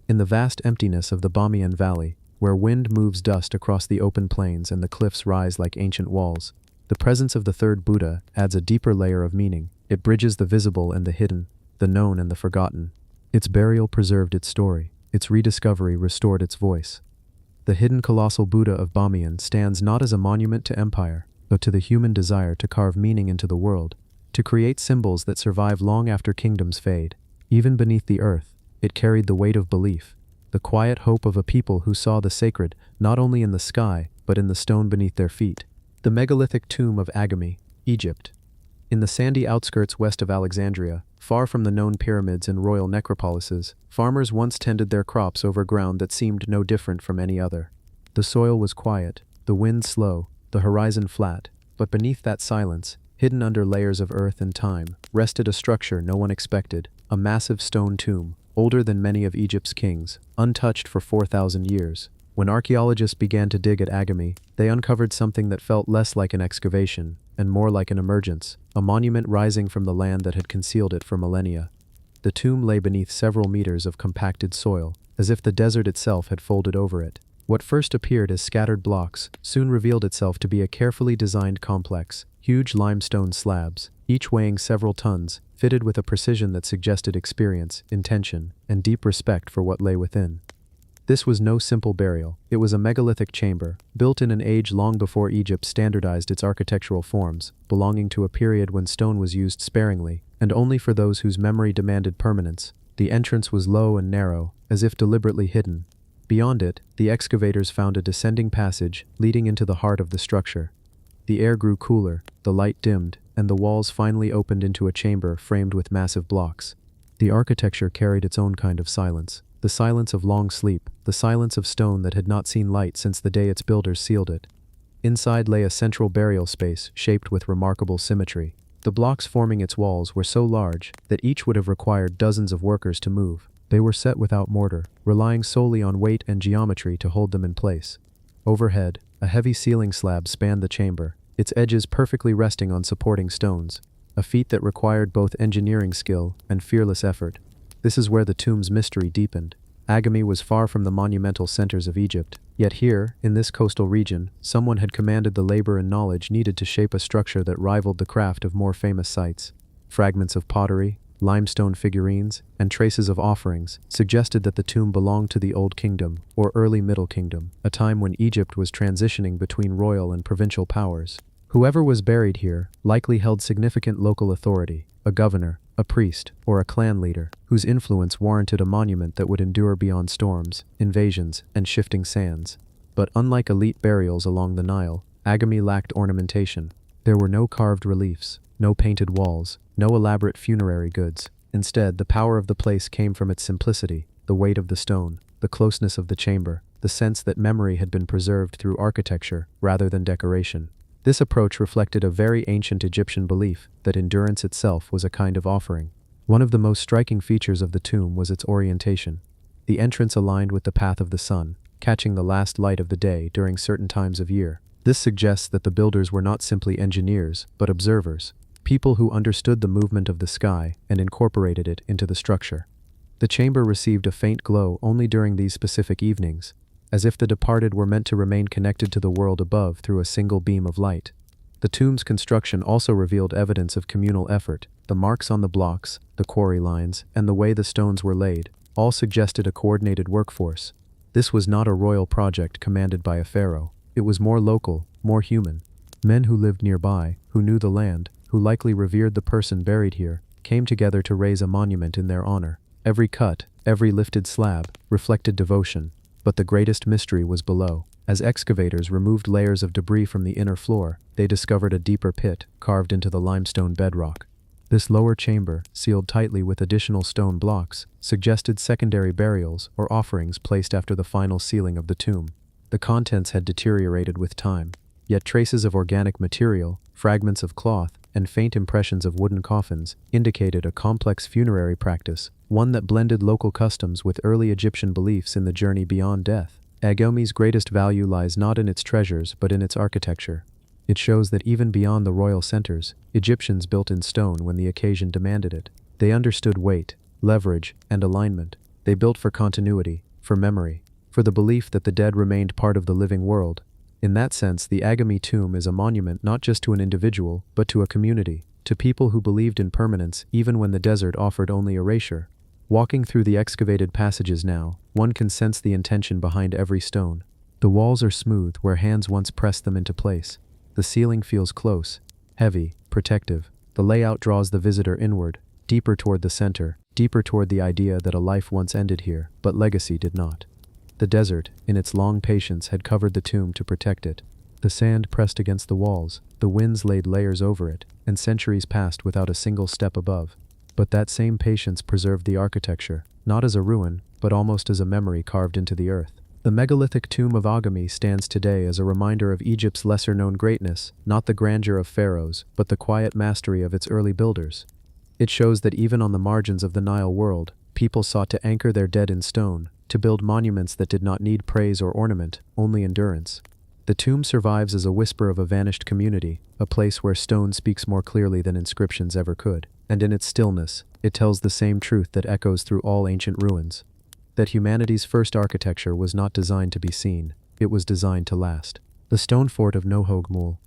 In the vast emptiness of the Bamiyan Valley, where wind moves dust across the open plains and the cliffs rise like ancient walls, the presence of the third Buddha adds a deeper layer of meaning. It bridges the visible and the hidden, the known and the forgotten. Its burial preserved its story. Its rediscovery restored its voice. The hidden colossal Buddha of Bamiyan stands not as a monument to empire, but to the human desire to carve meaning into the world, to create symbols that survive long after kingdoms fade. Even beneath the earth, it carried the weight of belief, the quiet hope of a people who saw the sacred not only in the sky, but in the stone beneath their feet. The megalithic tomb of Agami, Egypt. In the sandy outskirts west of Alexandria, far from the known pyramids and royal necropolises, farmers once tended their crops over ground that seemed no different from any other. The soil was quiet, the wind slow, the horizon flat, but beneath that silence, hidden under layers of earth and time, rested a structure no one expected, a massive stone tomb, older than many of Egypt's kings, untouched for 4,000 years. When archaeologists began to dig at Agami, they uncovered something that felt less like an excavation and more like an emergence, a monument rising from the land that had concealed it for millennia. The tomb lay beneath several meters of compacted soil, as if the desert itself had folded over it. What first appeared as scattered blocks soon revealed itself to be a carefully designed complex, huge limestone slabs, each weighing several tons, fitted with a precision that suggested experience, intention, and deep respect for what lay within. This was no simple burial. It was a megalithic chamber, built in an age long before Egypt standardized its architectural forms, belonging to a period when stone was used sparingly, and only for those whose memory demanded permanence. The entrance was low and narrow, as if deliberately hidden. Beyond it, the excavators found a descending passage leading into the heart of the structure. The air grew cooler, the light dimmed, and the walls finally opened into a chamber framed with massive blocks. The architecture carried its own kind of silence. The silence of long sleep, the silence of stone that had not seen light since the day its builders sealed it. Inside lay a central burial space shaped with remarkable symmetry. The blocks forming its walls were so large that each would have required dozens of workers to move. They were set without mortar, relying solely on weight and geometry to hold them in place. Overhead, a heavy ceiling slab spanned the chamber, its edges perfectly resting on supporting stones, a feat that required both engineering skill and fearless effort. This is where the tomb's mystery deepened. Agami was far from the monumental centers of Egypt, yet here, in this coastal region, someone had commanded the labor and knowledge needed to shape a structure that rivaled the craft of more famous sites. Fragments of pottery, limestone figurines, and traces of offerings suggested that the tomb belonged to the Old Kingdom, or early Middle Kingdom, a time when Egypt was transitioning between royal and provincial powers. Whoever was buried here likely held significant local authority, a governor, a priest, or a clan leader, whose influence warranted a monument that would endure beyond storms, invasions, and shifting sands. But unlike elite burials along the Nile, Agami lacked ornamentation. There were no carved reliefs, no painted walls, no elaborate funerary goods. Instead, the power of the place came from its simplicity, the weight of the stone, the closeness of the chamber, the sense that memory had been preserved through architecture rather than decoration. This approach reflected a very ancient Egyptian belief that endurance itself was a kind of offering. One of the most striking features of the tomb was its orientation. The entrance aligned with the path of the sun, catching the last light of the day during certain times of year. This suggests that the builders were not simply engineers, but observers, people who understood the movement of the sky and incorporated it into the structure. The chamber received a faint glow only during these specific evenings, as if the departed were meant to remain connected to the world above through a single beam of light. The tomb's construction also revealed evidence of communal effort. The marks on the blocks, the quarry lines, and the way the stones were laid, all suggested a coordinated workforce. This was not a royal project commanded by a pharaoh. It was more local, more human. Men who lived nearby, who knew the land, who likely revered the person buried here, came together to raise a monument in their honor. Every cut, every lifted slab, reflected devotion. But the greatest mystery was below. As excavators removed layers of debris from the inner floor, they discovered a deeper pit carved into the limestone bedrock. This lower chamber, sealed tightly with additional stone blocks, suggested secondary burials or offerings placed after the final sealing of the tomb. The contents had deteriorated with time, yet traces of organic material, fragments of cloth, and faint impressions of wooden coffins indicated a complex funerary practice, one that blended local customs with early Egyptian beliefs in the journey beyond death. Agami's greatest value lies not in its treasures but in its architecture. It shows that even beyond the royal centers, Egyptians built in stone when the occasion demanded it. They understood weight, leverage, and alignment. They built for continuity, for memory, for the belief that the dead remained part of the living world. In that sense, the Agami tomb is a monument not just to an individual, but to a community, to people who believed in permanence even when the desert offered only erasure. Walking through the excavated passages now, one can sense the intention behind every stone. The walls are smooth where hands once pressed them into place. The ceiling feels close, heavy, protective. The layout draws the visitor inward, deeper toward the center, deeper toward the idea that a life once ended here, but legacy did not. The desert, in its long patience, had covered the tomb to protect it. The sand pressed against the walls, the winds laid layers over it, and centuries passed without a single step above. But that same patience preserved the architecture, not as a ruin, but almost as a memory carved into the earth. The megalithic tomb of Agami stands today as a reminder of Egypt's lesser-known greatness, not the grandeur of pharaohs, but the quiet mastery of its early builders. It shows that even on the margins of the Nile world, people sought to anchor their dead in stone, to build monuments that did not need praise or ornament, only endurance. The tomb survives as a whisper of a vanished community, a place where stone speaks more clearly than inscriptions ever could. And in its stillness, it tells the same truth that echoes through all ancient ruins. That humanity's first architecture was not designed to be seen, it was designed to last. The stone fort of Nohogmul,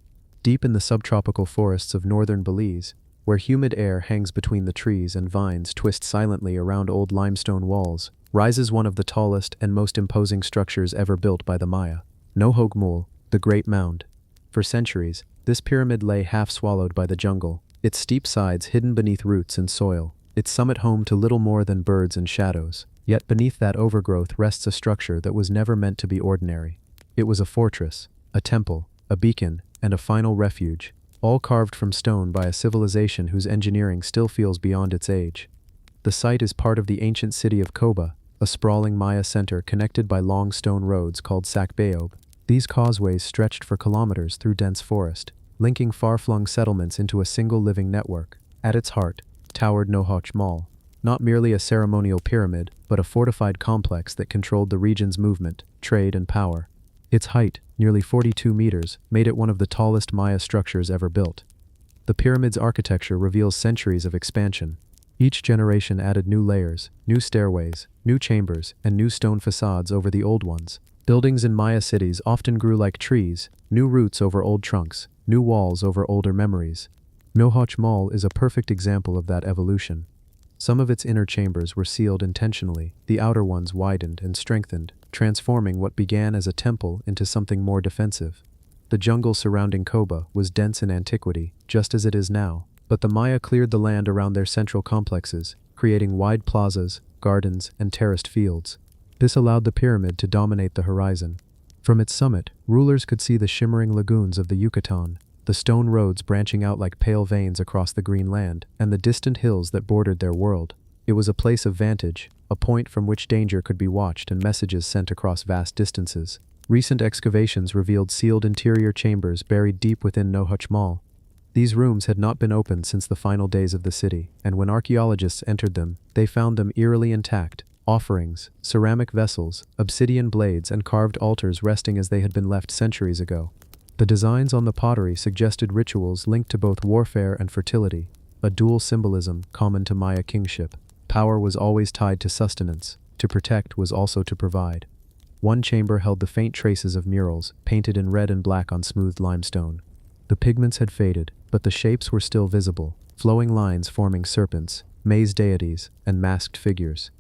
deep in the subtropical forests of northern Belize, where humid air hangs between the trees and vines twist silently around old limestone walls, rises one of the tallest and most imposing structures ever built by the Maya. Nohogmul, the Great Mound. For centuries, this pyramid lay half swallowed by the jungle, its steep sides hidden beneath roots and soil, its summit home to little more than birds and shadows. Yet beneath that overgrowth rests a structure that was never meant to be ordinary. It was a fortress, a temple, a beacon, and a final refuge, all carved from stone by a civilization whose engineering still feels beyond its age. The site is part of the ancient city of Koba, a sprawling Maya center connected by long stone roads called Sakbaob. These causeways stretched for kilometers through dense forest, linking far-flung settlements into a single living network. At its heart, towered Nohoch Mall, not merely a ceremonial pyramid, but a fortified complex that controlled the region's movement, trade, and power. Its height, nearly 42 meters, made it one of the tallest Maya structures ever built. The pyramid's architecture reveals centuries of expansion. Each generation added new layers, new stairways, new chambers, and new stone facades over the old ones. Buildings in Maya cities often grew like trees, new roots over old trunks, new walls over older memories. Nohoch Mall is a perfect example of that evolution. Some of its inner chambers were sealed intentionally, the outer ones widened and strengthened, transforming what began as a temple into something more defensive. the jungle surrounding Koba was dense in antiquity, just as it is now, but the Maya cleared the land around their central complexes, creating wide plazas, gardens, and terraced fields. This allowed the pyramid to dominate the horizon. From its summit, rulers could see the shimmering lagoons of the Yucatan, the stone roads branching out like pale veins across the green land, and the distant hills that bordered their world. It was a place of vantage, a point from which danger could be watched and messages sent across vast distances. Recent excavations revealed sealed interior chambers buried deep within Nohach Mall. These rooms had not been opened since the final days of the city, and when archaeologists entered them, they found them eerily intact. Offerings, ceramic vessels, obsidian blades, and carved altars resting as they had been left centuries ago. The designs on the pottery suggested rituals linked to both warfare and fertility, a dual symbolism common to Maya kingship. Power was always tied to sustenance. To protect was also to provide. One chamber held the faint traces of murals, painted in red and black on smooth limestone. The pigments had faded, but the shapes were still visible, flowing lines forming serpents, maze deities, and masked figures.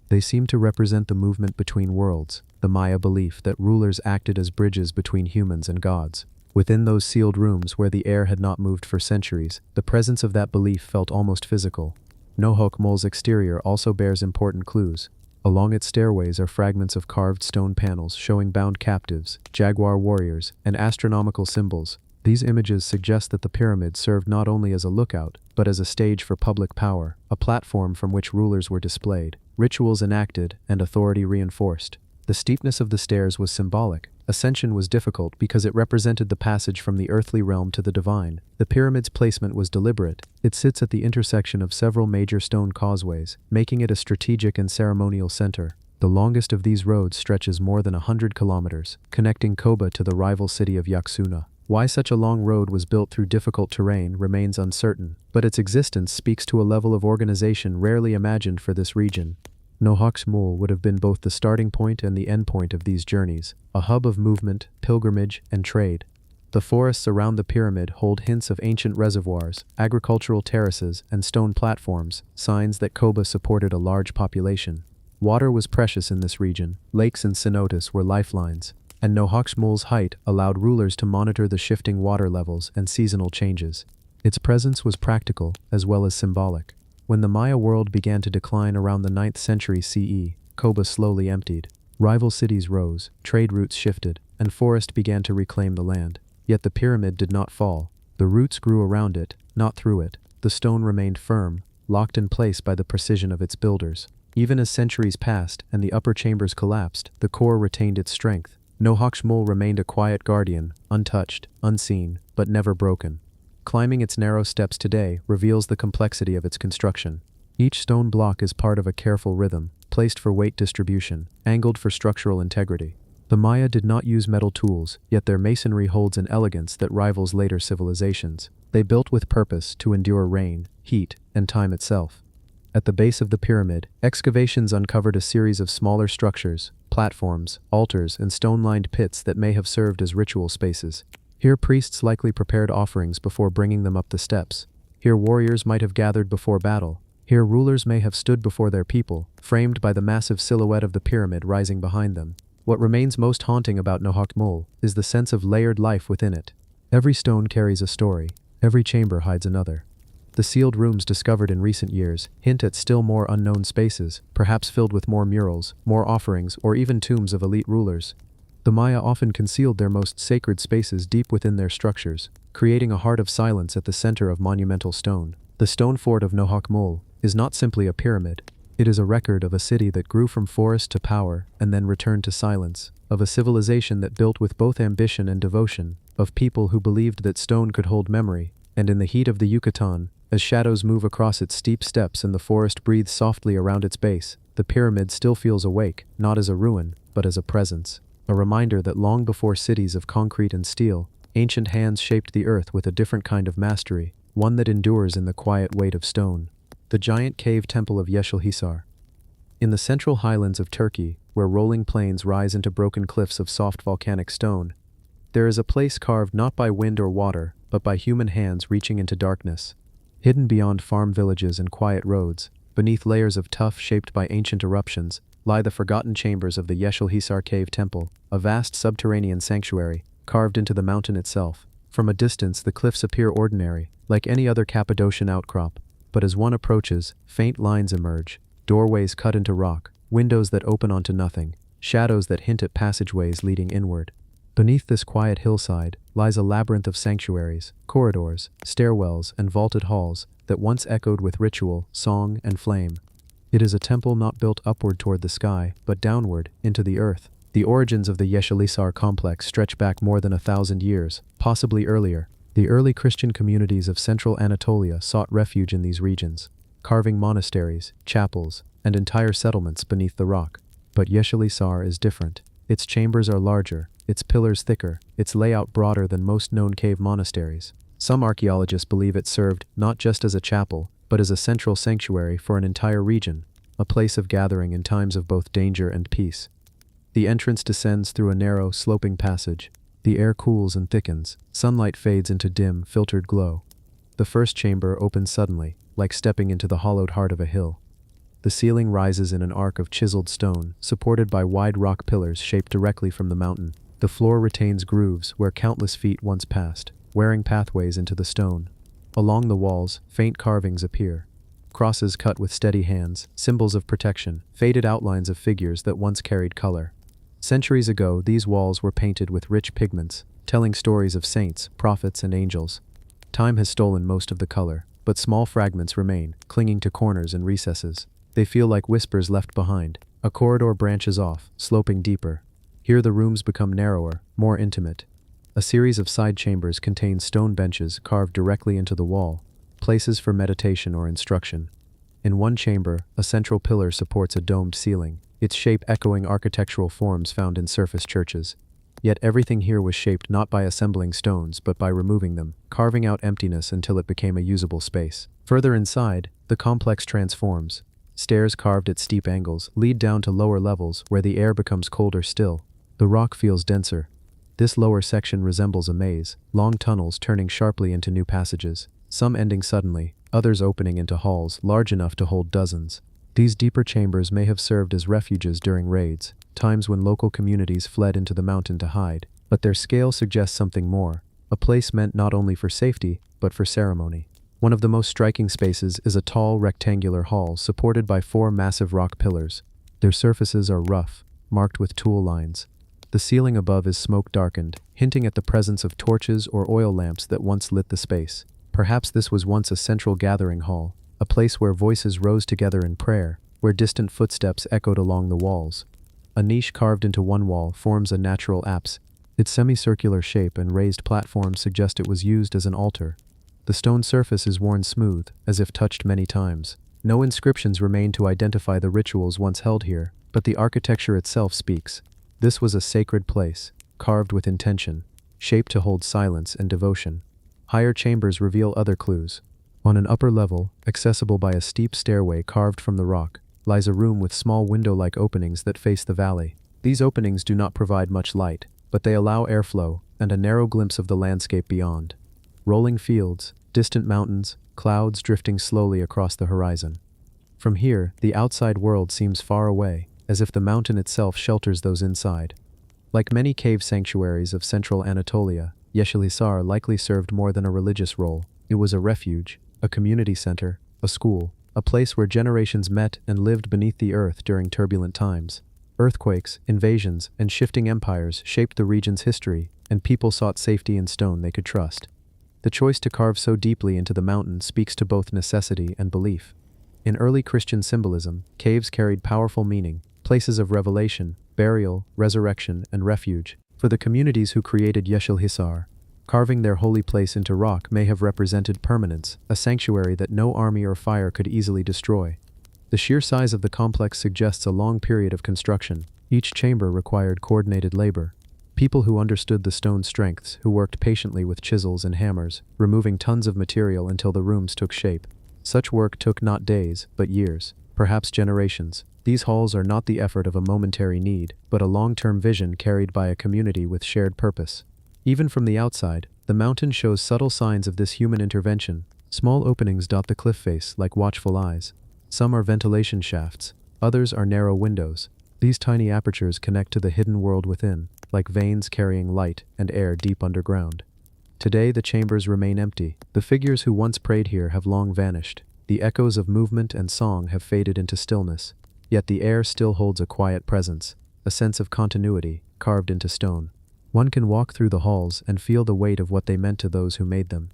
They seemed to represent the movement between worlds, the Maya belief that rulers acted as bridges between humans and gods. Within those sealed rooms where the air had not moved for centuries, the presence of that belief felt almost physical. Nohach Mole's exterior also bears important clues. Along its stairways are fragments of carved stone panels showing bound captives, jaguar warriors, and astronomical symbols. These images suggest that the pyramid served not only as a lookout, but as a stage for public power, a platform from which rulers were displayed, rituals enacted, and authority reinforced. The steepness of the stairs was symbolic. Ascension was difficult because it represented the passage from the earthly realm to the divine. The pyramid's placement was deliberate. It sits at the intersection of several major stone causeways, making it a strategic and ceremonial center. The longest of these roads stretches more than 100 kilometers, connecting Koba to the rival city of Yaksuna. Why such a long road was built through difficult terrain remains uncertain, but its existence speaks to a level of organization rarely imagined for this region. Nohach Mole would have been both the starting point and the end point of these journeys, a hub of movement, pilgrimage, and trade. The forests around the pyramid hold hints of ancient reservoirs, agricultural terraces, and stone platforms, signs that Koba supported a large population. Water was precious in this region. Lakes and cenotes were lifelines, and Nohach Mole's height allowed rulers to monitor the shifting water levels and seasonal changes. Its presence was practical as well as symbolic. When the Maya world began to decline around the 9th century CE, Koba slowly emptied. Rival cities rose, trade routes shifted, and forest began to reclaim the land. Yet the pyramid did not fall. The roots grew around it, not through it. The stone remained firm, locked in place by the precision of its builders. Even as centuries passed and the upper chambers collapsed, the core retained its strength. Nohach Mole remained a quiet guardian, untouched, unseen, but never broken. Climbing its narrow steps today reveals the complexity of its construction. Each stone block is part of a careful rhythm, placed for weight distribution, angled for structural integrity. The Maya did not use metal tools, yet their masonry holds an elegance that rivals later civilizations. They built with purpose to endure rain, heat, and time itself. At the base of the pyramid, excavations uncovered a series of smaller structures, platforms, altars, and stone-lined pits that may have served as ritual spaces. Here priests likely prepared offerings before bringing them up the steps. Here warriors might have gathered before battle. Here rulers may have stood before their people, framed by the massive silhouette of the pyramid rising behind them. What remains most haunting about Nohach Mole is the sense of layered life within it. Every stone carries a story. Every chamber hides another. The sealed rooms discovered in recent years hint at still more unknown spaces, perhaps filled with more murals, more offerings, or even tombs of elite rulers. The Maya often concealed their most sacred spaces deep within their structures, creating a heart of silence at the center of monumental stone. The stone fort of Nohach Mole is not simply a pyramid. It is a record of a city that grew from forest to power and then returned to silence, of a civilization that built with both ambition and devotion, of people who believed that stone could hold memory, and in the heat of the Yucatan, as shadows move across its steep steps and the forest breathes softly around its base, the pyramid still feels awake, not as a ruin, but as a presence. A reminder that long before cities of concrete and steel, ancient hands shaped the earth with a different kind of mastery, one that endures in the quiet weight of stone. The giant cave temple of Yeşilhisar. In the central highlands of Turkey, where rolling plains rise into broken cliffs of soft volcanic stone, there is a place carved not by wind or water, but by human hands reaching into darkness. Hidden beyond farm villages and quiet roads, beneath layers of tuff shaped by ancient eruptions, lie the forgotten chambers of the Yeşilhisar Cave Temple, a vast subterranean sanctuary, carved into the mountain itself. From a distance, the cliffs appear ordinary, like any other Cappadocian outcrop, but as one approaches, faint lines emerge, doorways cut into rock, windows that open onto nothing, shadows that hint at passageways leading inward. Beneath this quiet hillside lies a labyrinth of sanctuaries, corridors, stairwells, and vaulted halls that once echoed with ritual, song, and flame. It is a temple not built upward toward the sky, but downward, into the earth. The origins of the Yeşilhisar complex stretch back more than 1,000 years, possibly earlier. The early Christian communities of central Anatolia sought refuge in these regions, carving monasteries, chapels, and entire settlements beneath the rock. But Yeşilhisar is different. Its chambers are larger, its pillars thicker, its layout broader than most known cave monasteries. Some archaeologists believe it served not just as a chapel, but as a central sanctuary for an entire region, a place of gathering in times of both danger and peace. The entrance descends through a narrow, sloping passage. The air cools and thickens. Sunlight fades into dim, filtered glow. The first chamber opens suddenly, like stepping into the hollowed heart of a hill. The ceiling rises in an arc of chiseled stone, supported by wide rock pillars shaped directly from the mountain. The floor retains grooves where countless feet once passed, wearing pathways into the stone. Along the walls, faint carvings appear. Crosses cut with steady hands, symbols of protection, faded outlines of figures that once carried color. Centuries ago, these walls were painted with rich pigments, telling stories of saints, prophets, and angels. Time has stolen most of the color, but small fragments remain, clinging to corners and recesses. They feel like whispers left behind. A corridor branches off, sloping deeper. Here the rooms become narrower, more intimate. A series of side chambers contain stone benches carved directly into the wall, places for meditation or instruction. In one chamber, a central pillar supports a domed ceiling, its shape echoing architectural forms found in surface churches. Yet everything here was shaped not by assembling stones but by removing them, carving out emptiness until it became a usable space. Further inside, the complex transforms. Stairs carved at steep angles lead down to lower levels where the air becomes colder still. The rock feels denser. This lower section resembles a maze, long tunnels turning sharply into new passages, some ending suddenly, others opening into halls large enough to hold dozens. These deeper chambers may have served as refuges during raids, times when local communities fled into the mountain to hide, but their scale suggests something more, a place meant not only for safety, but for ceremony. One of the most striking spaces is a tall, rectangular hall supported by 4 massive rock pillars. Their surfaces are rough, marked with tool lines. The ceiling above is smoke-darkened, hinting at the presence of torches or oil lamps that once lit the space. Perhaps this was once a central gathering hall, a place where voices rose together in prayer, where distant footsteps echoed along the walls. A niche carved into one wall forms a natural apse. Its semicircular shape and raised platforms suggest it was used as an altar. The stone surface is worn smooth, as if touched many times. No inscriptions remain to identify the rituals once held here, but the architecture itself speaks. This was a sacred place, carved with intention, shaped to hold silence and devotion. Higher chambers reveal other clues. On an upper level, accessible by a steep stairway carved from the rock, lies a room with small window-like openings that face the valley. These openings do not provide much light, but they allow airflow and a narrow glimpse of the landscape beyond. Rolling fields, distant mountains, clouds drifting slowly across the horizon. From here, the outside world seems far away, as if the mountain itself shelters those inside. Like many cave sanctuaries of central Anatolia, Yeşilhisar likely served more than a religious role. It was a refuge, a community center, a school, a place where generations met and lived beneath the earth during turbulent times. Earthquakes, invasions, and shifting empires shaped the region's history, and people sought safety in stone they could trust. The choice to carve so deeply into the mountain speaks to both necessity and belief. In early Christian symbolism, caves carried powerful meaning, places of revelation, burial, resurrection, and refuge. For the communities who created Yeşilhisar, carving their holy place into rock may have represented permanence, a sanctuary that no army or fire could easily destroy. The sheer size of the complex suggests a long period of construction. Each chamber required coordinated labor. People who understood the stone's strengths, who worked patiently with chisels and hammers, removing tons of material until the rooms took shape. Such work took not days, but years, perhaps generations. These halls are not the effort of a momentary need, but a long-term vision carried by a community with shared purpose. Even from the outside, the mountain shows subtle signs of this human intervention. Small openings dot the cliff face like watchful eyes. Some are ventilation shafts, others are narrow windows. These tiny apertures connect to the hidden world within, like veins carrying light and air deep underground. Today the chambers remain empty. The figures who once prayed here have long vanished. The echoes of movement and song have faded into stillness. Yet the air still holds a quiet presence, a sense of continuity, carved into stone. One can walk through the halls and feel the weight of what they meant to those who made them.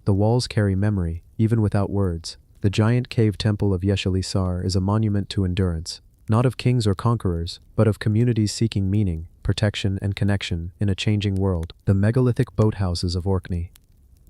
The walls carry memory, even without words. The giant cave temple of Yeshali-Sar is a monument to endurance, not of kings or conquerors, but of communities seeking meaning, protection, and connection in a changing world. The megalithic boathouses of Orkney.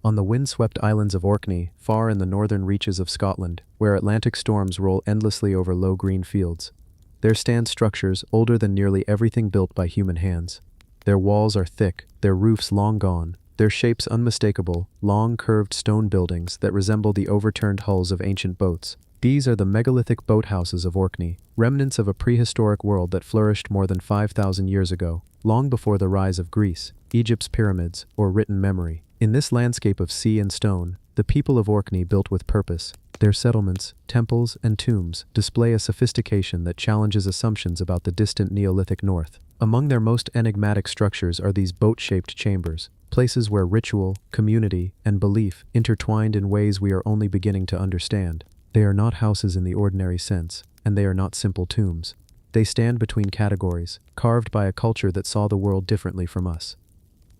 On the windswept islands of Orkney, far in the northern reaches of Scotland, where Atlantic storms roll endlessly over low green fields, there stand structures older than nearly everything built by human hands. Their walls are thick, their roofs long gone, their shapes unmistakable, long curved stone buildings that resemble the overturned hulls of ancient boats. These are the megalithic boathouses of Orkney, remnants of a prehistoric world that flourished more than 5,000 years ago, long before the rise of Greece, Egypt's pyramids, or written memory. In this landscape of sea and stone, the people of Orkney built with purpose. Their settlements, temples, and tombs display a sophistication that challenges assumptions about the distant Neolithic North. Among their most enigmatic structures are these boat-shaped chambers, places where ritual, community, and belief intertwined in ways we are only beginning to understand. They are not houses in the ordinary sense, and they are not simple tombs. They stand between categories, carved by a culture that saw the world differently from us.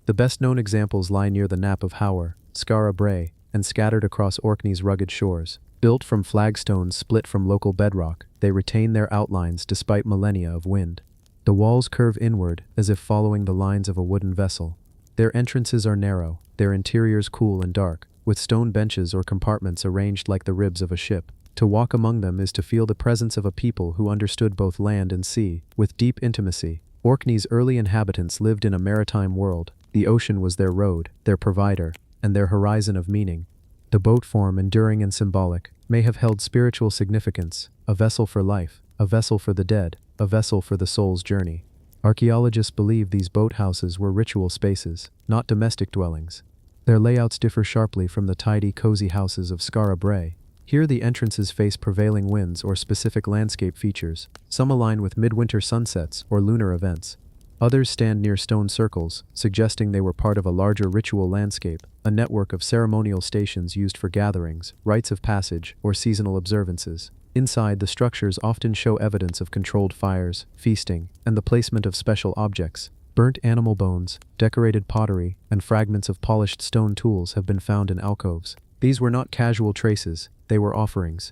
The best-known examples lie near the Nap of Howard, Skara Brae, and scattered across Orkney's rugged shores. Built from flagstones split from local bedrock, they retain their outlines despite millennia of wind. The walls curve inward, as if following the lines of a wooden vessel. Their entrances are narrow, their interiors cool and dark, with stone benches or compartments arranged like the ribs of a ship. To walk among them is to feel the presence of a people who understood both land and sea, with deep intimacy. Orkney's early inhabitants lived in a maritime world. The ocean was their road, their provider, and their horizon of meaning. The boat form, enduring and symbolic, may have held spiritual significance, a vessel for life, a vessel for the dead, a vessel for the soul's journey. Archaeologists believe these boathouses were ritual spaces, not domestic dwellings. Their layouts differ sharply from the tidy, cozy houses of Skara Brae. Here the entrances face prevailing winds or specific landscape features. Some align with midwinter sunsets or lunar events. Others stand near stone circles, suggesting they were part of a larger ritual landscape, a network of ceremonial stations used for gatherings, rites of passage, or seasonal observances. Inside, the structures often show evidence of controlled fires, feasting, and the placement of special objects. Burnt animal bones, decorated pottery, and fragments of polished stone tools have been found in alcoves. These were not casual traces, they were offerings.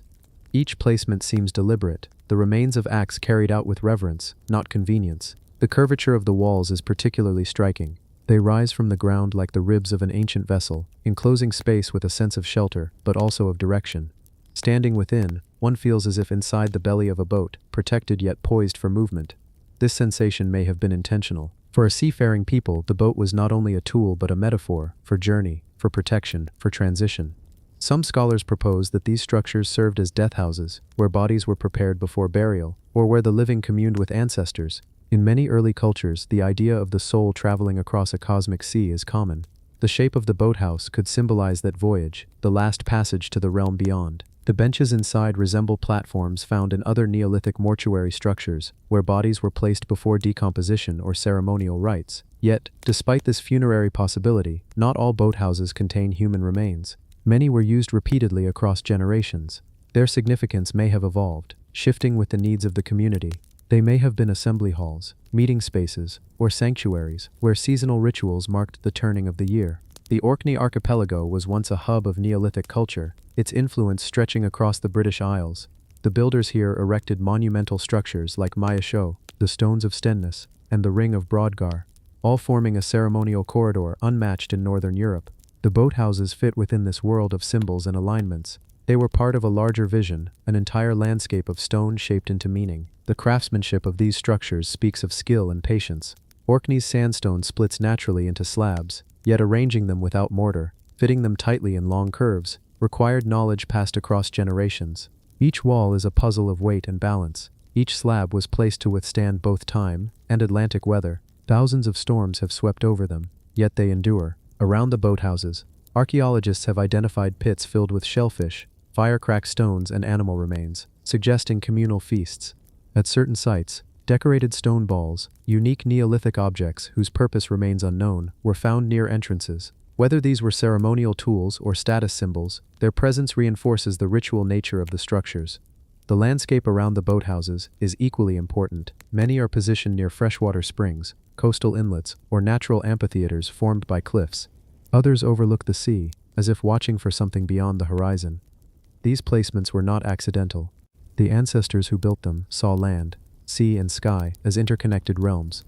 Each placement seems deliberate, the remains of acts carried out with reverence, not convenience. The curvature of the walls is particularly striking. They rise from the ground like the ribs of an ancient vessel, enclosing space with a sense of shelter, but also of direction. Standing within, one feels as if inside the belly of a boat, protected yet poised for movement. This sensation may have been intentional. For a seafaring people, the boat was not only a tool but a metaphor for journey, for protection, for transition. Some scholars propose that these structures served as death houses, where bodies were prepared before burial, or where the living communed with ancestors. In many early cultures, the idea of the soul traveling across a cosmic sea is common. The shape of the boathouse could symbolize that voyage, the last passage to the realm beyond. The benches inside resemble platforms found in other Neolithic mortuary structures, where bodies were placed before decomposition or ceremonial rites. Yet, despite this funerary possibility, not all boathouses contain human remains. Many were used repeatedly across generations. Their significance may have evolved, shifting with the needs of the community. They may have been assembly halls, meeting spaces, or sanctuaries where seasonal rituals marked the turning of the year. The Orkney archipelago was once a hub of Neolithic culture, its influence stretching across the British Isles. The builders here erected monumental structures like Maia Sho, the Stones of Stenness, and the Ring of Brodgar, all forming a ceremonial corridor unmatched in northern Europe. The boathouses fit within this world of symbols and alignments. They were part of a larger vision, an entire landscape of stone shaped into meaning. The craftsmanship of these structures speaks of skill and patience. Orkney's sandstone splits naturally into slabs, yet arranging them without mortar, fitting them tightly in long curves, required knowledge passed across generations. Each wall is a puzzle of weight and balance. Each slab was placed to withstand both time and Atlantic weather. Thousands of storms have swept over them, yet they endure. Around the boathouses, archaeologists have identified pits filled with shellfish, fire-cracked stones, and animal remains, suggesting communal feasts. At certain sites, Decorated stone balls, unique Neolithic objects whose purpose remains unknown, were found near entrances. Whether these were ceremonial tools or status symbols, their presence reinforces the ritual nature of the structures. The landscape around the boathouses is equally important. Many are positioned near freshwater springs, coastal inlets, or natural amphitheaters formed by cliffs. Others overlook the sea, as if watching for something beyond the horizon. These placements were not accidental. The ancestors who built them saw land, sea, and sky as interconnected realms.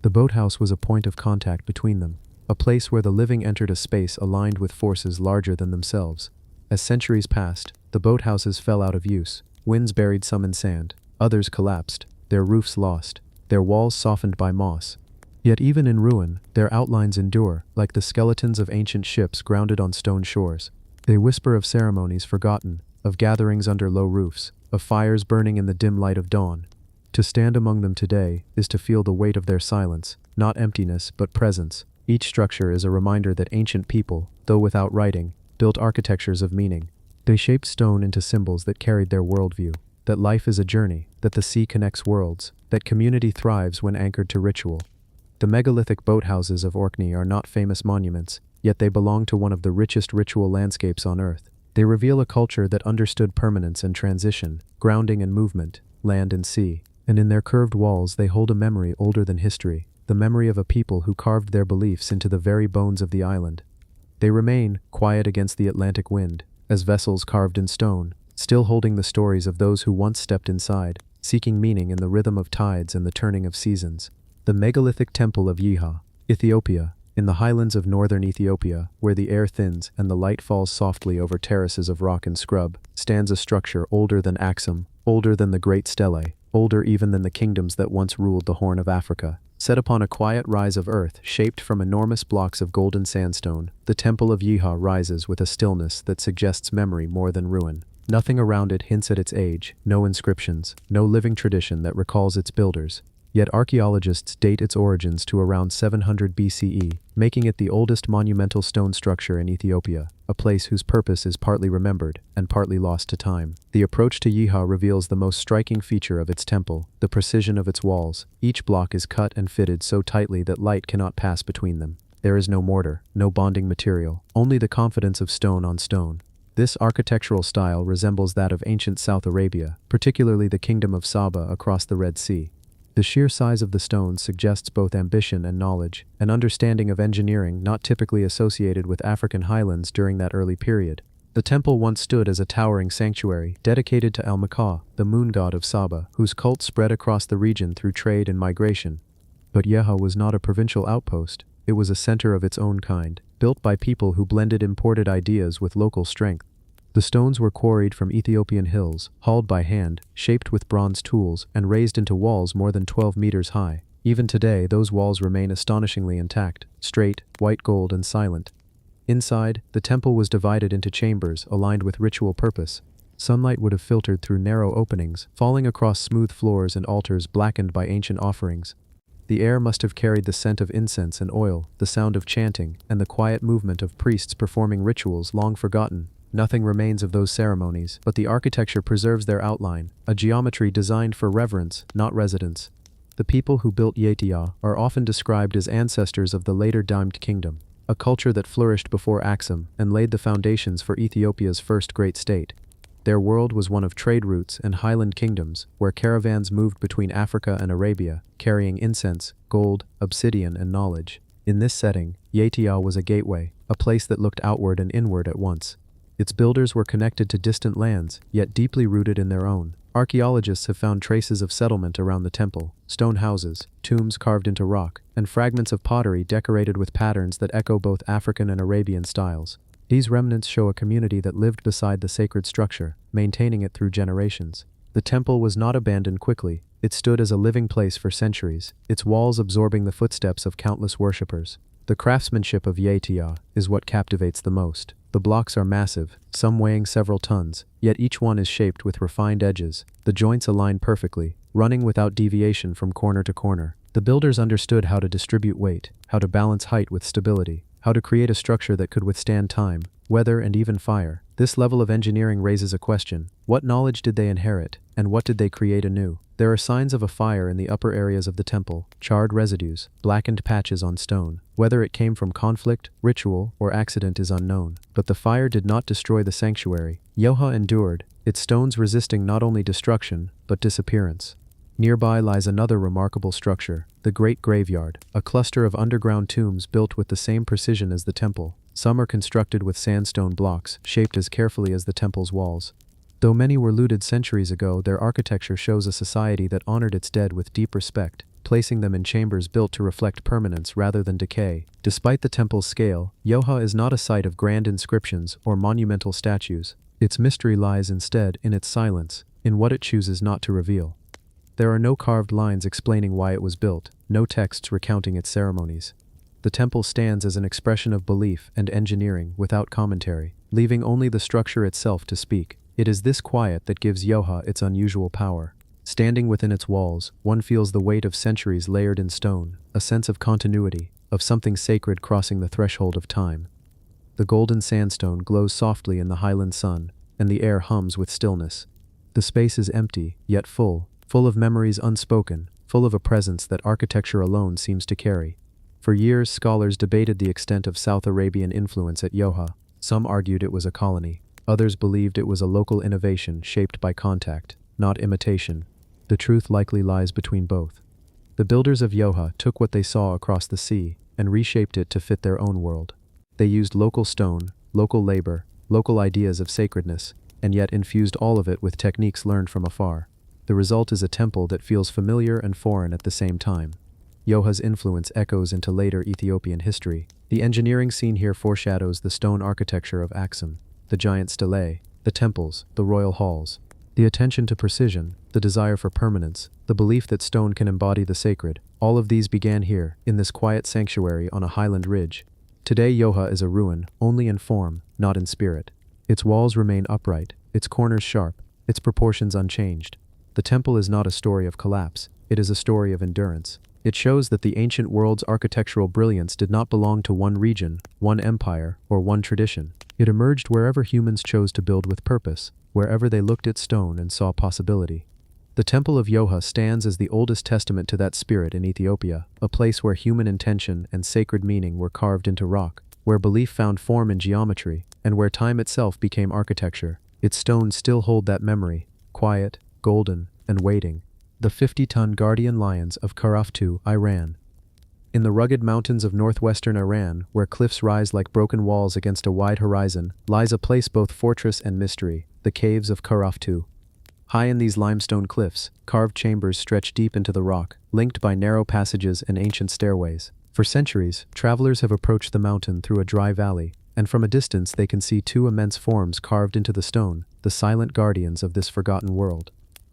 The boathouse was a point of contact between them, a place where the living entered a space aligned with forces larger than themselves. As centuries passed, the boathouses fell out of use. Winds buried some in sand, others collapsed, their roofs lost, their walls softened by moss. Yet even in ruin, their outlines endure, like the skeletons of ancient ships grounded on stone shores. They whisper of ceremonies forgotten, of gatherings under low roofs, of fires burning in the dim light of dawn. To stand among them today is to feel the weight of their silence, not emptiness but presence. Each structure is a reminder that ancient people, though without writing, built architectures of meaning. They shaped stone into symbols that carried their worldview, that life is a journey, that the sea connects worlds, that community thrives when anchored to ritual. The megalithic boathouses of Orkney are not famous monuments, yet they belong to one of the richest ritual landscapes on Earth. They reveal a culture that understood permanence and transition, grounding and movement, land and sea. And in their curved walls they hold a memory older than history, the memory of a people who carved their beliefs into the very bones of the island. They remain, quiet against the Atlantic wind, as vessels carved in stone, still holding the stories of those who once stepped inside, seeking meaning in the rhythm of tides and the turning of seasons. The megalithic temple of Yeha, Ethiopia. In the highlands of northern Ethiopia, where the air thins and the light falls softly over terraces of rock and scrub, stands a structure older than Axum, older than the great stelae, older even than the kingdoms that once ruled the Horn of Africa. Set upon a quiet rise of earth shaped from enormous blocks of golden sandstone, the Temple of Yeha rises with a stillness that suggests memory more than ruin. Nothing around it hints at its age, no inscriptions, no living tradition that recalls its builders. Yet archaeologists date its origins to around 700 BCE, making it the oldest monumental stone structure in Ethiopia, a place whose purpose is partly remembered and partly lost to time. The approach to Yeha reveals the most striking feature of its temple, the precision of its walls. Each block is cut and fitted so tightly that light cannot pass between them. There is no mortar, no bonding material, only the confidence of stone on stone. This architectural style resembles that of ancient South Arabia, particularly the kingdom of Saba across the Red Sea. The sheer size of the stones suggests both ambition and knowledge, an understanding of engineering not typically associated with African highlands during that early period. The temple once stood as a towering sanctuary dedicated to Al-Makah, the moon god of Saba, whose cult spread across the region through trade and migration. But Yeha was not a provincial outpost, it was a center of its own kind, built by people who blended imported ideas with local strength. The stones were quarried from Ethiopian hills, hauled by hand, shaped with bronze tools, and raised into walls more than 12 meters high. Even today, those walls remain astonishingly intact, straight, white gold, and silent. Inside, the temple was divided into chambers aligned with ritual purpose. Sunlight would have filtered through narrow openings, falling across smooth floors and altars blackened by ancient offerings. The air must have carried the scent of incense and oil, the sound of chanting, and the quiet movement of priests performing rituals long forgotten. Nothing remains of those ceremonies, but the architecture preserves their outline, a geometry designed for reverence, not residence. The people who built Yetia are often described as ancestors of the later Dimed Kingdom, a culture that flourished before Axum and laid the foundations for Ethiopia's first great state. Their world was one of trade routes and highland kingdoms, where caravans moved between Africa and Arabia, carrying incense, gold, obsidian, and knowledge. In this setting, Yetia was a gateway, a place that looked outward and inward at once. Its builders were connected to distant lands, yet deeply rooted in their own. Archaeologists have found traces of settlement around the temple, stone houses, tombs carved into rock, and fragments of pottery decorated with patterns that echo both African and Arabian styles. These remnants show a community that lived beside the sacred structure, maintaining it through generations. The temple was not abandoned quickly. It stood as a living place for centuries, its walls absorbing the footsteps of countless worshippers. The craftsmanship of Yetia is what captivates the most. The blocks are massive, some weighing several tons, yet each one is shaped with refined edges. The joints align perfectly, running without deviation from corner to corner. The builders understood how to distribute weight, how to balance height with stability, how to create a structure that could withstand time, weather, and even fire. This level of engineering raises a question: what knowledge did they inherit, and what did they create anew? There are signs of a fire in the upper areas of the temple, charred residues, blackened patches on stone. Whether it came from conflict, ritual, or accident is unknown. But the fire did not destroy the sanctuary. Yoha endured, its stones resisting not only destruction, but disappearance. Nearby lies another remarkable structure, the Great Graveyard, a cluster of underground tombs built with the same precision as the temple. Some are constructed with sandstone blocks, shaped as carefully as the temple's walls. Though many were looted centuries ago, their architecture shows a society that honored its dead with deep respect, placing them in chambers built to reflect permanence rather than decay. Despite the temple's scale, Yoha is not a site of grand inscriptions or monumental statues. Its mystery lies instead in its silence, in what it chooses not to reveal. There are no carved lines explaining why it was built, no texts recounting its ceremonies. The temple stands as an expression of belief and engineering without commentary, leaving only the structure itself to speak. It is this quiet that gives Yoha its unusual power. Standing within its walls, one feels the weight of centuries layered in stone, a sense of continuity, of something sacred crossing the threshold of time. The golden sandstone glows softly in the highland sun, and the air hums with stillness. The space is empty, yet full of memories unspoken, full of a presence that architecture alone seems to carry. For years, scholars debated the extent of South Arabian influence at Yoha. Some argued it was a colony. Others believed it was a local innovation shaped by contact, not imitation. The truth likely lies between both. The builders of Yoha took what they saw across the sea and reshaped it to fit their own world. They used local stone, local labor, local ideas of sacredness, and yet infused all of it with techniques learned from afar. The result is a temple that feels familiar and foreign at the same time. Yoha's influence echoes into later Ethiopian history. The engineering seen here foreshadows the stone architecture of Aksum, the giant stelae, the temples, the royal halls. The attention to precision, the desire for permanence, the belief that stone can embody the sacred, all of these began here, in this quiet sanctuary on a highland ridge. Today Yoha is a ruin, only in form, not in spirit. Its walls remain upright, its corners sharp, its proportions unchanged. The temple is not a story of collapse, it is a story of endurance. It shows that the ancient world's architectural brilliance did not belong to one region, one empire, or one tradition. It emerged wherever humans chose to build with purpose, wherever they looked at stone and saw possibility. The Temple of Yoha stands as the oldest testament to that spirit in Ethiopia, a place where human intention and sacred meaning were carved into rock, where belief found form in geometry, and where time itself became architecture. Its stones still hold that memory, quiet, golden, and waiting. The 50-ton guardian lions of Karaftu, Iran. In the rugged mountains of northwestern Iran, where cliffs rise like broken walls against a wide horizon, lies a place both fortress and mystery, the caves of Karaftu. High in these limestone cliffs, carved chambers stretch deep into the rock, linked by narrow passages and ancient stairways. For centuries, travelers have approached the mountain through a dry valley, and from a distance they can see two immense forms carved into the stone, the silent guardians of this forgotten world.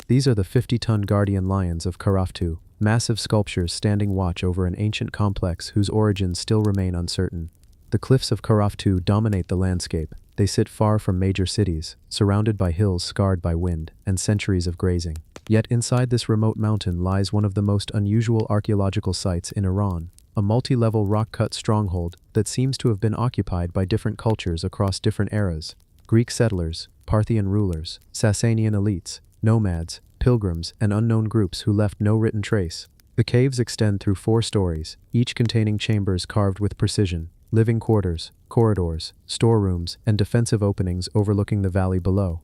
These are the 50-ton guardian lions of Karaftu, massive sculptures standing watch over an ancient complex whose origins still remain uncertain. The cliffs of Karaftu dominate the landscape. They sit far from major cities, surrounded by hills scarred by wind and centuries of grazing. Yet inside this remote mountain lies one of the most unusual archaeological sites in Iran, a multi-level rock-cut stronghold that seems to have been occupied by different cultures across different eras. Greek settlers, Parthian rulers, Sasanian elites, nomads, pilgrims, and unknown groups who left no written trace. The caves extend through 4 stories, each containing chambers carved with precision, living quarters, corridors, storerooms, and defensive openings overlooking the valley below.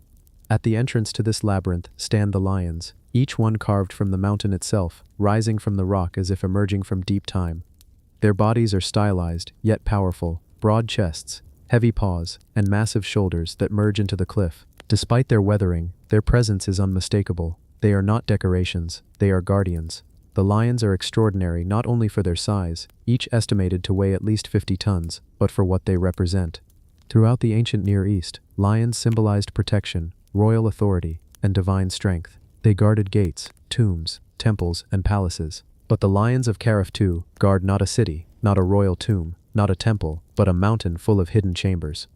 At the entrance to this labyrinth stand the lions, each one carved from the mountain itself, rising from the rock as if emerging from deep time. Their bodies are stylized, yet powerful, broad chests, heavy paws, and massive shoulders that merge into the cliff. Despite their weathering, their presence is unmistakable. They are not decorations, they are guardians. The lions are extraordinary not only for their size, each estimated to weigh at least 50 tons, but for what they represent. Throughout the ancient Near East, lions symbolized protection, royal authority, and divine strength. They guarded gates, tombs, temples, and palaces. But the lions of Karaftu guard not a city, not a royal tomb, not a temple, but a mountain full of hidden chambers.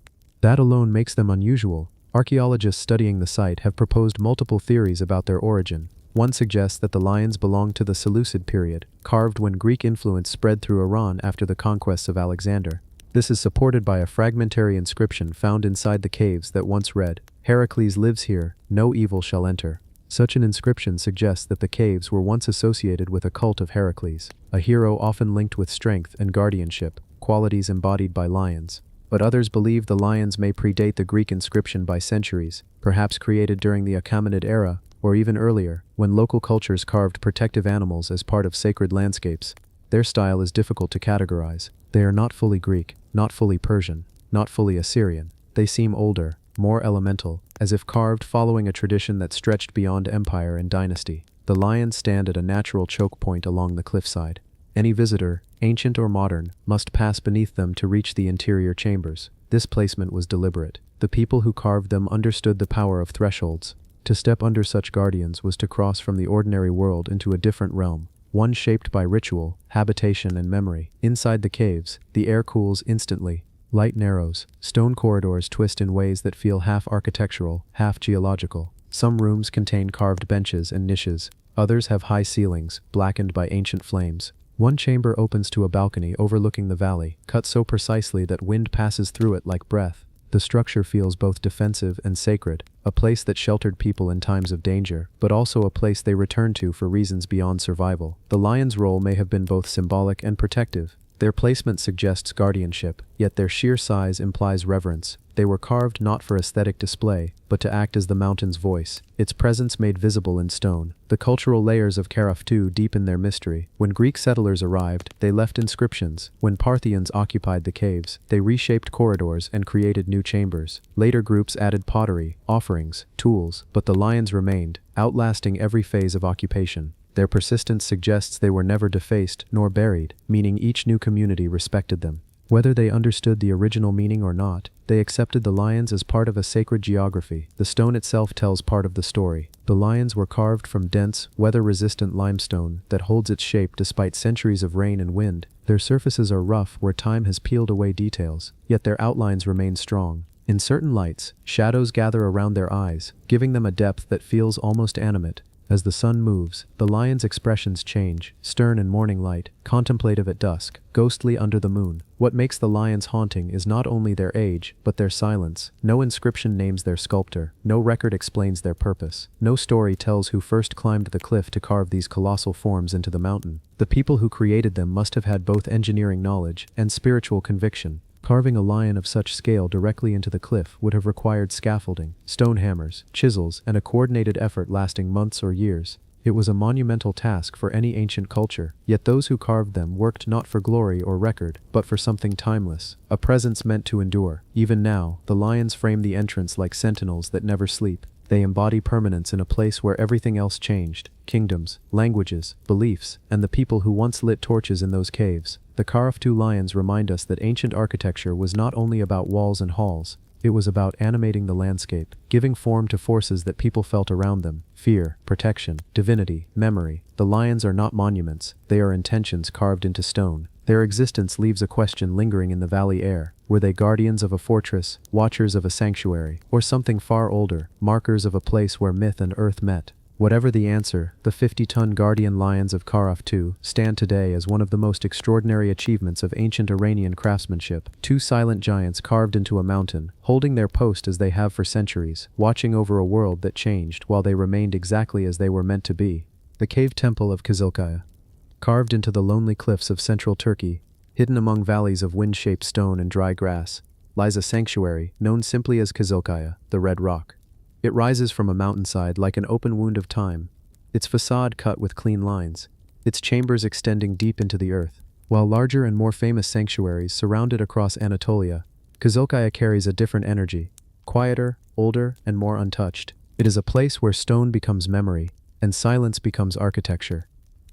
That alone makes them unusual. Archaeologists studying the site have proposed multiple theories about their origin. One suggests that the lions belong to the Seleucid period, carved when Greek influence spread through Iran after the conquests of Alexander. This is supported by a fragmentary inscription found inside the caves that once read, "Heracles lives here, no evil shall enter." Such an inscription suggests that the caves were once associated with a cult of Heracles, a hero often linked with strength and guardianship, qualities embodied by lions. But others believe the lions may predate the Greek inscription by centuries, perhaps created during the Achaemenid era, or even earlier, when local cultures carved protective animals as part of sacred landscapes. Their style is difficult to categorize. They are not fully Greek, not fully Persian, not fully Assyrian. They seem older, more elemental, as if carved following a tradition that stretched beyond empire and dynasty. The lions stand at a natural choke point along the cliffside. Any visitor, ancient or modern, must pass beneath them to reach the interior chambers. This placement was deliberate. The people who carved them understood the power of thresholds. To step under such guardians was to cross from the ordinary world into a different realm, one shaped by ritual, habitation, and memory. Inside the caves, the air cools instantly. Light narrows, stone corridors twist in ways that feel half architectural, half geological. Some rooms contain carved benches and niches. Others have high ceilings, blackened by ancient flames. One chamber opens to a balcony overlooking the valley, cut so precisely that wind passes through it like breath. The structure feels both defensive and sacred, a place that sheltered people in times of danger, but also a place they returned to for reasons beyond survival. The lion's role may have been both symbolic and protective. Their placement suggests guardianship, yet their sheer size implies reverence. They were carved not for aesthetic display, but to act as the mountain's voice, its presence made visible in stone. The cultural layers of Karaftu deepen their mystery. When Greek settlers arrived, they left inscriptions. When Parthians occupied the caves, they reshaped corridors and created new chambers. Later groups added pottery, offerings, tools, but the lions remained, outlasting every phase of occupation. Their persistence suggests they were never defaced nor buried, meaning each new community respected them. Whether they understood the original meaning or not, they accepted the lions as part of a sacred geography. The stone itself tells part of the story. The lions were carved from dense, weather-resistant limestone that holds its shape despite centuries of rain and wind. Their surfaces are rough where time has peeled away details, yet their outlines remain strong. In certain lights, shadows gather around their eyes, giving them a depth that feels almost animate. As the sun moves, the lion's expressions change, stern in morning light, contemplative at dusk, ghostly under the moon. What makes the lions haunting is not only their age, but their silence. No inscription names their sculptor, no record explains their purpose, no story tells who first climbed the cliff to carve these colossal forms into the mountain. The people who created them must have had both engineering knowledge and spiritual conviction. Carving a lion of such scale directly into the cliff would have required scaffolding, stone hammers, chisels, and a coordinated effort lasting months or years. It was a monumental task for any ancient culture, yet those who carved them worked not for glory or record, but for something timeless, a presence meant to endure. Even now, the lions frame the entrance like sentinels that never sleep. They embody permanence in a place where everything else changed: kingdoms, languages, beliefs, and the people who once lit torches in those caves. The Karaftu lions remind us that ancient architecture was not only about walls and halls, it was about animating the landscape, giving form to forces that people felt around them: fear, protection, divinity, memory. The lions are not monuments, they are intentions carved into stone. Their existence leaves a question lingering in the valley air. Were they guardians of a fortress, watchers of a sanctuary, or something far older, markers of a place where myth and earth met? Whatever the answer, the 50-ton guardian lions of Karaftu stand today as one of the most extraordinary achievements of ancient Iranian craftsmanship. Two silent giants carved into a mountain, holding their post as they have for centuries, watching over a world that changed while they remained exactly as they were meant to be. The cave temple of Kızılkaya. Carved into the lonely cliffs of central Turkey, hidden among valleys of wind-shaped stone and dry grass, lies a sanctuary known simply as Kızılkaya, the Red Rock. It rises from a mountainside like an open wound of time, its facade cut with clean lines, its chambers extending deep into the earth. While larger and more famous sanctuaries surround it across Anatolia, Kızılkaya carries a different energy, quieter, older, and more untouched. It is a place where stone becomes memory, and silence becomes architecture.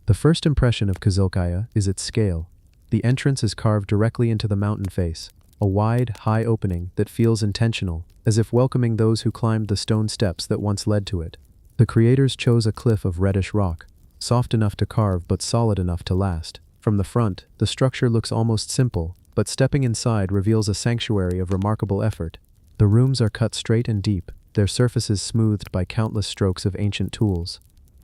The first impression of Kızılkaya is its scale. The entrance is carved directly into the mountain face, a wide, high opening that feels intentional, as if welcoming those who climbed the stone steps that once led to it. The creators chose a cliff of reddish rock, soft enough to carve but solid enough to last. From the front, the structure looks almost simple, but stepping inside reveals a sanctuary of remarkable effort. The rooms are cut straight and deep, their surfaces smoothed by countless strokes of ancient tools.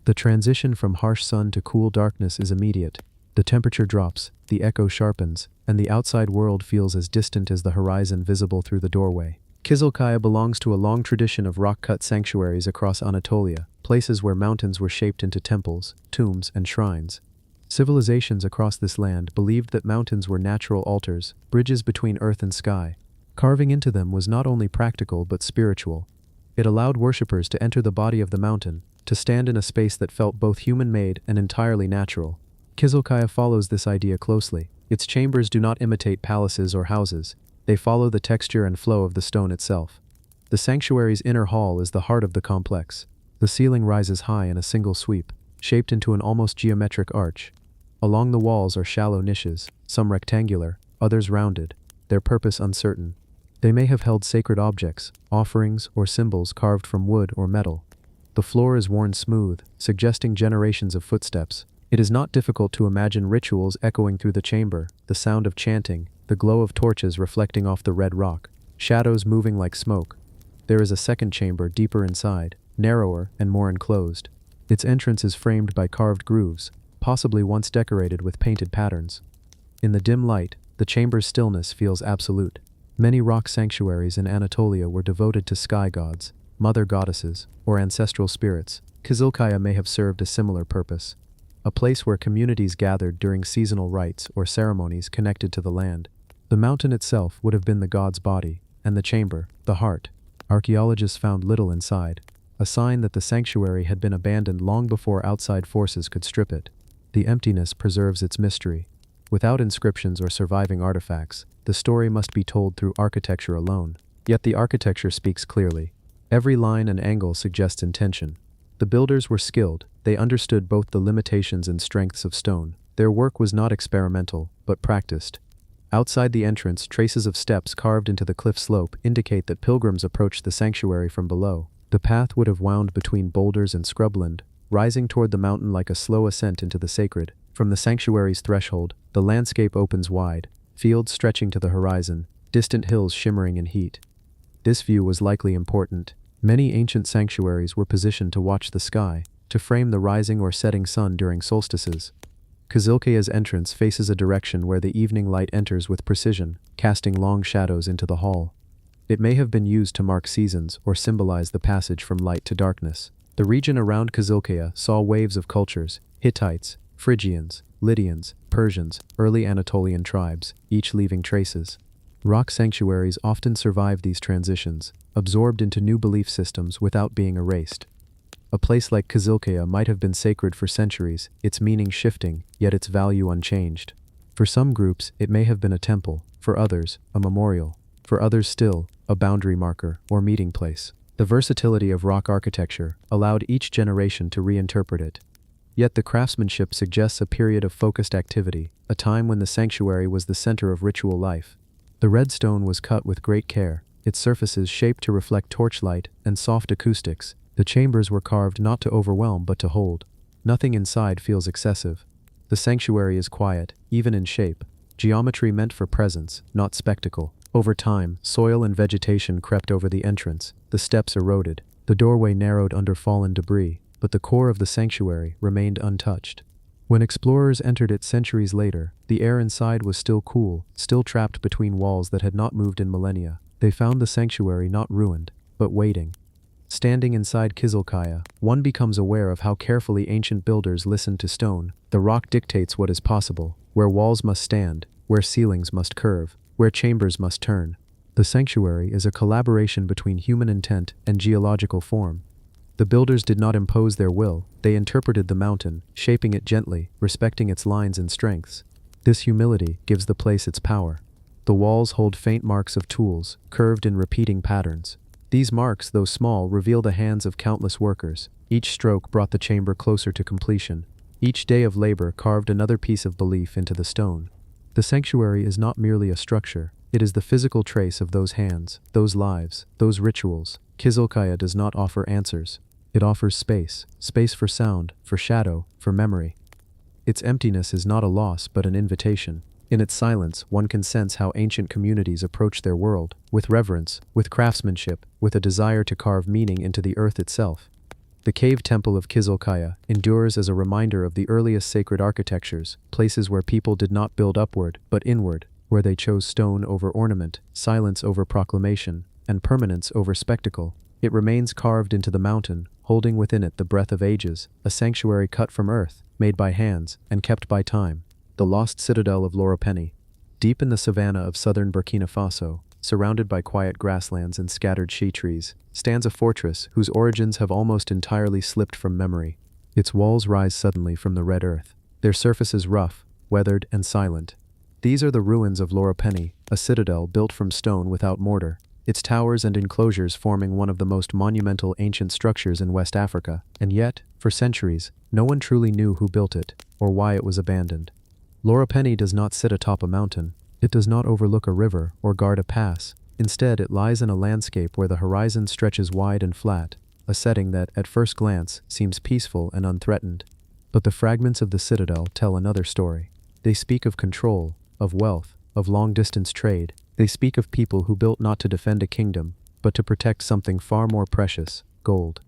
The transition from harsh sun to cool darkness is immediate. The temperature drops, the echo sharpens, and the outside world feels as distant as the horizon visible through the doorway. Kizilkaya belongs to a long tradition of rock-cut sanctuaries across Anatolia, places where mountains were shaped into temples, tombs, and shrines. Civilizations across this land believed that mountains were natural altars, bridges between earth and sky. Carving into them was not only practical but spiritual. It allowed worshippers to enter the body of the mountain, to stand in a space that felt both human-made and entirely natural. Kizilkaya follows this idea closely. Its chambers do not imitate palaces or houses. They follow the texture and flow of the stone itself. The sanctuary's inner hall is the heart of the complex. The ceiling rises high in a single sweep, shaped into an almost geometric arch. Along the walls are shallow niches, some rectangular, others rounded, their purpose uncertain. They may have held sacred objects, offerings, or symbols carved from wood or metal. The floor is worn smooth, suggesting generations of footsteps. It is not difficult to imagine rituals echoing through the chamber, the sound of chanting, the glow of torches reflecting off the red rock, shadows moving like smoke. There is a second chamber deeper inside, narrower and more enclosed. Its entrance is framed by carved grooves, possibly once decorated with painted patterns. In the dim light, the chamber's stillness feels absolute. Many rock sanctuaries in Anatolia were devoted to sky gods, mother goddesses, or ancestral spirits. Kizilkaya may have served a similar purpose. A place where communities gathered during seasonal rites or ceremonies connected to the land. The mountain itself would have been the god's body, and the chamber, the heart. Archaeologists found little inside, a sign that the sanctuary had been abandoned long before outside forces could strip it. The emptiness preserves its mystery. Without inscriptions or surviving artifacts, the story must be told through architecture alone. Yet the architecture speaks clearly. Every line and angle suggests intention. The builders were skilled. They understood both the limitations and strengths of stone. Their work was not experimental, but practiced. Outside the entrance, traces of steps carved into the cliff slope indicate that pilgrims approached the sanctuary from below. The path would have wound between boulders and scrubland, rising toward the mountain like a slow ascent into the sacred. From the sanctuary's threshold, the landscape opens wide, fields stretching to the horizon, distant hills shimmering in heat. This view was likely important. Many ancient sanctuaries were positioned to watch the sky, to frame the rising or setting sun during solstices. Kizilkaya's entrance faces a direction where the evening light enters with precision, casting long shadows into the hall. It may have been used to mark seasons or symbolize the passage from light to darkness. The region around Kizilkaya saw waves of cultures: Hittites, Phrygians, Lydians, Persians, early Anatolian tribes, each leaving traces. Rock sanctuaries often survive these transitions, absorbed into new belief systems without being erased. A place like Kizilkaya might have been sacred for centuries, its meaning shifting, yet its value unchanged. For some groups, it may have been a temple; for others, a memorial; for others still, a boundary marker or meeting place. The versatility of rock architecture allowed each generation to reinterpret it. Yet the craftsmanship suggests a period of focused activity, a time when the sanctuary was the center of ritual life. The red stone was cut with great care, its surfaces shaped to reflect torchlight and soft acoustics. The chambers were carved not to overwhelm but to hold. Nothing inside feels excessive. The sanctuary is quiet, even in shape. Geometry meant for presence, not spectacle. Over time, soil and vegetation crept over the entrance. The steps eroded. The doorway narrowed under fallen debris, but the core of the sanctuary remained untouched. When explorers entered it centuries later, the air inside was still cool, still trapped between walls that had not moved in millennia. They found the sanctuary not ruined, but waiting. Standing inside Kizilkaya, one becomes aware of how carefully ancient builders listened to stone. The rock dictates what is possible, where walls must stand, where ceilings must curve, where chambers must turn. The sanctuary is a collaboration between human intent and geological form. The builders did not impose their will, they interpreted the mountain, shaping it gently, respecting its lines and strengths. This humility gives the place its power. The walls hold faint marks of tools, curved in repeating patterns. These marks, though small, reveal the hands of countless workers. Each stroke brought the chamber closer to completion. Each day of labor carved another piece of belief into the stone. The sanctuary is not merely a structure, it is the physical trace of those hands, those lives, those rituals. Kizilkaya does not offer answers. It offers space, space for sound, for shadow, for memory. Its emptiness is not a loss but an invitation. In its silence, one can sense how ancient communities approach their world, with reverence, with craftsmanship, with a desire to carve meaning into the earth itself. The cave temple of Kizilkaya endures as a reminder of the earliest sacred architectures, places where people did not build upward, but inward, where they chose stone over ornament, silence over proclamation, and permanence over spectacle. It remains carved into the mountain, holding within it the breath of ages, a sanctuary cut from earth, made by hands, and kept by time. The lost citadel of Loropeni. Deep in the savanna of southern Burkina Faso, surrounded by quiet grasslands and scattered shea trees, stands a fortress whose origins have almost entirely slipped from memory. Its walls rise suddenly from the red earth, their surfaces rough, weathered, and silent. These are the ruins of Loropeni, a citadel built from stone without mortar, its towers and enclosures forming one of the most monumental ancient structures in West Africa, and yet, for centuries, no one truly knew who built it, or why it was abandoned. Loropeni does not sit atop a mountain. It does not overlook a river or guard a pass. Instead, it lies in a landscape where the horizon stretches wide and flat, a setting that, at first glance, seems peaceful and unthreatened. But the fragments of the citadel tell another story. They speak of control, of wealth, of long-distance trade. They speak of people who built not to defend a kingdom, but to protect something far more precious, gold.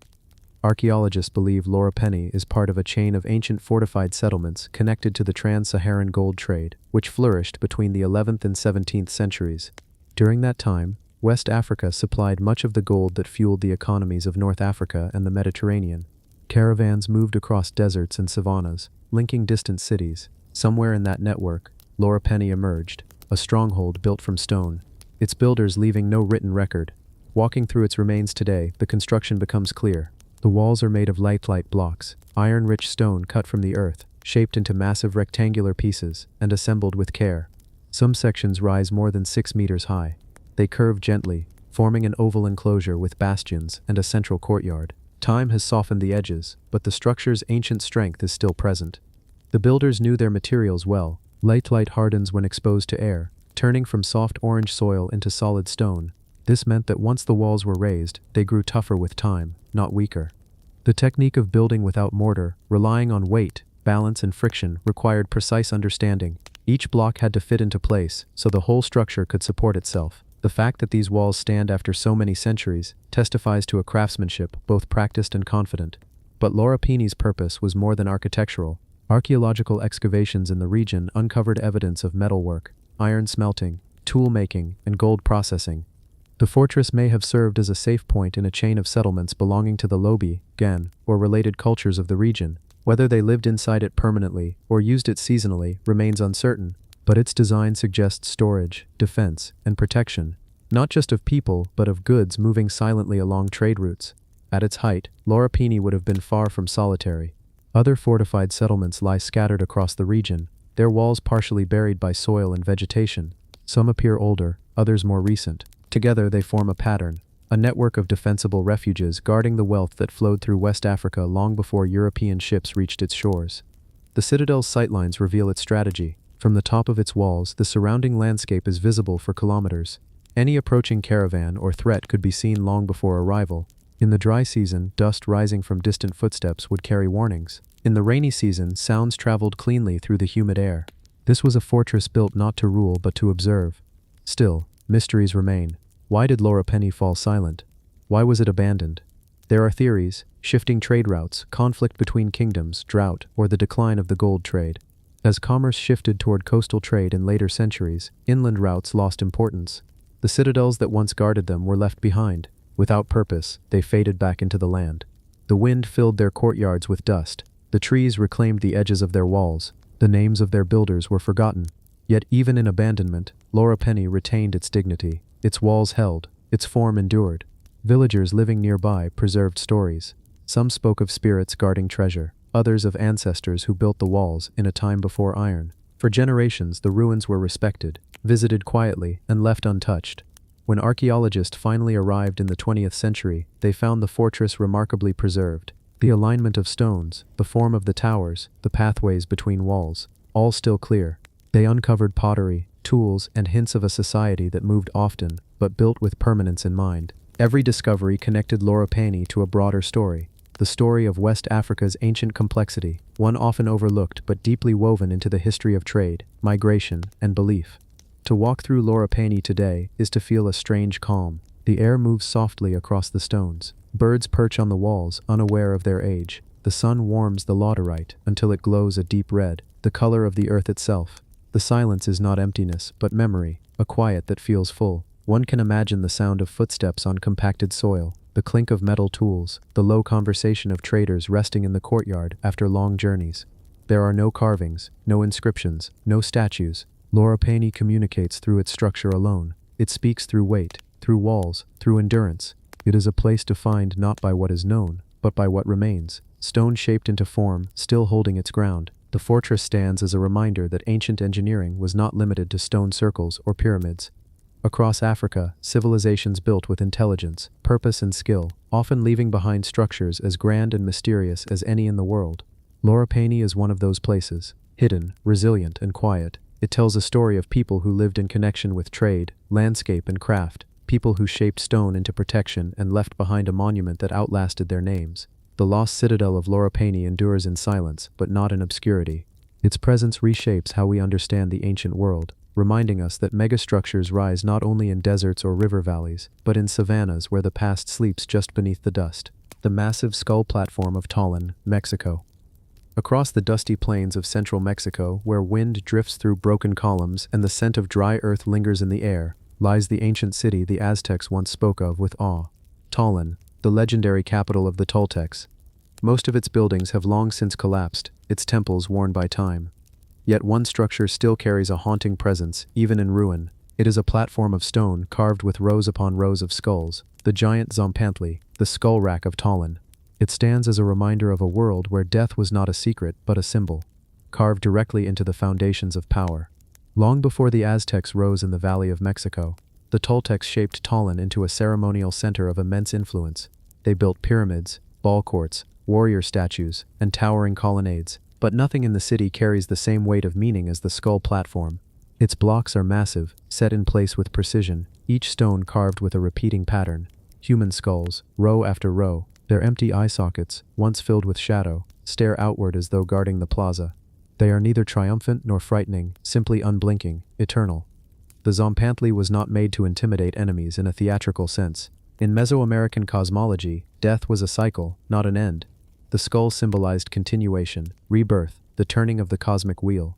Archaeologists believe Loropeni is part of a chain of ancient fortified settlements connected to the trans-Saharan gold trade, which flourished between the 11th and 17th centuries. During that time, West Africa supplied much of the gold that fueled the economies of North Africa and the Mediterranean. Caravans moved across deserts and savannas, linking distant cities. Somewhere in that network, Loropeni emerged, a stronghold built from stone, its builders leaving no written record. Walking through its remains today, the construction becomes clear. The walls are made of light blocks, iron-rich stone cut from the earth, shaped into massive rectangular pieces, and assembled with care. Some sections rise more than 6 meters high. They curve gently, forming an oval enclosure with bastions and a central courtyard. Time has softened the edges, but the structure's ancient strength is still present. The builders knew their materials well. Light hardens when exposed to air, turning from soft orange soil into solid stone. This meant that once the walls were raised, they grew tougher with time, not weaker. The technique of building without mortar, relying on weight, balance, and friction, required precise understanding. Each block had to fit into place, so the whole structure could support itself. The fact that these walls stand after so many centuries testifies to a craftsmanship both practiced and confident. But Loropeni's purpose was more than architectural. Archaeological excavations in the region uncovered evidence of metalwork, iron smelting, tool making, and gold processing. The fortress may have served as a safe point in a chain of settlements belonging to the Lobi, Gan, or related cultures of the region. Whether they lived inside it permanently or used it seasonally remains uncertain, but its design suggests storage, defense, and protection, not just of people but of goods moving silently along trade routes. At its height, Loropeni would have been far from solitary. Other fortified settlements lie scattered across the region, their walls partially buried by soil and vegetation. Some appear older, others more recent. Together they form a pattern, a network of defensible refuges guarding the wealth that flowed through West Africa long before European ships reached its shores. The citadel's sightlines reveal its strategy. From the top of its walls, the surrounding landscape is visible for kilometers. Any approaching caravan or threat could be seen long before arrival. In the dry season, dust rising from distant footsteps would carry warnings. In the rainy season, sounds traveled cleanly through the humid air. This was a fortress built not to rule but to observe. Still, mysteries remain. Why did Loropeni fall silent? Why was it abandoned? There are theories: shifting trade routes, conflict between kingdoms, drought, or the decline of the gold trade. As commerce shifted toward coastal trade in later centuries, inland routes lost importance. The citadels that once guarded them were left behind. Without purpose, they faded back into the land. The wind filled their courtyards with dust. The trees reclaimed the edges of their walls. The names of their builders were forgotten. Yet even in abandonment, Loropeni retained its dignity. Its walls held, its form endured. Villagers living nearby preserved stories. Some spoke of spirits guarding treasure, others of ancestors who built the walls in a time before iron. For generations, the ruins were respected, visited quietly, and left untouched. When archaeologists finally arrived in the 20th century, they found the fortress remarkably preserved. The alignment of stones, the form of the towers, the pathways between walls, all still clear. They uncovered pottery, tools, and hints of a society that moved often, but built with permanence in mind. Every discovery connected Loropeni to a broader story, the story of West Africa's ancient complexity, one often overlooked but deeply woven into the history of trade, migration, and belief. To walk through Loropeni today is to feel a strange calm. The air moves softly across the stones. Birds perch on the walls, unaware of their age. The sun warms the laterite until it glows a deep red, the color of the earth itself. The silence is not emptiness, but memory, a quiet that feels full. One can imagine the sound of footsteps on compacted soil, the clink of metal tools, the low conversation of traders resting in the courtyard after long journeys. There are no carvings, no inscriptions, no statues. Lorapani communicates through its structure alone. It speaks through weight, through walls, through endurance. It is a place defined not by what is known, but by what remains. Stone shaped into form, still holding its ground. The fortress stands as a reminder that ancient engineering was not limited to stone circles or pyramids. Across Africa, civilizations built with intelligence, purpose and skill, often leaving behind structures as grand and mysterious as any in the world. Lorapani is one of those places, hidden, resilient, and quiet. It tells a story of people who lived in connection with trade, landscape, and craft, people who shaped stone into protection and left behind a monument that outlasted their names. The lost citadel of Lorapani endures in silence, but not in obscurity. Its presence reshapes how we understand the ancient world, reminding us that megastructures rise not only in deserts or river valleys, but in savannas where the past sleeps just beneath the dust. The massive skull platform of Tollan, Mexico. Across the dusty plains of central Mexico, where wind drifts through broken columns and the scent of dry earth lingers in the air, lies the ancient city the Aztecs once spoke of with awe. Tollan, the legendary capital of the Toltecs. Most of its buildings have long since collapsed, its temples worn by time. Yet one structure still carries a haunting presence, even in ruin. It is a platform of stone carved with rows upon rows of skulls, the giant Zompantli, the skull rack of Tollan. It stands as a reminder of a world where death was not a secret but a symbol, carved directly into the foundations of power. Long before the Aztecs rose in the Valley of Mexico, the Toltecs shaped Tollan into a ceremonial center of immense influence. They built pyramids, ball courts, warrior statues, and towering colonnades, but nothing in the city carries the same weight of meaning as the skull platform. Its blocks are massive, set in place with precision, each stone carved with a repeating pattern. Human skulls, row after row, their empty eye sockets, once filled with shadow, stare outward as though guarding the plaza. They are neither triumphant nor frightening, simply unblinking, eternal. The Zompantli was not made to intimidate enemies in a theatrical sense. In Mesoamerican cosmology, death was a cycle, not an end. The skull symbolized continuation, rebirth, the turning of the cosmic wheel.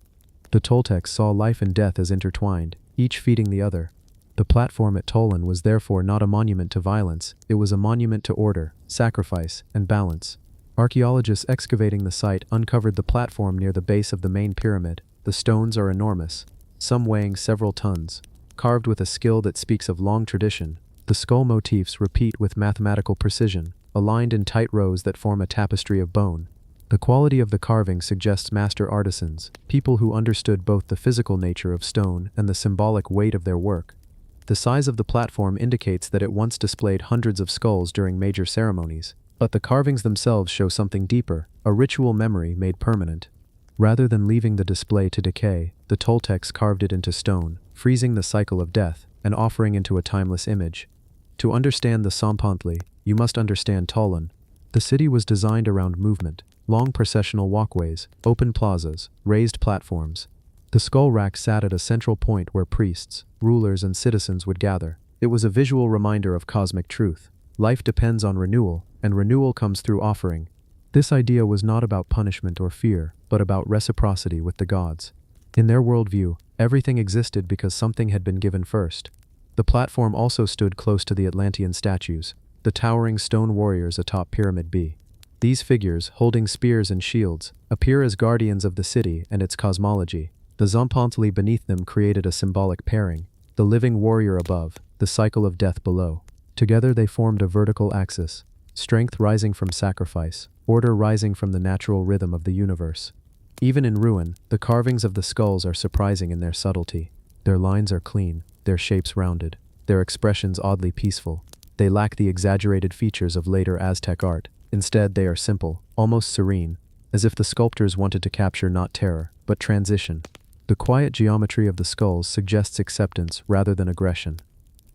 The Toltecs saw life and death as intertwined, each feeding the other. The platform at Tollan was therefore not a monument to violence, it was a monument to order, sacrifice, and balance. Archaeologists excavating the site uncovered the platform near the base of the main pyramid. The stones are enormous, some weighing several tons. Carved with a skill that speaks of long tradition, the skull motifs repeat with mathematical precision, aligned in tight rows that form a tapestry of bone. The quality of the carving suggests master artisans, people who understood both the physical nature of stone and the symbolic weight of their work. The size of the platform indicates that it once displayed hundreds of skulls during major ceremonies, but the carvings themselves show something deeper, a ritual memory made permanent. Rather than leaving the display to decay, the Toltecs carved it into stone, freezing the cycle of death and offering into a timeless image. To understand the Zompantli, you must understand Tollan. The city was designed around movement, long processional walkways, open plazas, raised platforms. The skull rack sat at a central point where priests, rulers, and citizens would gather. It was a visual reminder of cosmic truth. Life depends on renewal, and renewal comes through offering. This idea was not about punishment or fear, but about reciprocity with the gods. In their worldview, everything existed because something had been given first. The platform also stood close to the Atlantean statues, the towering stone warriors atop Pyramid B. These figures, holding spears and shields, appear as guardians of the city and its cosmology. The Zompantli beneath them created a symbolic pairing, the living warrior above, the cycle of death below. Together they formed a vertical axis, strength rising from sacrifice, order rising from the natural rhythm of the universe. Even in ruin, the carvings of the skulls are surprising in their subtlety. Their lines are clean, their shapes rounded, their expressions oddly peaceful. They lack the exaggerated features of later Aztec art. Instead, they are simple, almost serene, as if the sculptors wanted to capture not terror, but transition. The quiet geometry of the skulls suggests acceptance rather than aggression.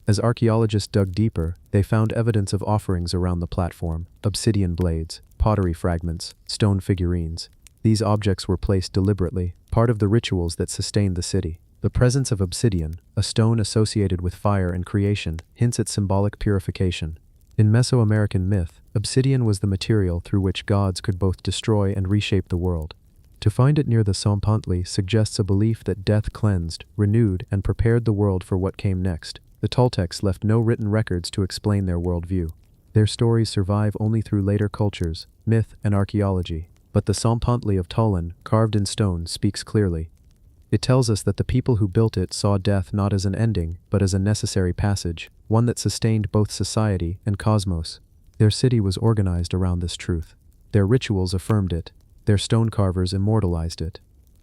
As archaeologists dug deeper, they found evidence of offerings around the platform: obsidian blades, pottery fragments, stone figurines. These objects were placed deliberately, part of the rituals that sustained the city. The presence of obsidian, a stone associated with fire and creation, hints at symbolic purification. In Mesoamerican myth, obsidian was the material through which gods could both destroy and reshape the world. To find it near the Tzompantli suggests a belief that death cleansed, renewed, and prepared the world for what came next. The Toltecs left no written records to explain their worldview. Their stories survive only through later cultures, myth, and archaeology. But the Tzompantli of Tolan, carved in stone, speaks clearly. It tells us that the people who built it saw death not as an ending, but as a necessary passage, one that sustained both society and cosmos. Their city was organized around this truth. Their rituals affirmed it. Their stone carvers immortalized it.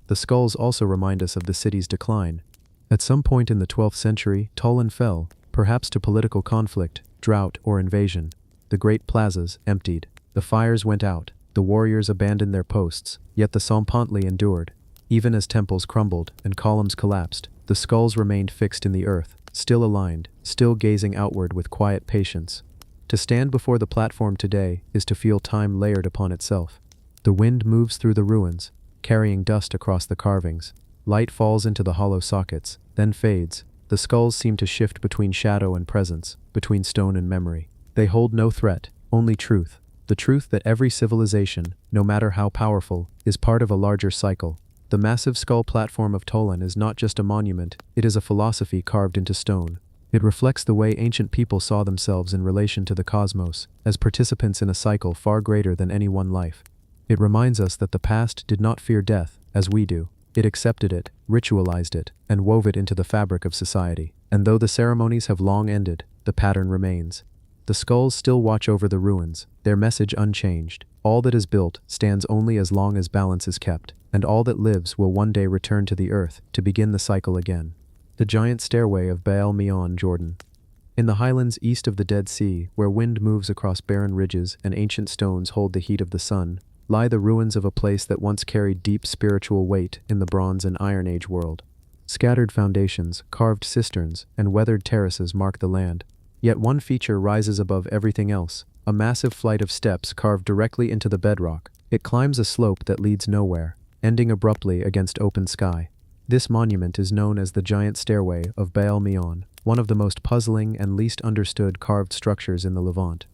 The skulls also remind us of the city's decline. At some point in the 12th century, Tolan fell, perhaps to political conflict, drought, or invasion. The great plazas emptied. The fires went out. The warriors abandoned their posts, yet the Tzompantli endured. Even as temples crumbled and columns collapsed, the skulls remained fixed in the earth, still aligned, still gazing outward with quiet patience. To stand before the platform today is to feel time layered upon itself. The wind moves through the ruins, carrying dust across the carvings. Light falls into the hollow sockets, then fades. The skulls seem to shift between shadow and presence, between stone and memory. They hold no threat, only truth. The truth that every civilization, no matter how powerful, is part of a larger cycle. The massive skull platform of Tolan is not just a monument, it is a philosophy carved into stone. It reflects the way ancient people saw themselves in relation to the cosmos, as participants in a cycle far greater than any one life. It reminds us that the past did not fear death, as we do. It accepted it, ritualized it, and wove it into the fabric of society. And though the ceremonies have long ended, the pattern remains. The skulls still watch over the ruins, their message unchanged. All that is built stands only as long as balance is kept, and all that lives will one day return to the earth to begin the cycle again. The giant stairway of Baal Meon, Jordan. In the highlands east of the Dead Sea, where wind moves across barren ridges and ancient stones hold the heat of the sun, lie the ruins of a place that once carried deep spiritual weight in the Bronze and Iron Age world. Scattered foundations, carved cisterns, and weathered terraces mark the land. Yet one feature rises above everything else, a massive flight of steps carved directly into the bedrock. It climbs a slope that leads nowhere, ending abruptly against open sky. This monument is known as the Giant Stairway of Baal Meon, one of the most puzzling and least understood carved structures in the Levant.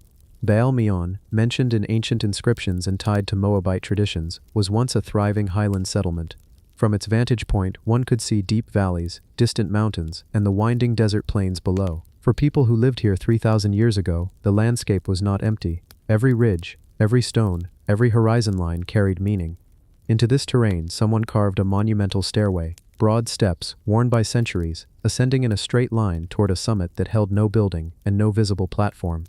Baal Meon, mentioned in ancient inscriptions and tied to Moabite traditions, was once a thriving highland settlement. From its vantage point, one could see deep valleys, distant mountains, and the winding desert plains below. For people who lived here 3,000 years ago, the landscape was not empty. Every ridge, every stone, every horizon line carried meaning. Into this terrain, someone carved a monumental stairway, broad steps, worn by centuries, ascending in a straight line toward a summit that held no building and no visible platform.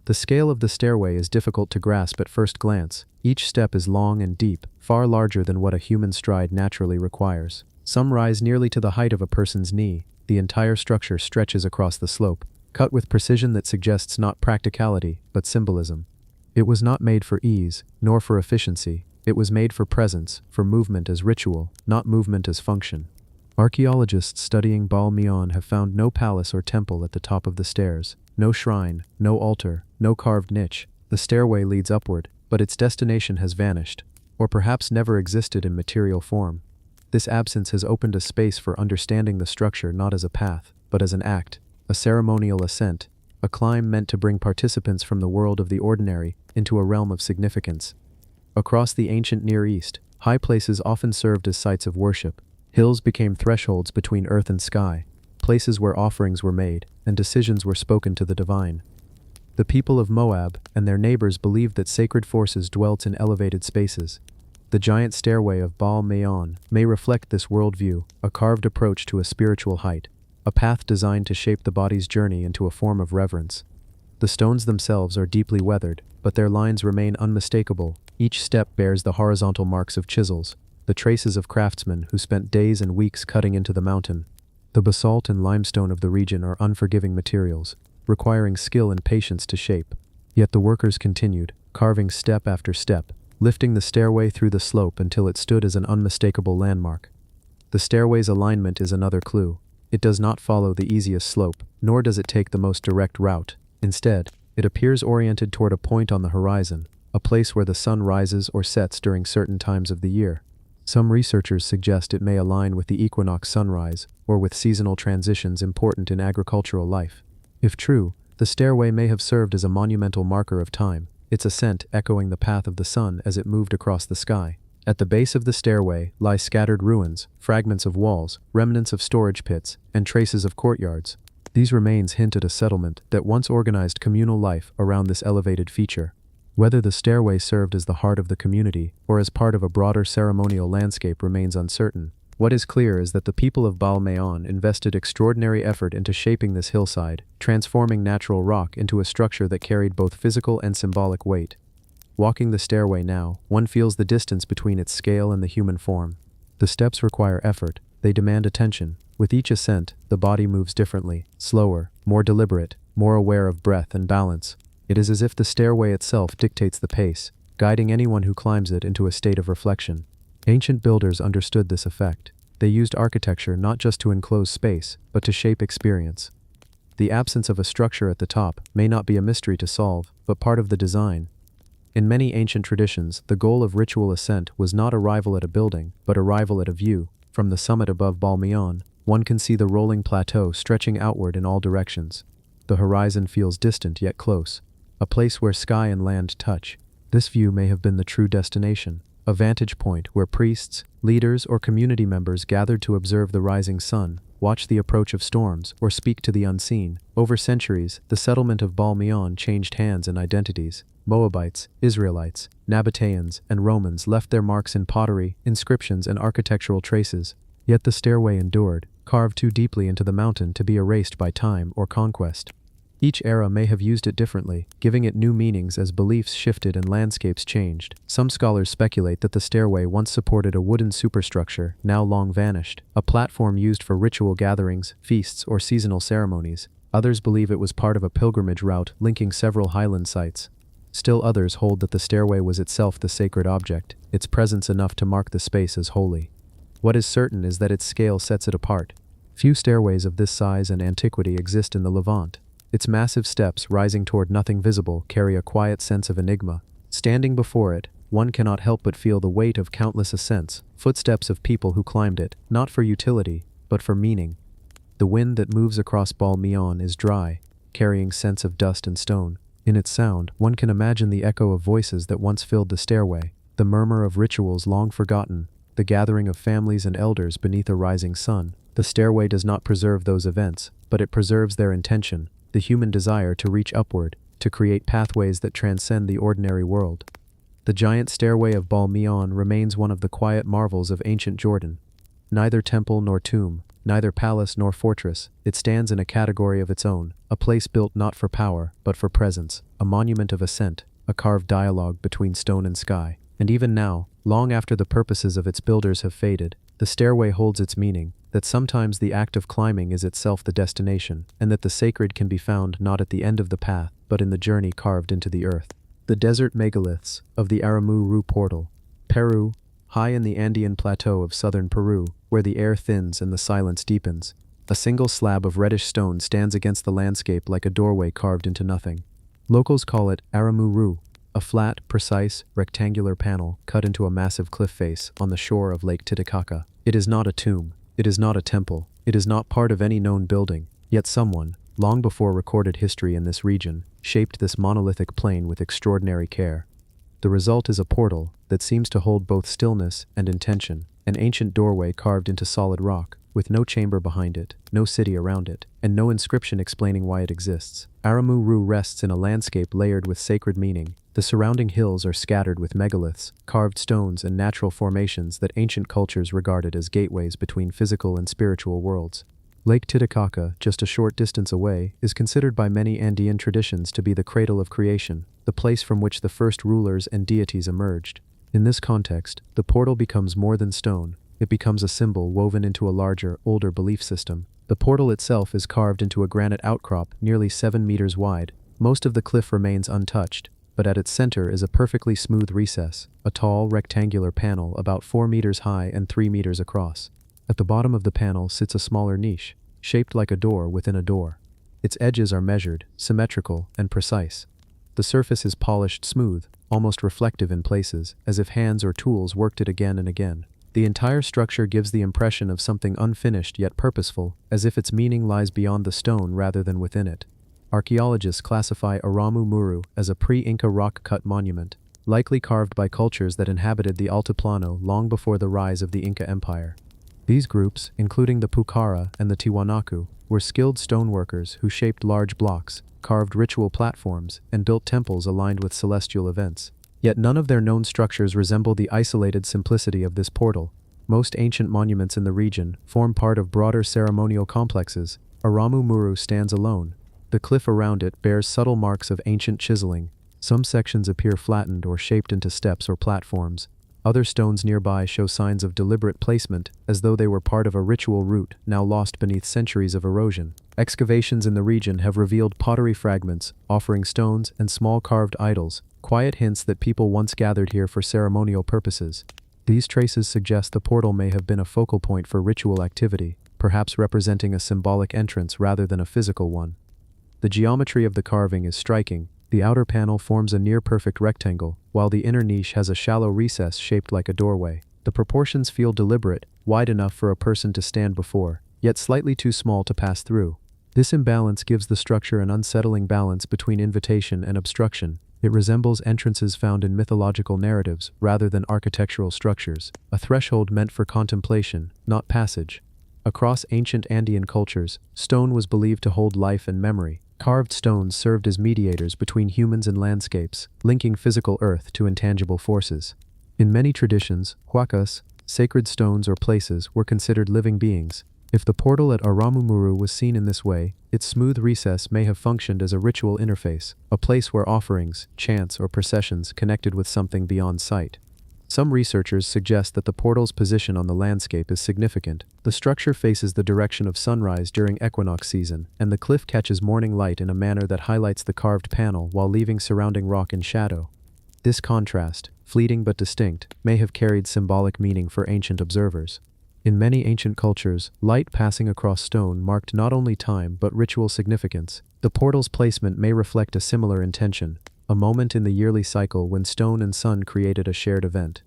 The scale of the stairway is difficult to grasp at first glance. Each step is long and deep, far larger than what a human stride naturally requires. Some rise nearly to the height of a person's knee. The entire structure stretches across the slope, cut with precision that suggests not practicality, but symbolism. It was not made for ease, nor for efficiency. It was made for presence, for movement as ritual, not movement as function. Archaeologists studying Baal Meon have found no palace or temple at the top of the stairs, no shrine, no altar, no carved niche. The stairway leads upward, but its destination has vanished, or perhaps never existed in material form. This absence has opened a space for understanding the structure not as a path, but as an act, a ceremonial ascent, a climb meant to bring participants from the world of the ordinary into a realm of significance. Across the ancient Near East, high places often served as sites of worship. Hills became thresholds between earth and sky, places where offerings were made and decisions were spoken to the divine. The people of Moab and their neighbors believed that sacred forces dwelt in elevated spaces. The giant stairway of Baal Meon may reflect this worldview, a carved approach to a spiritual height, a path designed to shape the body's journey into a form of reverence. The stones themselves are deeply weathered, but their lines remain unmistakable. Each step bears the horizontal marks of chisels, the traces of craftsmen who spent days and weeks cutting into the mountain. The basalt and limestone of the region are unforgiving materials, requiring skill and patience to shape. Yet the workers continued, carving step after step, lifting the stairway through the slope until it stood as an unmistakable landmark. The stairway's alignment is another clue. It does not follow the easiest slope, nor does it take the most direct route. Instead, it appears oriented toward a point on the horizon, a place where the sun rises or sets during certain times of the year. Some researchers suggest it may align with the equinox sunrise or with seasonal transitions important in agricultural life. If true, The stairway may have served as a monumental marker of time, its ascent echoing the path of the sun as it moved across the sky. At the base of the stairway lie scattered ruins, fragments of walls, remnants of storage pits, and traces of courtyards. These remains hint at a settlement that once organized communal life around this elevated feature. Whether the stairway served as the heart of the community or as part of a broader ceremonial landscape remains uncertain. What is clear is that the people of Balmain invested extraordinary effort into shaping this hillside, transforming natural rock into a structure that carried both physical and symbolic weight. Walking the stairway now, one feels the distance between its scale and the human form. The steps require effort, they demand attention. With each ascent, the body moves differently, slower, more deliberate, more aware of breath and balance. It is as if the stairway itself dictates the pace, guiding anyone who climbs it into a state of reflection. Ancient builders understood this effect. They used architecture not just to enclose space, but to shape experience. The absence of a structure at the top may not be a mystery to solve, but part of the design. In many ancient traditions, the goal of ritual ascent was not arrival at a building, but arrival at a view. From the summit above Balmain, one can see the rolling plateau stretching outward in all directions. The horizon feels distant yet close, a place where sky and land touch. This view may have been the true destination, a vantage point where priests, leaders, or community members gathered to observe the rising sun, watch the approach of storms, or speak to the unseen. Over centuries, the settlement of Balmain changed hands and identities. Moabites, Israelites, Nabateans, and Romans left their marks in pottery, inscriptions, and architectural traces. Yet the stairway endured, carved too deeply into the mountain to be erased by time or conquest. Each era may have used it differently, giving it new meanings as beliefs shifted and landscapes changed. Some scholars speculate that the stairway once supported a wooden superstructure, now long vanished, a platform used for ritual gatherings, feasts, or seasonal ceremonies. Others believe it was part of a pilgrimage route linking several highland sites. Still others hold that the stairway was itself the sacred object, its presence enough to mark the space as holy. What is certain is that its scale sets it apart. Few stairways of this size and antiquity exist in the Levant. Its massive steps, rising toward nothing visible, carry a quiet sense of enigma. Standing before it, one cannot help but feel the weight of countless ascents, footsteps of people who climbed it, not for utility, but for meaning. The wind that moves across Balmain is dry, carrying scents of dust and stone. In its sound, one can imagine the echo of voices that once filled the stairway, the murmur of rituals long forgotten, the gathering of families and elders beneath a rising sun. The stairway does not preserve those events, but it preserves their intention, the human desire to reach upward, to create pathways that transcend the ordinary world. The giant stairway of Balmain remains one of the quiet marvels of ancient Jordan. Neither temple nor tomb, neither palace nor fortress, it stands in a category of its own, a place built not for power, but for presence, a monument of ascent, a carved dialogue between stone and sky. And even now, long after the purposes of its builders have faded, the stairway holds its meaning, that sometimes the act of climbing is itself the destination, and that the sacred can be found not at the end of the path, but in the journey carved into the earth. The desert megaliths of the Aramu portal, Peru, high in the Andean plateau of southern Peru, where the air thins and the silence deepens. A single slab of reddish stone stands against the landscape like a doorway carved into nothing. Locals call it Aramu, a flat, precise, rectangular panel cut into a massive cliff face on the shore of Lake Titicaca. It is not a tomb. It is not a temple. It is not part of any known building. Yet someone, long before recorded history in this region, shaped this monolithic plain with extraordinary care. The result is a portal that seems to hold both stillness and intention, an ancient doorway carved into solid rock, with no chamber behind it, no city around it, and no inscription explaining why it exists. Aramu rests in a landscape layered with sacred meaning. The surrounding hills are scattered with megaliths, carved stones, and natural formations that ancient cultures regarded as gateways between physical and spiritual worlds. Lake Titicaca, just a short distance away, is considered by many Andean traditions to be the cradle of creation, the place from which the first rulers and deities emerged. In this context, the portal becomes more than stone. It becomes a symbol woven into a larger, older belief system. The portal itself is carved into a granite outcrop nearly 7 meters wide. Most of the cliff remains untouched, but at its center is a perfectly smooth recess, a tall, rectangular panel about 4 meters high and 3 meters across. At the bottom of the panel sits a smaller niche, shaped like a door within a door. Its edges are measured, symmetrical, and precise. The surface is polished smooth, almost reflective in places, as if hands or tools worked it again and again. The entire structure gives the impression of something unfinished yet purposeful, as if its meaning lies beyond the stone rather than within it. archaeologists classify Aramu Muru as a pre-Inca rock-cut monument, likely carved by cultures that inhabited the Altiplano long before the rise of the Inca Empire. These groups, including the Pucara and the Tiwanaku, were skilled stoneworkers who shaped large blocks, carved ritual platforms, and built temples aligned with celestial events. Yet none of their known structures resemble the isolated simplicity of this portal. Most ancient monuments in the region form part of broader ceremonial complexes. Aramu Muru stands alone. The cliff around it bears subtle marks of ancient chiseling. Some sections appear flattened or shaped into steps or platforms. Other stones nearby show signs of deliberate placement, as though they were part of a ritual route now lost beneath centuries of erosion. Excavations in the region have revealed pottery fragments, offering stones and small carved idols, quiet hints that people once gathered here for ceremonial purposes. These traces suggest the portal may have been a focal point for ritual activity, perhaps representing a symbolic entrance rather than a physical one. The geometry of the carving is striking. The outer panel forms a near-perfect rectangle, while the inner niche has a shallow recess shaped like a doorway. The proportions feel deliberate, wide enough for a person to stand before, yet slightly too small to pass through. This imbalance gives the structure an unsettling balance between invitation and obstruction. It resembles entrances found in mythological narratives rather than architectural structures, a threshold meant for contemplation, not passage. Across ancient Andean cultures, stone was believed to hold life and memory. Carved stones served as mediators between humans and landscapes, linking physical earth to intangible forces. In many traditions, huacas, sacred stones or places, were considered living beings. If the portal at Aramu Muru was seen in this way, its smooth recess may have functioned as a ritual interface, a place where offerings, chants, or processions connected with something beyond sight. Some researchers suggest that the portal's position on the landscape is significant. The structure faces the direction of sunrise during equinox season, and the cliff catches morning light in a manner that highlights the carved panel while leaving surrounding rock in shadow. This contrast, fleeting but distinct, may have carried symbolic meaning for ancient observers. In many ancient cultures, light passing across stone marked not only time but ritual significance. The portal's placement may reflect a similar intention, a moment in the yearly cycle when stone and sun created a shared event.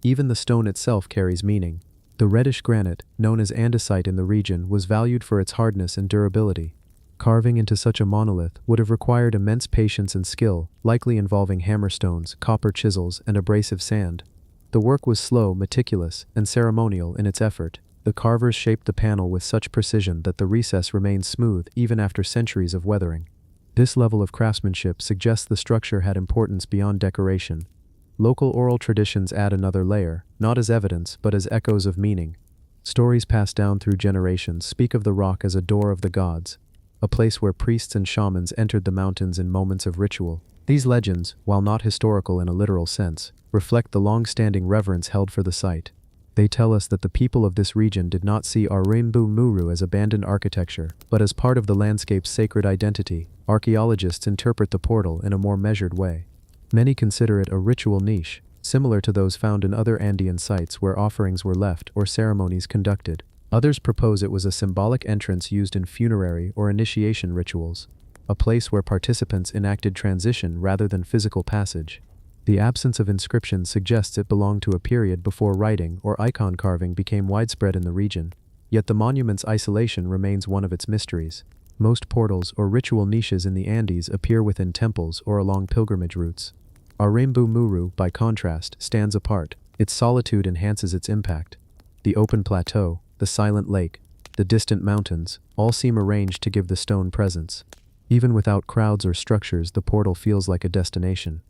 Even the stone itself carries meaning. The reddish granite, known as andesite in the region, was valued for its hardness and durability. Carving into such a monolith would have required immense patience and skill, likely involving hammerstones, copper chisels, and abrasive sand. The work was slow, meticulous, and ceremonial in its effort. The carvers shaped the panel with such precision that the recess remained smooth even after centuries of weathering. This level of craftsmanship suggests the structure had importance beyond decoration. Local oral traditions add another layer, not as evidence but as echoes of meaning. Stories passed down through generations speak of the rock as a door of the gods, a place where priests and shamans entered the mountains in moments of ritual. These legends, while not historical in a literal sense, reflect the long-standing reverence held for the site. They tell us that the people of this region did not see Aramu Muru as abandoned architecture, but as part of the landscape's sacred identity. Archaeologists interpret the portal in a more measured way. Many consider it a ritual niche, similar to those found in other Andean sites where offerings were left or ceremonies conducted. Others propose it was a symbolic entrance used in funerary or initiation rituals, a place where participants enacted transition rather than physical passage. The absence of inscriptions suggests it belonged to a period before writing or icon carving became widespread in the region, yet the monument's isolation remains one of its mysteries. Most portals or ritual niches in the Andes appear within temples or along pilgrimage routes. Aramu Muru, by contrast, stands apart. Its solitude enhances its impact. The open plateau, the silent lake, the distant mountains, all seem arranged to give the stone presence. Even without crowds or structures, the portal feels like a destination.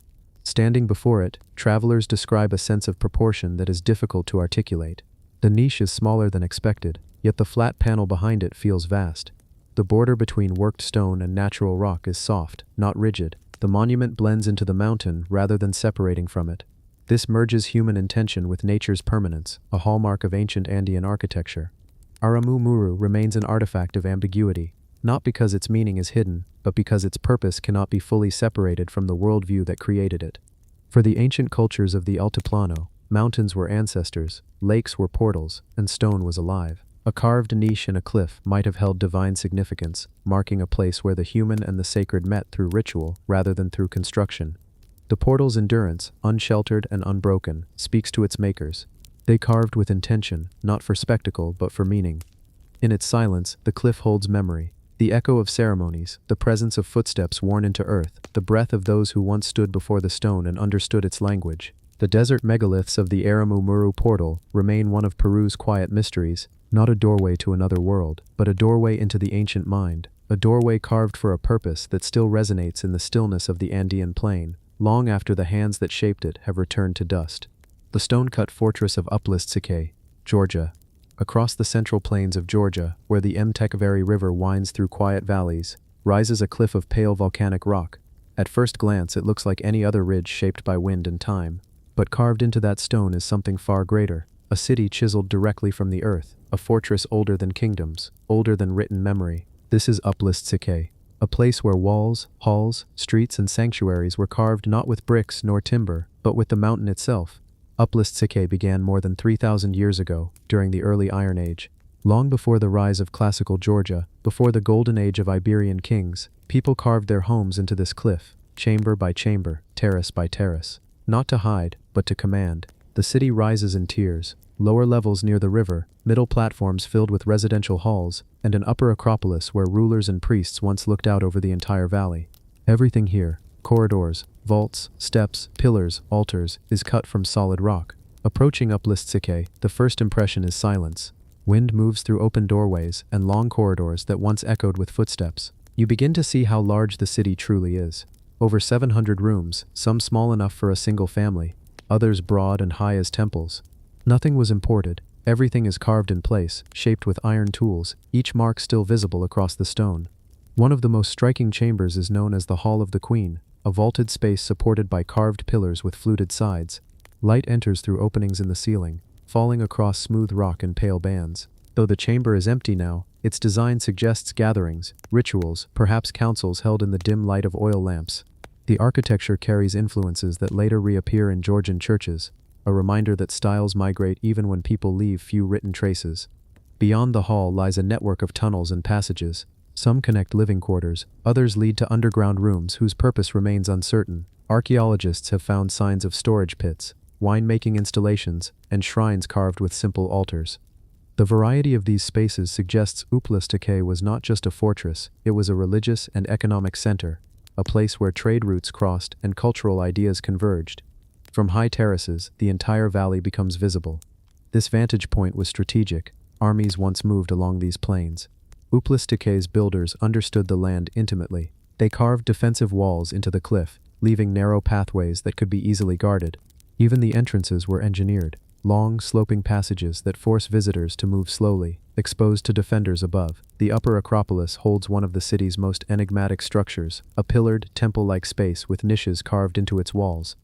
Standing before it, travelers describe a sense of proportion that is difficult to articulate. The niche is smaller than expected, yet the flat panel behind it feels vast. The border between worked stone and natural rock is soft, not rigid. The monument blends into the mountain rather than separating from it. This merges human intention with nature's permanence, a hallmark of ancient Andean architecture. Aramu Muru remains an artifact of ambiguity, not because its meaning is hidden, but because its purpose cannot be fully separated from the worldview that created it. For the ancient cultures of the Altiplano, mountains were ancestors, lakes were portals, and stone was alive. A carved niche in a cliff might have held divine significance, marking a place where the human and the sacred met through ritual rather than through construction. The portal's endurance, unsheltered and unbroken, speaks to its makers. They carved with intention, not for spectacle but for meaning. In its silence, the cliff holds memory. The echo of ceremonies, the presence of footsteps worn into earth, the breath of those who once stood before the stone and understood its language. The desert megaliths of the Aramu-Muru portal remain one of Peru's quiet mysteries, not a doorway to another world, but a doorway into the ancient mind, a doorway carved for a purpose that still resonates in the stillness of the Andean plain, long after the hands that shaped it have returned to dust. The stone-cut fortress of Uplistsikhe, Georgia. Across the central plains of Georgia, where the Mtekvari River winds through quiet valleys, rises a cliff of pale volcanic rock. At first glance it looks like any other ridge shaped by wind and time. But carved into that stone is something far greater, a city chiseled directly from the earth, a fortress older than kingdoms, older than written memory. This is Uplistsikhe, a place where walls, halls, streets and sanctuaries were carved not with bricks nor timber, but with the mountain itself. Uplistsikhe began more than 3,000 years ago, during the early Iron Age. Long before the rise of classical Georgia, before the golden age of Iberian kings, people carved their homes into this cliff, chamber by chamber, terrace by terrace. Not to hide, but to command. The city rises in tiers, lower levels near the river, middle platforms filled with residential halls, and an upper acropolis where rulers and priests once looked out over the entire valley. Everything here, corridors, vaults, steps, pillars, altars, is cut from solid rock. Approaching Uplistsikhe, the first impression is silence. Wind moves through open doorways and long corridors that once echoed with footsteps. You begin to see how large the city truly is. Over 700 rooms, some small enough for a single family, others broad and high as temples. Nothing was imported. Everything is carved in place, shaped with iron tools, each mark still visible across the stone. One of the most striking chambers is known as the Hall of the Queen, a vaulted space supported by carved pillars with fluted sides. Light enters through openings in the ceiling, falling across smooth rock in pale bands. Though the chamber is empty now, its design suggests gatherings, rituals, perhaps councils held in the dim light of oil lamps. The architecture carries influences that later reappear in Georgian churches, a reminder that styles migrate even when people leave few written traces. Beyond the hall lies a network of tunnels and passages. Some connect living quarters, others lead to underground rooms whose purpose remains uncertain. Archaeologists have found signs of storage pits, winemaking installations, and shrines carved with simple altars. The variety of these spaces suggests Uplistsikhe was not just a fortress, it was a religious and economic center, a place where trade routes crossed and cultural ideas converged. From high terraces, the entire valley becomes visible. This vantage point was strategic. Armies once moved along these plains. Uplistsikhe's builders understood the land intimately. They carved defensive walls into the cliff, leaving narrow pathways that could be easily guarded. Even the entrances were engineered, long, sloping passages that force visitors to move slowly, exposed to defenders above. The upper acropolis holds one of the city's most enigmatic structures, a pillared, temple-like space with niches carved into its walls.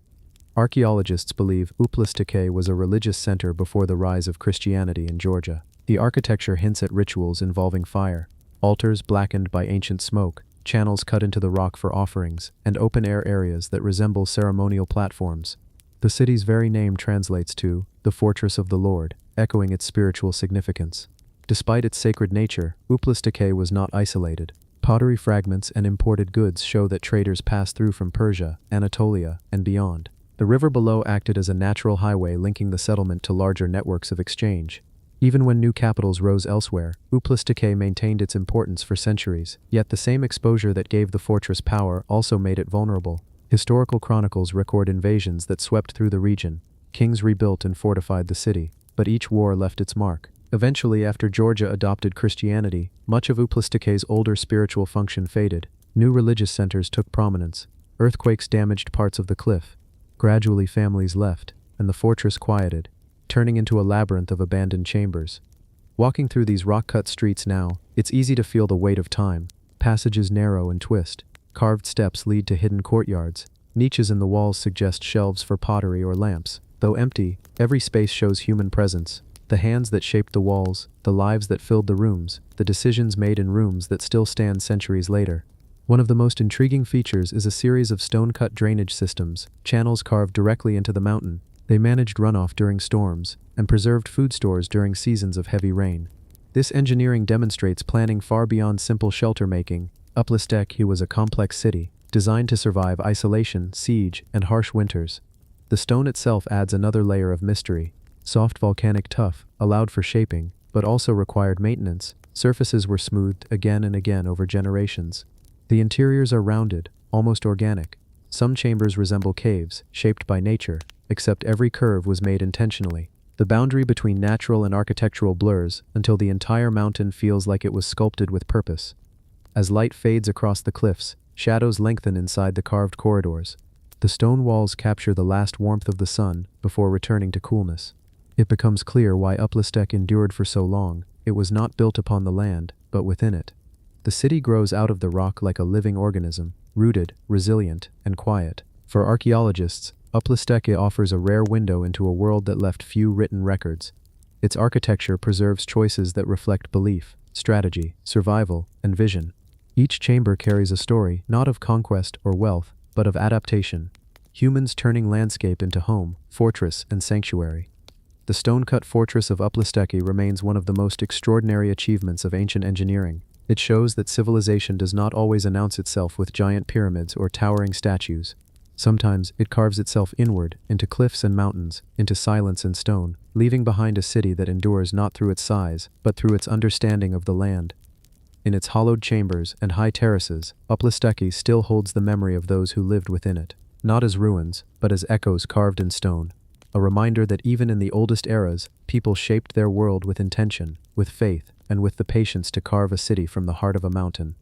Archaeologists believe Uplistsikhe was a religious center before the rise of Christianity in Georgia. The architecture hints at rituals involving fire, altars blackened by ancient smoke, channels cut into the rock for offerings, and open-air areas that resemble ceremonial platforms. The city's very name translates to the Fortress of the Lord, echoing its spiritual significance. Despite its sacred nature, Uplistsikhe was not isolated. Pottery fragments and imported goods show that traders passed through from Persia, Anatolia, and beyond. The river below acted as a natural highway linking the settlement to larger networks of exchange. Even when new capitals rose elsewhere, Uplistsikhe maintained its importance for centuries, yet the same exposure that gave the fortress power also made it vulnerable. Historical chronicles record invasions that swept through the region. Kings rebuilt and fortified the city, but each war left its mark. Eventually, after Georgia adopted Christianity, much of Uplistsikhe's older spiritual function faded. New religious centers took prominence. Earthquakes damaged parts of the cliff. Gradually families left, and the fortress quieted, turning into a labyrinth of abandoned chambers. Walking through these rock-cut streets now, it's easy to feel the weight of time. Passages narrow and twist. Carved steps lead to hidden courtyards. Niches in the walls suggest shelves for pottery or lamps. Though empty, every space shows human presence. The hands that shaped the walls, the lives that filled the rooms, the decisions made in rooms that still stand centuries later. One of the most intriguing features is a series of stone-cut drainage systems, channels carved directly into the mountain. They managed runoff during storms, and preserved food stores during seasons of heavy rain. This engineering demonstrates planning far beyond simple shelter making. Uplistsikhe was a complex city, designed to survive isolation, siege, and harsh winters. The stone itself adds another layer of mystery. Soft volcanic tuff allowed for shaping, but also required maintenance. Surfaces were smoothed again and again over generations. The interiors are rounded, almost organic. Some chambers resemble caves, shaped by nature, except every curve was made intentionally. The boundary between natural and architectural blurs until the entire mountain feels like it was sculpted with purpose. As light fades across the cliffs, shadows lengthen inside the carved corridors. The stone walls capture the last warmth of the sun before returning to coolness. It becomes clear why Uplastek endured for so long. It was not built upon the land, but within it. The city grows out of the rock like a living organism, rooted, resilient, and quiet. For archaeologists, Uplasteke offers a rare window into a world that left few written records. Its architecture preserves choices that reflect belief, strategy, survival, and vision. Each chamber carries a story, not of conquest or wealth, but of adaptation. Humans turning landscape into home, fortress, and sanctuary. The stone-cut fortress of Uplasteke remains one of the most extraordinary achievements of ancient engineering. It shows that civilization does not always announce itself with giant pyramids or towering statues. Sometimes it carves itself inward, into cliffs and mountains, into silence and stone, leaving behind a city that endures not through its size, but through its understanding of the land. In its hollowed chambers and high terraces, Uplasteke still holds the memory of those who lived within it, not as ruins, but as echoes carved in stone. A reminder that even in the oldest eras, people shaped their world with intention, with faith, and with the patience to carve a city from the heart of a mountain.